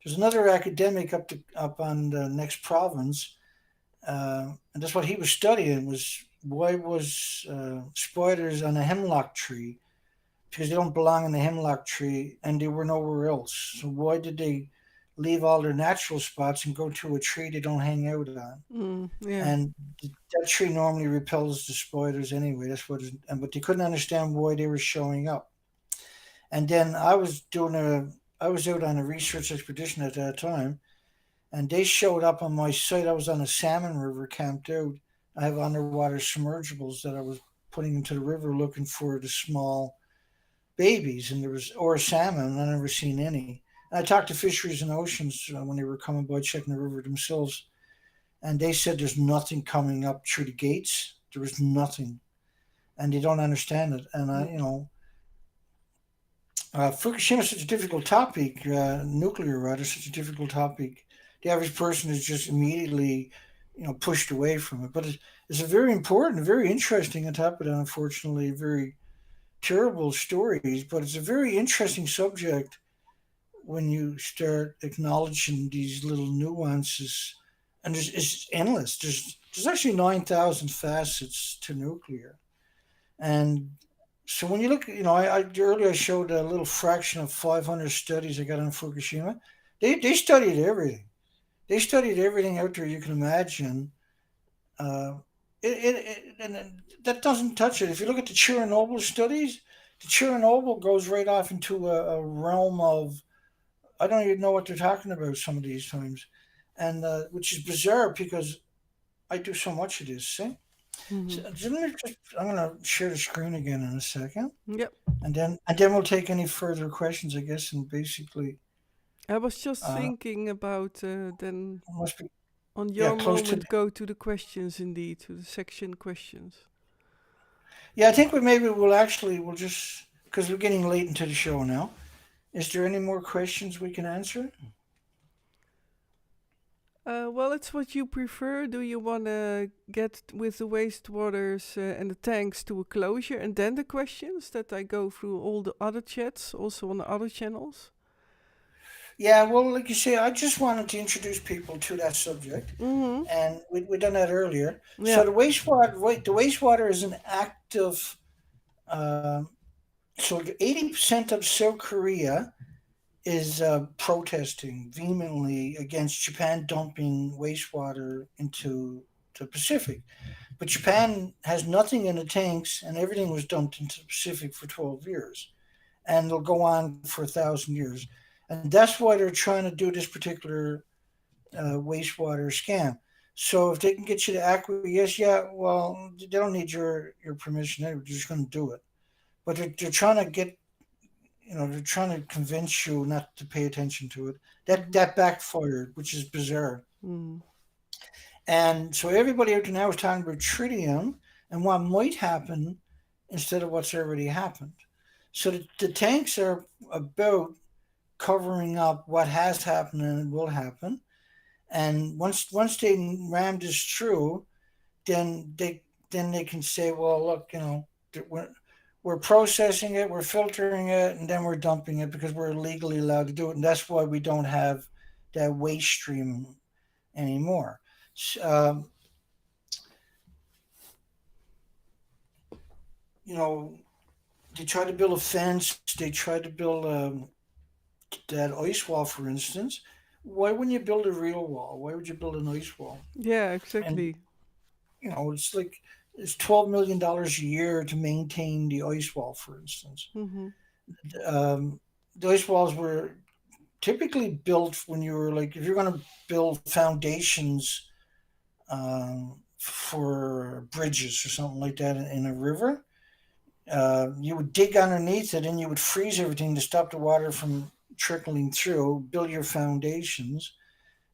There's another academic up on the next province, and that's what he was studying was why was spiders on a hemlock tree because they don't belong in the hemlock tree and they were nowhere else. So why did they leave all their natural spots and go to a tree they don't hang out on? Mm, yeah. And that tree normally repels the spiders anyway. That's what, but they couldn't understand why they were showing up. And then I was out on a research expedition at that time, and they showed up on my site. I was on a salmon river, camped out. I have underwater submersibles that I was putting into the river looking for the small babies, and there was or salmon. And I never seen any. And I talked to fisheries and oceans when they were coming by checking the river themselves, and they said there's nothing coming up through the gates. There was nothing, and they don't understand it. And Mm. Fukushima is such a difficult topic. Nuclear, right, is such a difficult topic. The average person is just immediately, pushed away from it. But it's a very important, very interesting topic. And unfortunately, very terrible stories. But it's a very interesting subject when you start acknowledging these little nuances and it's endless. There's actually 9,000 facets to nuclear, and so when you look, I earlier showed a little fraction of 500 studies I got on Fukushima. They studied everything. They studied everything out there you can imagine. Uh, and that doesn't touch it. If you look at the Chernobyl studies, the Chernobyl goes right off into a realm of I don't even know what they're talking about some of these times, and which is bizarre because I do so much of this. See, Hmm. so I'm gonna share the screen again in a second, Yep. and then we'll take any further questions, I guess, and basically I was just uh, thinking about then must be on yeah your close to moment go to the questions indeed, to the section questions. yeah. I think we'll just because we're getting late into the show now. Is there any more questions we can answer? Well, it's what you prefer. Do you want to get with the wastewaters and the tanks to a closure and then the questions that I go through all the other chats, also on the other channels? Yeah, well, like you say, I just wanted to introduce people to that subject, Mm-hmm. and we done that earlier. Yeah. So the wastewater is an active. Uh, so 80% of South Korea is protesting vehemently against Japan dumping wastewater into the Pacific. But Japan has nothing in the tanks, and everything was dumped into the Pacific for 12 years, and they'll go on for 1,000 years. And that's why they're trying to do this particular wastewater scam. So if they can get you to acquiesce, yeah, well, they don't need your permission. They're just going to do it. But they're trying to get, they're trying to convince you not to pay attention to it. That Mm-hmm. that backfired, which is bizarre. Mm-hmm. And so everybody out there now is talking about tritium and what might happen instead of what's already happened. So the tanks are about covering up what has happened and will happen. And once they ram this through, then they can say, well, look, we're processing it, we're filtering it, and then we're dumping it because we're legally allowed to do it, and that's why we don't have that waste stream anymore. Um, you know, they tried to build a fence. They tried to build that ice wall, for instance. Why wouldn't you build a real wall? Why would you build an ice wall? Yeah, And exactly. it's like it's $12 million a year to maintain the ice wall, for instance. Mm-hmm. Um, the ice walls were typically built when you were like if you're going to build foundations for bridges or something like that in a river. You would dig underneath it and you would freeze everything to stop the water from trickling through, build your foundations,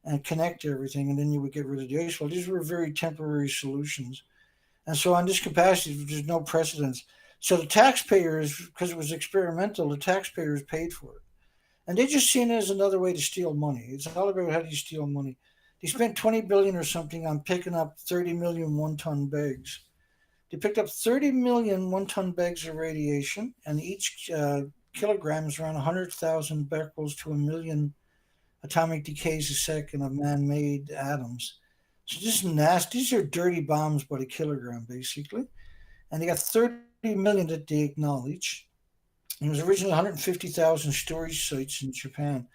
and connect everything, and then you would get rid of the ice wall. These were very temporary solutions. And so, on this capacity, there's no precedence. So, the taxpayers, because it was experimental, the taxpayers paid for it. And they just seen it as another way to steal money. It's all about how do you steal money. They spent 20 billion or something on picking up 30 million one-ton bags. They picked up 30 million one-ton bags of radiation, and each kilogram is around 100,000 becquerels to a million atomic decays a second of man-made atoms. So this is nasty. These are dirty bombs by the kilogram, basically. And they got 30 million that they acknowledge. And it was originally 150,000 storage sites in Japan.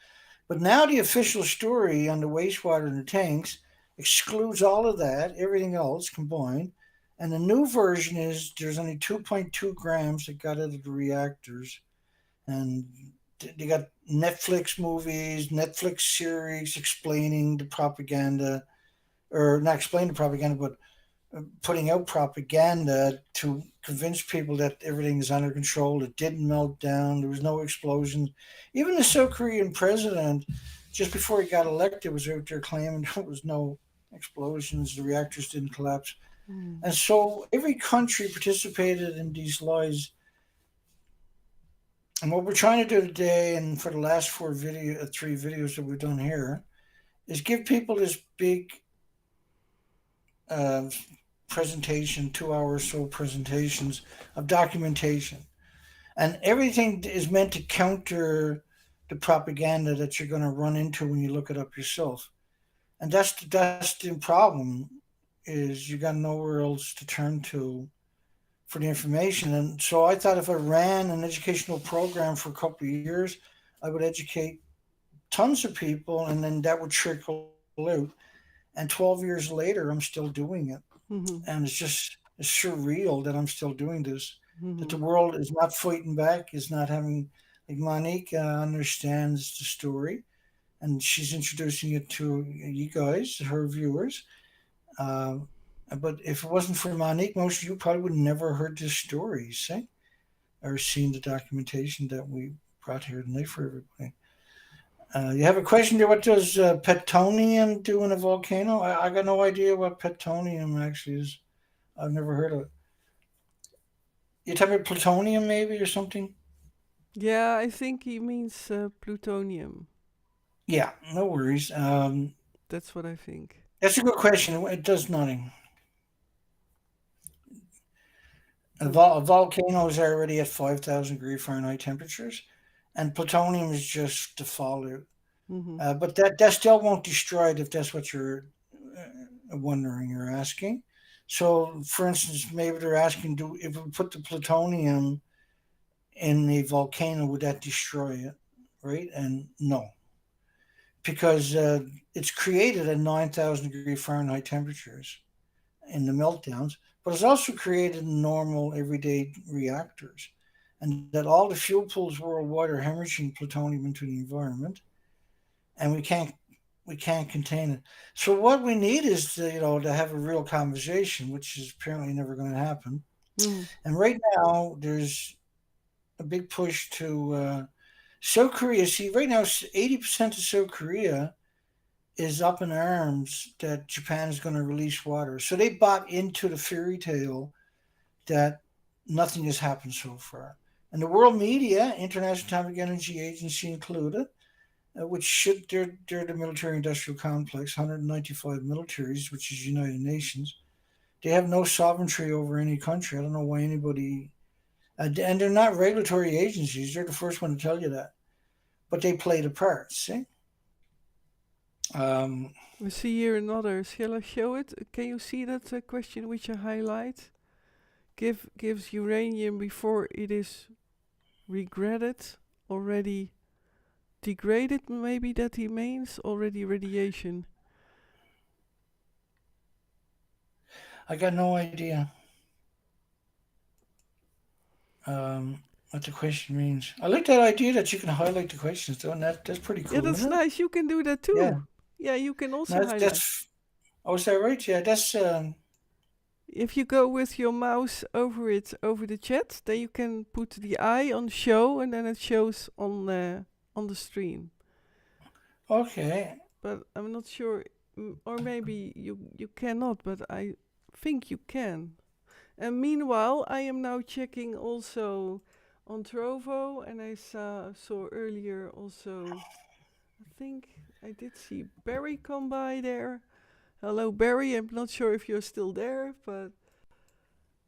But now the official story on the wastewater in the tanks excludes all of that, everything else combined. And the new version is there's only 2.2 grams that got out of the reactors. And they got Netflix movies, Netflix series explaining the propaganda, or not explaining the propaganda, but putting out propaganda to convince people that everything is under control. It didn't melt down. There was no explosions. Even the South Korean president, just before he got elected, was out there claiming there was no explosions. The reactors didn't collapse. Mm. And so every country participated in these lies. And what we're trying to do today, and for the last three videos that we've done here, is give people this big uh, presentation, 2 hour or so presentations of documentation. And everything is meant to counter the propaganda that you're going to run into when you look it up yourself. and that's the problem is you got nowhere else to turn to for the information. And so I thought if I ran an educational program for a couple of years, I would educate tons of people, and then that would trickle out. And 12 years later, I'm still doing it, Mhm. and it's surreal that I'm still doing this. That the Mhm. world is not fighting back, is not having like Monique understands the story, and she's introducing it to you guys, her viewers. Um, but if it wasn't for Monique, most of you probably would never heard this story, see, or seen the documentation that we brought here tonight for everybody. You have a question there. What does plutonium do in a volcano? I got no idea what plutonium actually is. I've never heard of it. You talking about plutonium maybe or something? Yeah, I think he means plutonium. Yeah, no worries. That's what I think. That's a good question. It does nothing. Mm. Volcanoes are already at 5,000 degree Fahrenheit temperatures, and plutonium is just the fallout. Mhm. But that still won't destroy it if that's what you're wondering or asking. So, for instance, maybe they're asking, do if we put the plutonium in a volcano, would that destroy it? Right? And no, because it's created at 9,000 degree Fahrenheit temperatures in the meltdowns, but it's also created in normal everyday reactors. And that all the fuel pools worldwide are hemorrhaging plutonium into the environment, and we can't contain it. So what we need is to have a real conversation, which is apparently never going to happen. Mhm. And right now, there's a big push to South Korea. See, right now, 80% of South Korea is up in arms that Japan is going to release water. So they bought into the fairy tale that nothing has happened so far. And the world media, International Atomic Energy Agency included, which should they're the military industrial complex, 195 militaries, which is United Nations. They have no sovereignty over any country. I don't know why anybody, and they're not regulatory agencies. They're the first one to tell you that, but they play the part. See, um, We see here another. Shall I show it? Can you see that question which I highlight? Gives uranium before it is regretted, already degraded. Maybe that he means already radiation. I got no idea what the question means. I like that idea that you can highlight the questions, though, and that's pretty Yeah, cool, that's isn't it? nice. You can do that Yeah, too. Yeah, you can no, also highlight. that's oh, is that right? Yeah, that's If you go with your mouse over it, over the chat, then you can put the eye on show and then it shows on the stream. okay. But I'm not sure, or maybe you cannot, but I think you can. And meanwhile, I am now checking also on Trovo, and I saw earlier also, I think I did see Barry come by there. Hello, Barry. I'm not sure if you're still there, but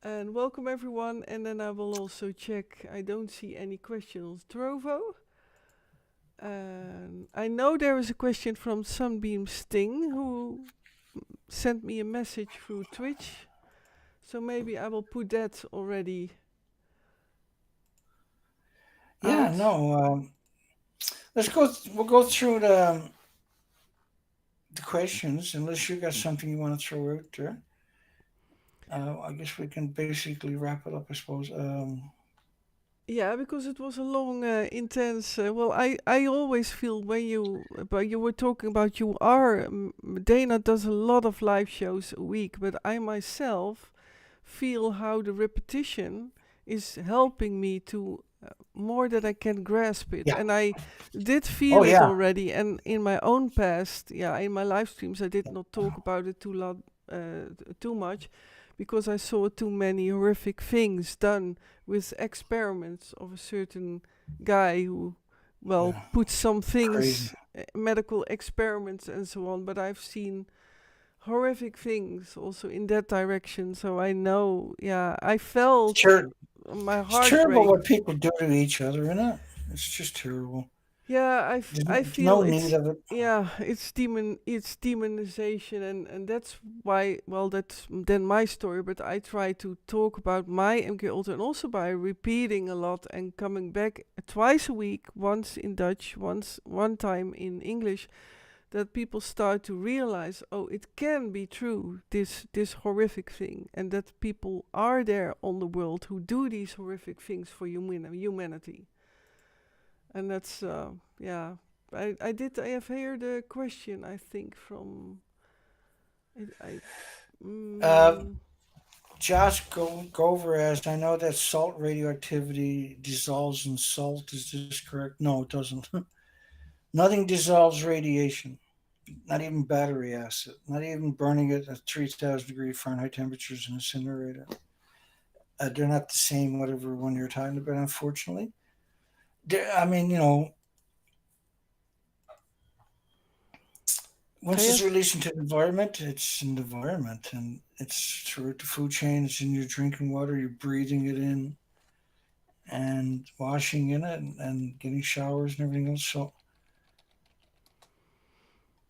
and welcome everyone. And then I will also check. I don't see any questions on Trovo. And I know there is a question from Sunbeam Sting who sent me a message through Twitch. So maybe I will put that already Yeah, out. no. Let's go. We'll go through the questions, unless you got something you want to throw out there. I guess we can basically wrap it up, I suppose. Yeah, because it was a long, intense. Well, I always feel when but you were talking about Dana does a lot of live shows a week, but I myself feel how the repetition is helping me to more that I can grasp it. Yeah. And I did Oh feel it yeah. already. And in my own past, yeah, in my live streams, I did not talk about it too much because I saw too many horrific things done with experiments of a certain guy who, well, Yeah. put some Crazy. things, medical experiments and so on. But I've seen horrific things also in that direction. So I know, yeah, I It's, felt ter- my it's heart terrible break. what people do to each other, isn't it? It's just terrible. Yeah, I There's feel no need it's, of it. yeah, it's demonization, and that's why, well, that's then my story, but I try to talk about my MK Ultra, and also by repeating a lot and coming back twice a week, once in Dutch, once one time in English, that people start to realize, oh, it can be true, this horrific thing, and that people are there on the world who do these horrific things for humanity. And that's, yeah. I have here the question, I think, from I Uh, mm, Josh Gover asked, I know that salt radioactivity dissolves in salt. Is this correct? No, it doesn't. Nothing dissolves radiation, not even battery acid, not even burning it at 3,000 degree Fahrenheit temperatures in an incinerator. They're not the same, whatever one you're talking about, unfortunately. I mean, I once it's have released into the environment, it's in the environment and it's throughout the food chain, it's in your drinking water, you're breathing it in and washing in it and getting showers and everything else. So,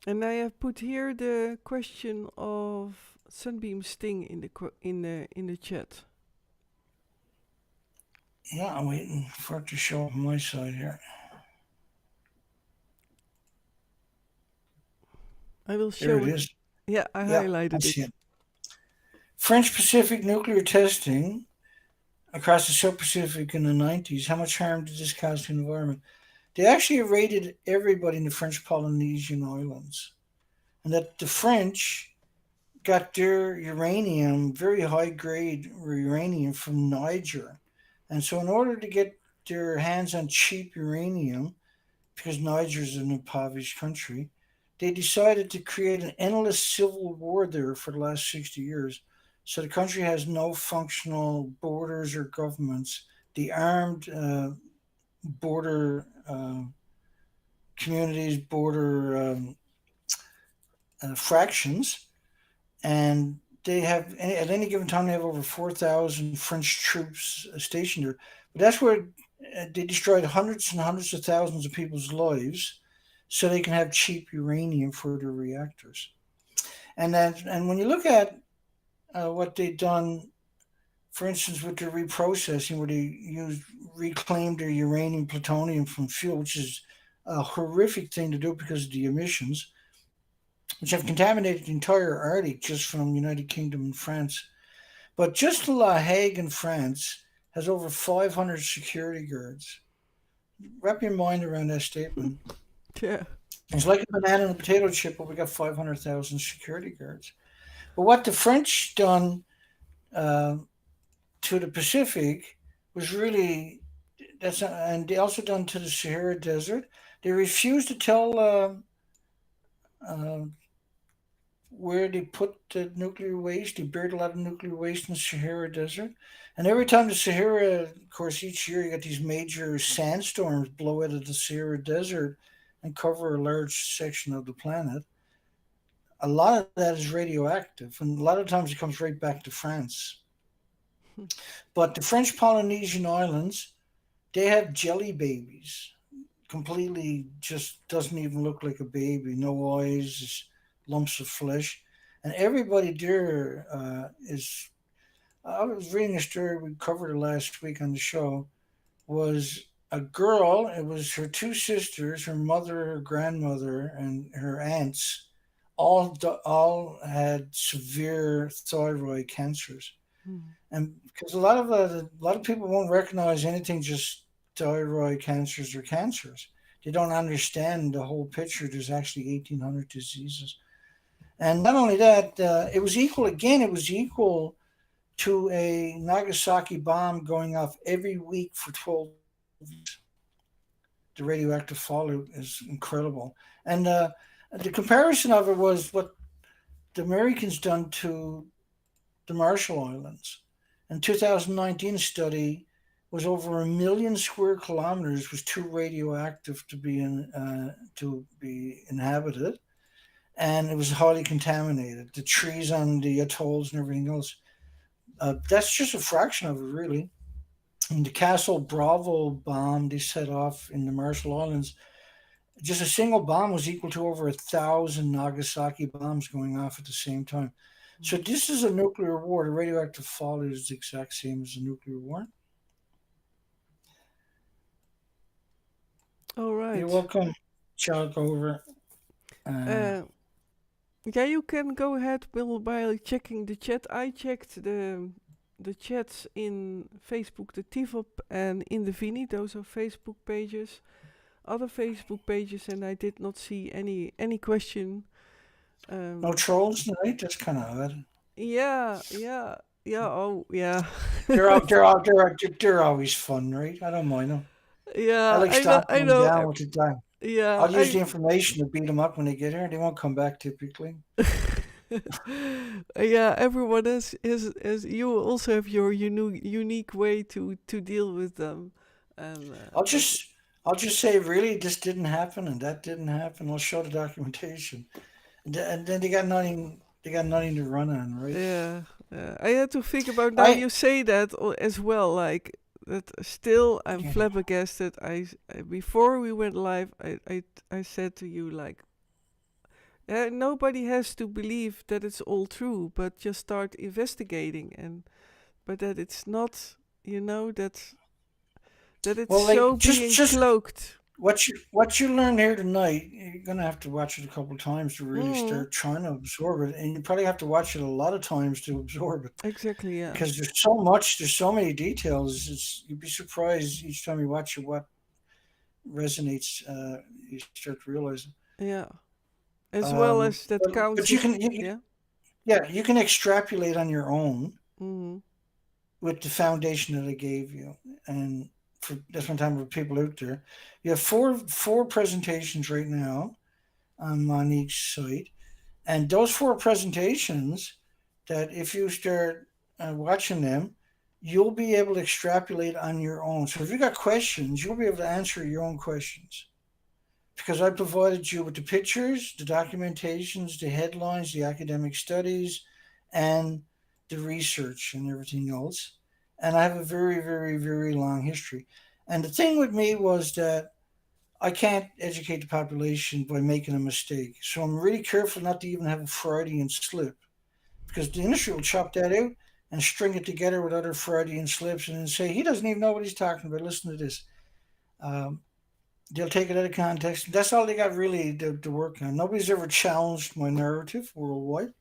and I have put here the question of sunbeam sting in the in the chat. yeah, I'm waiting for it to show up on my side here. I will There show it it. is. Yeah, I Yeah, I highlighted see it. it. French Pacific nuclear testing across the South Pacific in the 90s. How much harm did this cause to the environment? They actually rated everybody in the French Polynesian islands. And that the French got their uranium, very high grade uranium from Niger. And so, in order to get their hands on cheap uranium, because Niger is an impoverished country, they decided to create an endless civil war there for the last 60 years. So, the country has no functional borders or governments. The armed border communities, border fractions, and they have at any given time they have over 4,000 French troops stationed there. But that's where they destroyed hundreds and hundreds of thousands of people's lives, so they can have cheap uranium for their reactors. And when you look at what they've done, for instance, with their reprocessing, where they use reclaimed their uranium plutonium from fuel, which is a horrific thing to do because of the emissions, which have contaminated the entire Arctic just from United Kingdom and France. But just La Hague in France has over 500 security guards. Wrap your mind around that statement. Yeah. It's like a banana and a potato chip, but we got 500,000 security guards. But what the French done uh, to the Pacific was really and they also done to the Sahara Desert. They refused to tell uh, where they put the nuclear waste. They buried a lot of nuclear waste in the Sahara Desert. And every time the Sahara, of course, each year you get these major sandstorms blow out of the Sahara Desert and cover a large section of the planet. A lot of that is radioactive, and a lot of times it comes right back to France. But the French Polynesian Islands, they have jelly babies. Completely just doesn't even look like a baby. No eyes, just lumps of flesh. And everybody there is. I was reading a story we covered it last week on the show. Was a girl. It was her two sisters, her mother, her grandmother, and her aunts. All had severe thyroid cancers, Hmm. and because a lot of people won't recognize anything just thyroid cancers or cancers. They don't understand the whole picture. There's actually 1,800 diseases, and not only that, it was equal. Again, it was equal to a Nagasaki bomb going off every week for 12 years. The radioactive fallout is incredible, and the comparison of it was what the Americans done to the Marshall Islands. In 2019 study was over 1 million square kilometers was too radioactive to be inhabited, and it was highly contaminated. The trees on the atolls and everything else. That's just a fraction of it, really. And the Castle Bravo bomb they set off in the Marshall Islands just a single bomb was equal to over 1,000 Nagasaki bombs going off at the same time. So this is a nuclear war. The radioactive fallout is the exact same as a nuclear war. All You're right. welcome, Chuck. Over. Uh, yeah, you can go ahead while checking the chat. I checked the chats in Facebook, the TIVOP, and in the Vini. Those are Facebook pages, other Facebook pages, and I did not see any question. No Um, trolls tonight. That's kind of odd. yeah, yeah, yeah. Oh, yeah, They're always fun, right? I don't mind them. I yeah. like I know, stopping I them know. down with the time. Yeah, I'll use the information to beat them up when they get here. They won't come back typically. yeah. Everyone is. You also have your unique way to deal with them, and I'll but just I'll just say really this didn't happen and that didn't happen. I'll show the documentation, and then they got nothing to run on, right? yeah, I had to think about now. I You say that as well, like that. Still, I'm yeah. flabbergasted. Before we went live, I said to you like, nobody has to believe that it's all true, but just start investigating, and but that it's not, that it's Well, so like being just cloaked. what you learn here tonight, you're gonna have to watch it a couple of times to really Mm, start trying to absorb it, and you probably have to watch it a lot of times to absorb it exactly. Yeah. because there's so many details. You'd be surprised each time you watch it what resonates. You start to realize. Yeah. As well as that But counts you if can, yeah. yeah, you can extrapolate on your own Mm-hmm. with the foundation that I gave you, and for that's one time for people out there, you have four presentations right now on Monique's site, and those four presentations, that if you start watching them, you'll be able to extrapolate on your own. So if you got questions, you'll be able to answer your own questions because I provided you with the pictures, the documentations, the headlines, the academic studies, and the research and everything else. And I have a very, very, very long history. And the thing with me was that I can't educate the population by making a mistake. So I'm really careful not to even have a Freudian slip because the industry will chop that out and string it together with other Freudian slips and then say, he doesn't even know what he's talking about. Listen to this. Um, they'll take it out of context. That's all they got really to work on. Nobody's ever challenged my narrative worldwide.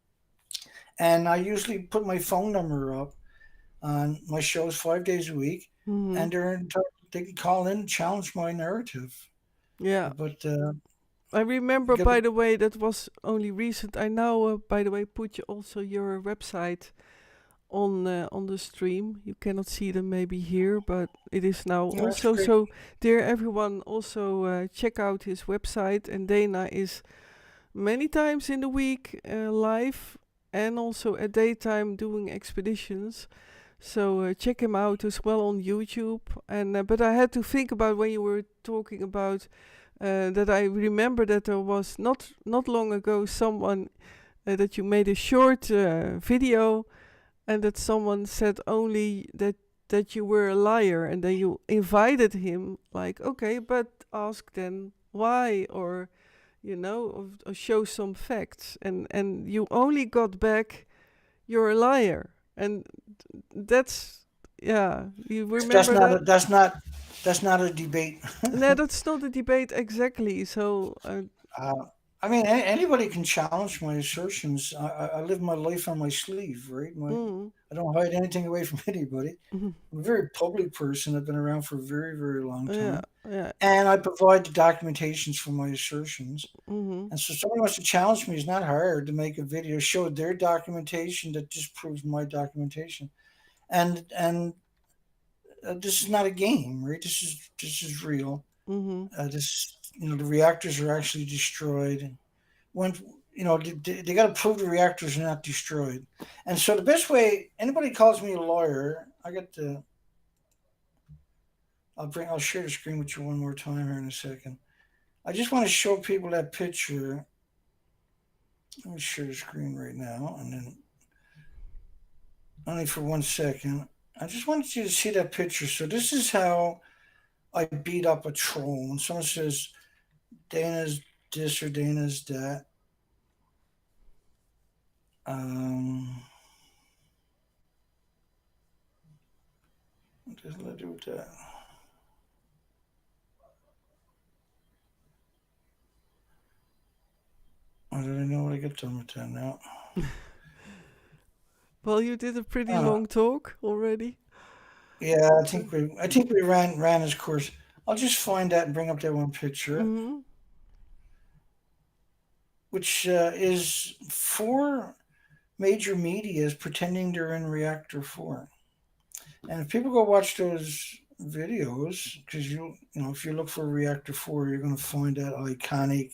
And I usually put my phone number up on my shows 5 days a week, Mm-hmm. and they can call in and challenge my narrative. Yeah. But I you remember, got by to, the way, that was only recent. I now, by the way, put you also your website on the stream. You cannot see them maybe here, but it is now that's also. great. So, dear everyone, also check out his website. And Dana is many times in the week live and also at daytime doing expeditions. So check him out as well on YouTube. And but I had to think about when you were talking about that. I remember that there was not long ago someone that you made a short video, and that someone said only that you were a liar, and then you invited him like, okay, but ask then why, or or show some facts, and you only got back, you're a liar. And that's, yeah, you That's remember not that? a that's not that's not a debate. No, that's not a debate exactly. So Uh, I mean, anybody can challenge my assertions. I live my life on my sleeve, right? mm, I don't hide anything away from anybody. mhm, I'm a very public person. I've been around for a very, very long yeah, time. yeah, And I provide the documentations for my assertions. mm-hmm, And so someone wants to challenge me. It's not hard to make a video, show their documentation that disproves my documentation. And this is not a game, right? This is real. mm-hmm, This the reactors are actually destroyed. When they got to prove the reactors are not destroyed. And so the best way anybody calls me a lawyer, I got the. I'll share the screen with you one more time here in a second. I just want to show people that picture. Let me share the screen right now, and then only for 1 second. I just wanted you to see that picture. So this is how I beat up a troll. When someone says, Dana's this or Dana's that. Um, what does it do with that? I don't know what I get done with that now. Well, you did a pretty Uh, long talk already. yeah, I Uh, think we ran his course. I'll just find that and bring up that one picture, mhm. which is four major medias pretending they're in reactor four. And if people go watch those videos, because if you look for reactor four, you're going to find that iconic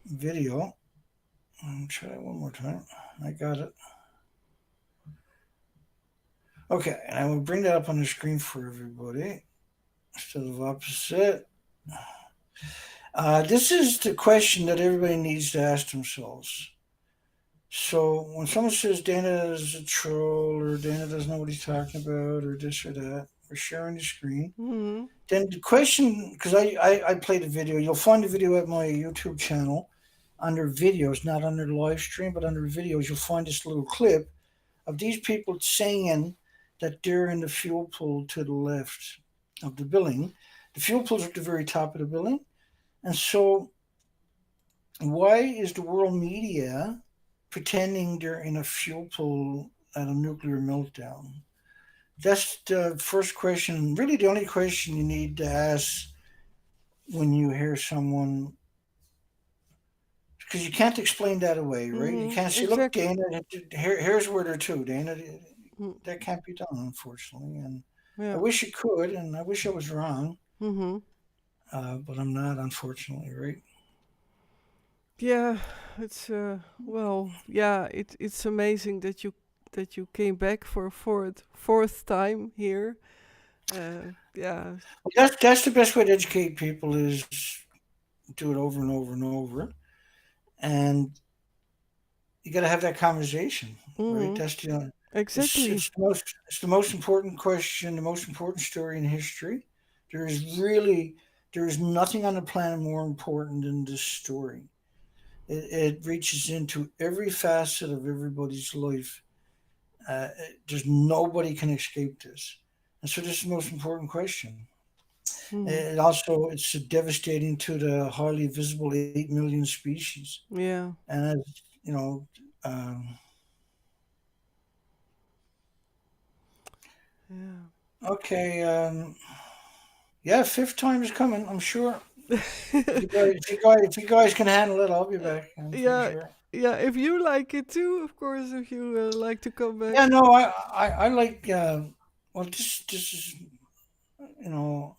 video. Try it one more time. I got it. Okay, and I will bring that up on the screen for everybody instead of opposite. This is the question that everybody needs to ask themselves. So when someone says Dana is a troll or Dana doesn't know what he's talking about or this or that, we're sharing the screen. Mhm. Then the question, because I played a video, you'll find the video at my YouTube channel under videos, not under the live stream, but under videos, you'll find this little clip of these people saying that they're in the fuel pool to the left of the building. The fuel pool's at the very top of the building. And so, why is the world media pretending they're in a fuel pool at a nuclear meltdown? That's the first question, really the only question you need to ask when you hear someone, because you can't explain that away, right? You Mhm. can't say, "Look, Exactly. Dana, here's where they're to, Dana." Mm. That can't be done, unfortunately. And I Yeah. wish it could, and I wish I was wrong, Mhm. but I'm not, unfortunately, right? Yeah, it's well, yeah, it's amazing that you came back for a fourth time here. Yeah. Well, that's the best way to educate people is do it over and over and over, and you got to have that conversation, right? Mhm. That's Exactly. it's the most important question, the most important story in history. There is really there is nothing on the planet more important than this story. It reaches into every facet of everybody's life. There's nobody can escape this, and so this is the most important question. Mhm. It's devastating to the highly visible 8 million species, Yeah. and as you know, um, Yeah. okay, yeah, fifth time is coming. I'm sure. If you guys can handle it, I'll be back. I'm pretty Yeah. sure. Yeah, if you like it too, of course, if you like to come Yeah, back. no, I like. Well, this is you know,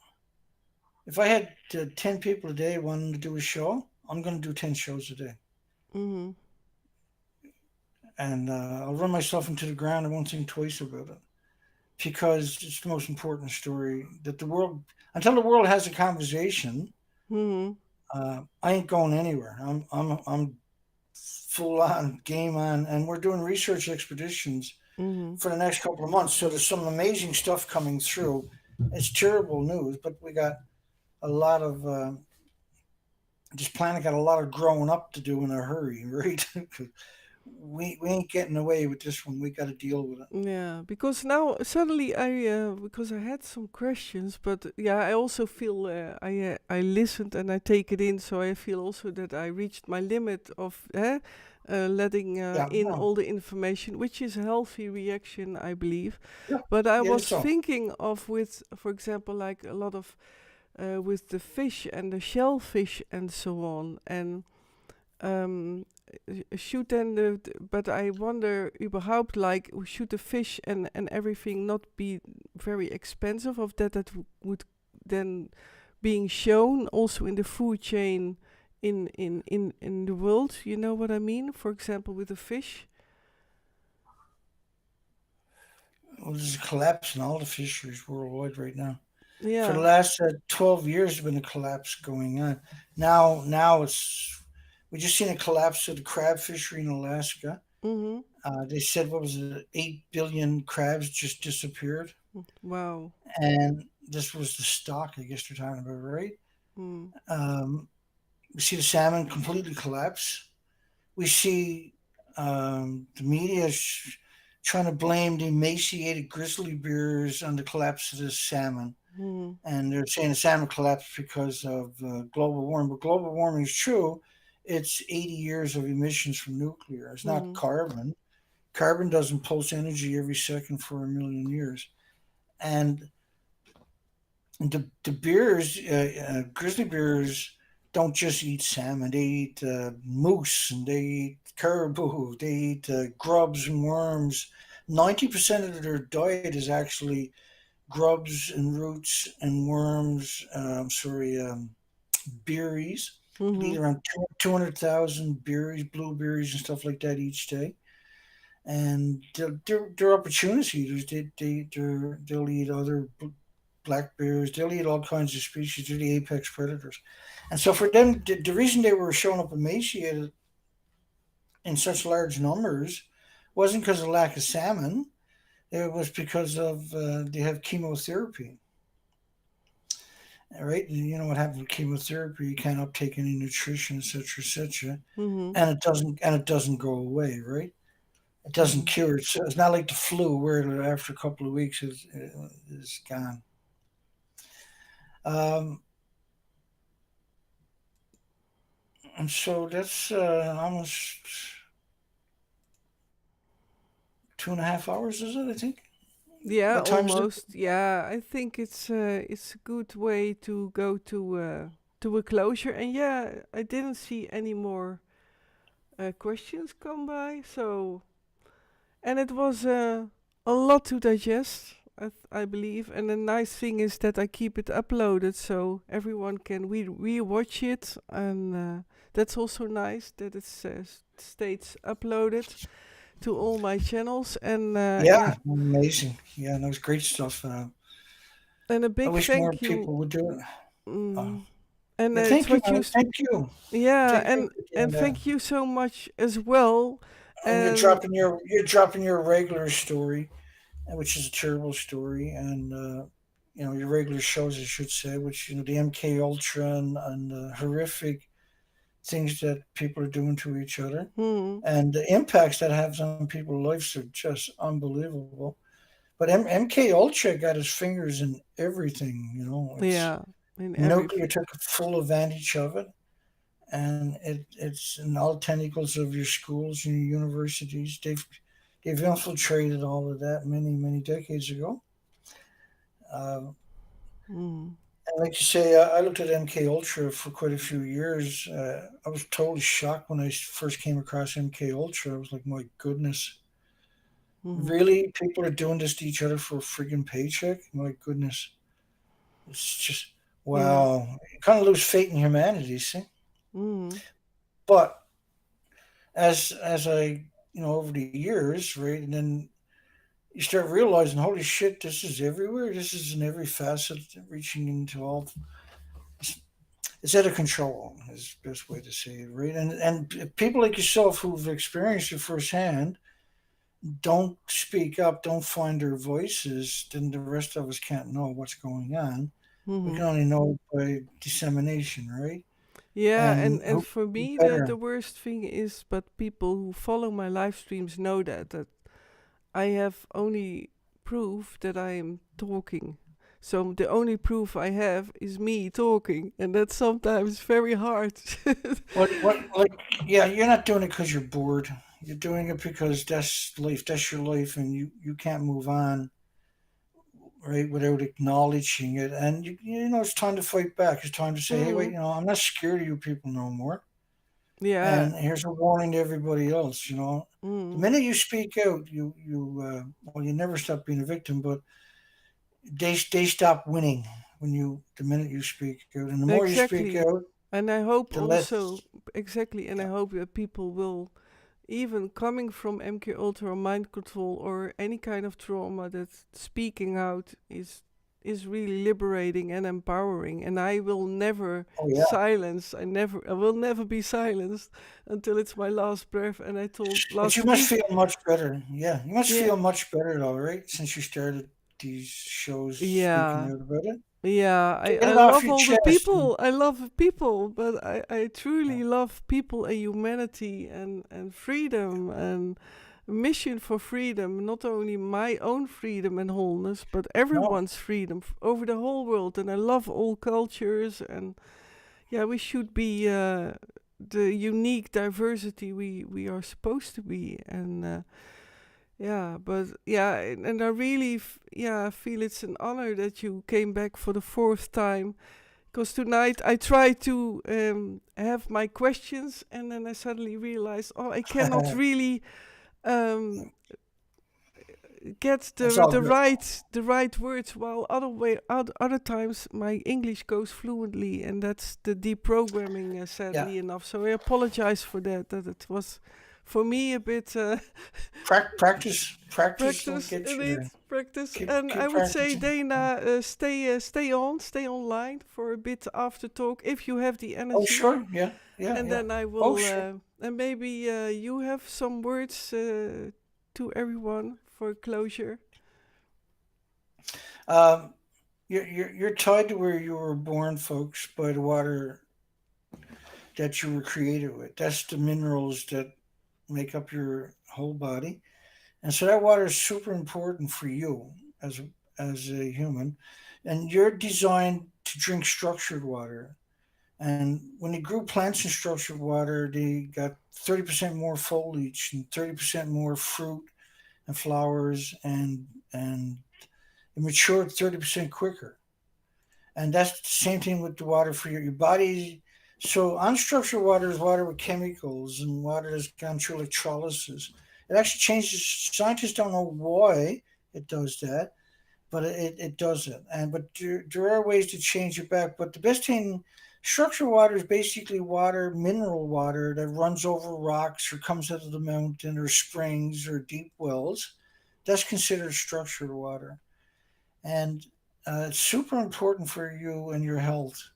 if I had 10 people a day wanting to do a show, I'm going to do 10 shows a day, Mhm. and I'll run myself into the ground. I won't think twice about it because it's the most important story that the world. Until the world has a conversation, Mhm. I ain't going anywhere. I'm full on game on, and we're doing research expeditions Mhm. for the next couple of months. So there's some amazing stuff coming through. It's terrible news, but we got a lot of this planet got a lot of growing up to do in a hurry, right? We ain't getting away with this one. We got to deal with it. Yeah, because now suddenly because I had some questions, but yeah, I also feel I listened and I take it in, so I feel also that I reached my limit of letting Yeah, in no, all the information, which is a healthy reaction, I believe. yeah, But I yeah. was So thinking of with, for example, like a lot of with the fish and the shellfish and so on, and um, should then but I wonder überhaupt like should the fish and everything not be very expensive of would then being shown also in the food chain in the world, you know what I mean, for example with the fish. well, there's a collapse in all the fisheries worldwide right now. For the Yeah. last 12 years, there's been a collapse going on. Now it's we just seen a collapse of the crab fishery in Alaska. Mhm. They said what was it, 8 billion crabs just disappeared, Wow. and this was the stock. I guess they're talking about, right? Mm. Um, we see the salmon completely collapse. We see the media trying to blame the emaciated grizzly bears on the collapse of the salmon. Mm. And they're saying the salmon collapsed because of global warming. But global warming is true. It's 80 years of emissions from nuclear. It's not Mm. carbon. Carbon doesn't pulse energy every second for a million years. And the bears, grizzly bears, don't just eat salmon. They eat moose and they eat caribou. They eat grubs and worms. 90% of their diet is actually grubs and roots and worms. Berries. They eat Mhm. around 200,000 berries, blueberries, and stuff like that each day. And they're opportunity eaters. They'll eat other black bears. They'll eat all kinds of species. They're the apex predators. And so for them, the reason they were showing up emaciated in such large numbers wasn't because of lack of salmon. It was because of they have chemotherapy. All right, and you know what happens with chemotherapy? You can't uptake any nutrition, etc., etc., Mhm. and it doesn't go away. Right? It doesn't Mhm. cure. It's not like the flu where after a couple of weeks is gone. Um, and so that's almost 2.5 hours, is it? I think. Yeah, What time is it? almost. Yeah, I think it's a good way to go to a closure. And yeah, I didn't see any more questions come by. So, and it was a lot to digest, I believe. And the nice thing is that I keep it uploaded so everyone can re-watch it. And that's also nice that it stays uploaded to all my channels. And Yeah, yeah, amazing. Yeah, that was great stuff. and a I big wish more thank you. people would do it. Uh, Mm, and yeah, it's thank you, what man. Thank you. yeah, Thank you for doing and that. thank you so much as well. And And you're dropping your regular story, which is a terrible story, and your regular shows, I should say, which the MK Ultra and horrific things that people are doing to each other, hmm, and the impacts that has on people's lives are just unbelievable. But MK Ultra got his fingers in everything. It's yeah, in nuclear everything. took full advantage of it, and it's in all tentacles of your schools and your universities. They've infiltrated all of that many many decades ago. Uh, Mm, and like you say, I looked at MK Ultra for quite a few years. I was totally shocked when I first came across MK Ultra. I was like, my goodness, mm, really? People are doing this to each other for a friggin' paycheck? My goodness, it's just mm, wow. You kind of lose faith in humanity, see. mm, But as I over the years, right, and then you start realizing, holy shit, this is everywhere. This is in every facet, reaching into all. It's out of control. Is the best way to say it, right? And people like yourself who've experienced it firsthand don't speak up, don't find their voices. Then the rest of us can't know what's going on. We can mm. only know by dissemination, right? Yeah, And and who for me the better? worst thing is, but people who follow my live streams know that I have only proof that I am talking. So the only proof I have is me talking, and that's sometimes very hard. What? Like, yeah, you're not doing it because you're bored. You're doing it because that's life. That's your life, and you can't move on, right, without acknowledging it. And it's time to fight back. It's time to say, hey, wait, Mm, I'm not scared of you people no more. yeah. And here's a warning to everybody else. The Mm, minute you speak out, well, you never stop being a victim, but they stop winning the minute you speak out, and the more you speak exactly. out, And I hope the less. also exactly, and I hope that people will, even coming from MK Ultra or mind control or any kind of trauma, that speaking out is really liberating and empowering. And I will never Oh yeah. silence. I will never be silenced until it's my last breath. And I told But you last must week, feel much better. Yeah, you must yeah, feel much better though, right? Since you started these shows speaking yeah, out about it. Yeah, Get I it off love your all the chest. people. I love people, but I truly love people and humanity and freedom and mission for freedom. Not only my own freedom and wholeness, but No, everyone's freedom over the whole world. And I love all cultures. And yeah, we should be the unique diversity we are supposed to be. And yeah, but yeah, and I really, yeah, feel it's an honor that you came back for the fourth time. Because tonight I tried to have my questions, and then I suddenly realized, oh, I cannot really um, get it's all good. the right words. While other times my English goes fluently, and that's the deprogramming, Yeah, sadly enough. So I apologize for that. That it was for me a bit. Practice will Practice, get you indeed, there. practice. And Keep I would say, practicing. Dana, stay online for a bit after talk if you have the Oh, energy. sure. Yeah, yeah, And yeah. then I Oh, will, sure. and maybe you have some words to everyone for closure. Um, you're tied to where you were born, folks, by the water that you were created with. That's the minerals that make up your whole body, and so that water is super important for you as a human, and you're designed to drink structured water. And when they grew plants in structured water, they got 30% more foliage and 30% more fruit and flowers, and it matured 30% quicker. And that's the same thing with the water for your body. So unstructured water is water with chemicals and water that's gone through electrolysis. It actually changes. Scientists don't know why it does that, but it does it. And but there are ways to change it back. But the best thing, structured water is basically water, mineral water that runs over rocks or comes out of the mountain or springs or deep wells. That's considered structured water, and it's super important for you and your health.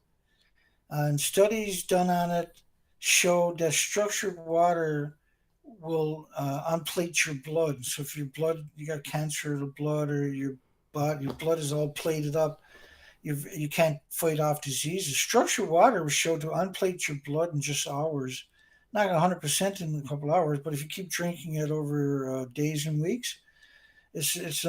And studies done on it show that structured water will unplate your blood. So if your blood, you got cancer of the blood, or your blood is all plated up, you can't fight off diseases. Structured water was shown to unplate your blood in just hours. Not 100% in a couple hours, but if you keep drinking it over days and weeks, it's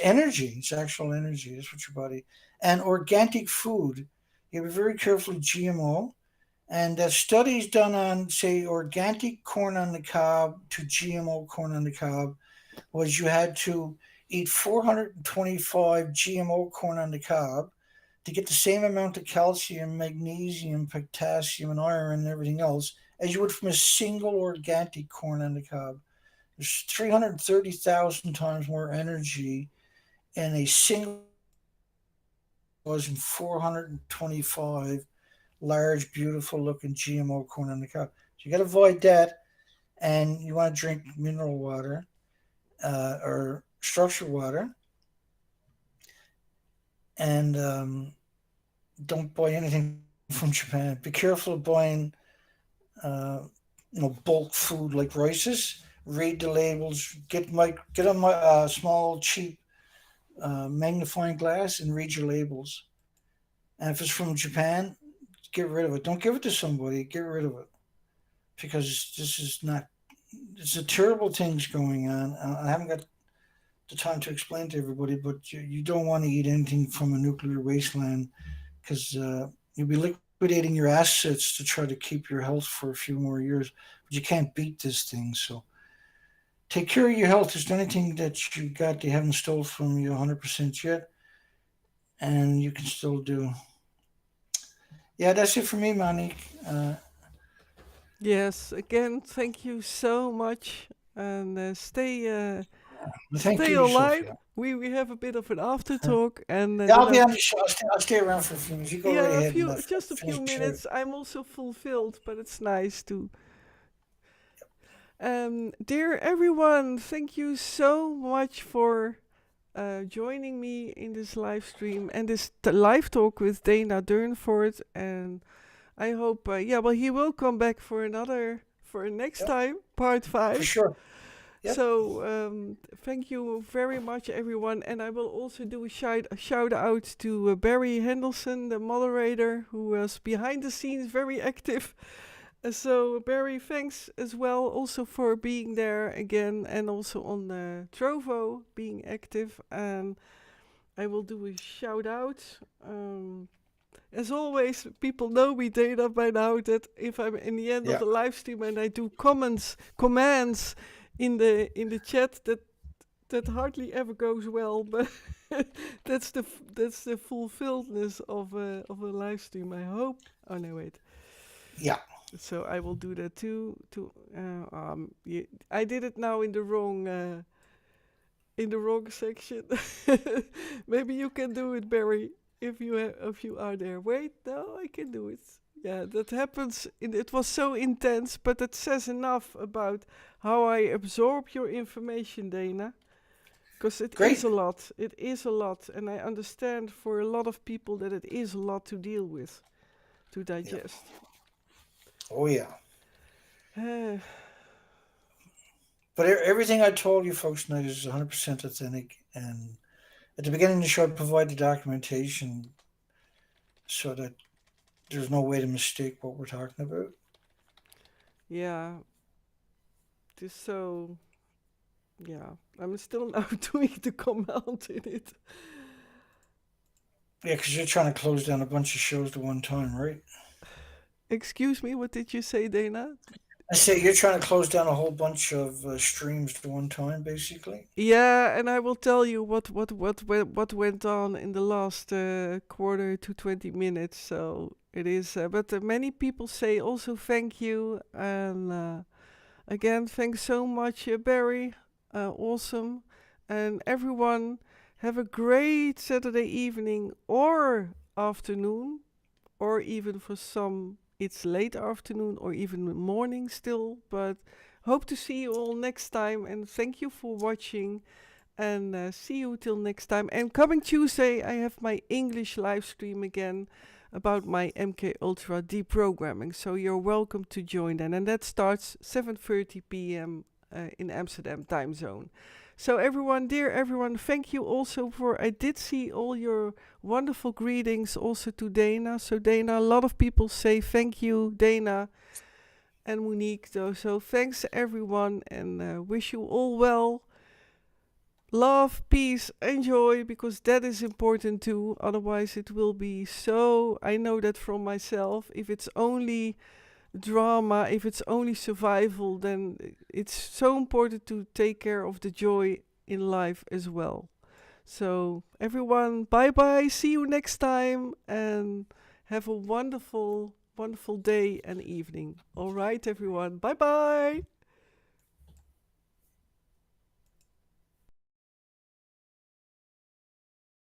energy. It's actual energy. That's what your body. And organic food. You have to be very careful with GMO. And studies done on, say, organic corn on the cob to GMO corn on the cob was you had to eat 425 GMO corn on the cob to get the same amount of calcium, magnesium, potassium, and iron and everything else as you would from a single organic corn on the cob. There's 330,000 times more energy in a single was in 425 large, beautiful looking GMO corn on the cob. So you got to avoid that, and you want to drink mineral water or structured water, and don't buy anything from Japan. Be careful of buying, uh, bulk food like rices. Read the labels. Get a small cheap magnifying glass and read your labels. And if it's from Japan, get rid of it. Don't give it to somebody. Get rid of it because this is not. It's a terrible things going on. I haven't got the time to explain to everybody, but you don't want to eat anything from a nuclear wasteland because you'll be liquidating your assets to try to keep your health for a few more years. But you can't beat this thing. So take care of your health. Is there anything that you got they haven't stole from you 100% yet? And you can still do. Yeah, that's it for me, Monique. Yes, again, thank you so much, and Thank stay you, online. Sophia. We have a bit of an after talk, and Yeah, then I'll be on the show. I'll stay around for a few minutes. You go right yeah, ahead and just a few finish your. minutes. I'm also fulfilled, but it's nice to. Dear everyone, thank you so much for joining me in this live stream and this live talk with Dana Durnford. And I hope, yeah, well, he will come back for next Yep, time, part for five. sure. Yep. So thank you very much, everyone. And I will also do a shout out to Barry Henderson, the moderator, who was behind the scenes very active. So Barry, thanks as well also for being there again, and also on Trovo being active. And I will do a shout out. As always, people know me, Dana, by now, that if I'm in the end of Yeah. the live stream and I do commands in the chat, that hardly ever goes well. But that's the fulfilledness of a live stream. I hope. Oh no, wait. Yeah. So I will do that too. I did it now in the wrong section. Maybe you can do it, Barry, if you are there. Wait, no, I can do it. Yeah, that happens. It was so intense, but it says enough about how I absorb your information, Dana. Because it Great. is a lot. It is a lot. And I understand for a lot of people that it is a lot to deal with, to digest. Oh, yeah. Uh, But everything I told you folks tonight is 100% authentic. And at the beginning of the show, I provided documentation so that there's no way to mistake what we're talking about. yeah. Just so... Yeah, I'm still now doing the command in it. Yeah, because you're trying to close down a bunch of shows at one time, right? Excuse me, what did you say, Dana? I say you're trying to close down a whole bunch of streams at one time, basically. Yeah, and I will tell you what went on in the last quarter to 20 minutes. So it is, but many people say also thank you, and again, thanks so much, Barry. Awesome, and everyone have a great Saturday evening or afternoon, or even for some it's late afternoon or even morning still. But hope to see you all next time, and thank you for watching, and see you till next time. And coming Tuesday I have my English live stream again about my MK Ultra deprogramming, so you're welcome to join then, and that starts 7:30 p.m. In Amsterdam time zone. So everyone, dear everyone, thank you also I did see all your wonderful greetings also to Dana. So Dana, a lot of people say thank you, Dana and Monique. So thanks everyone, and wish you all well. Love, peace, and joy, because that is important too. Otherwise it will be so, I know that from myself, if it's only drama, if it's only survival, then it's so important to take care of the joy in life as well. So everyone, bye bye, see you next time, and have a wonderful day and evening. All right, everyone, bye bye.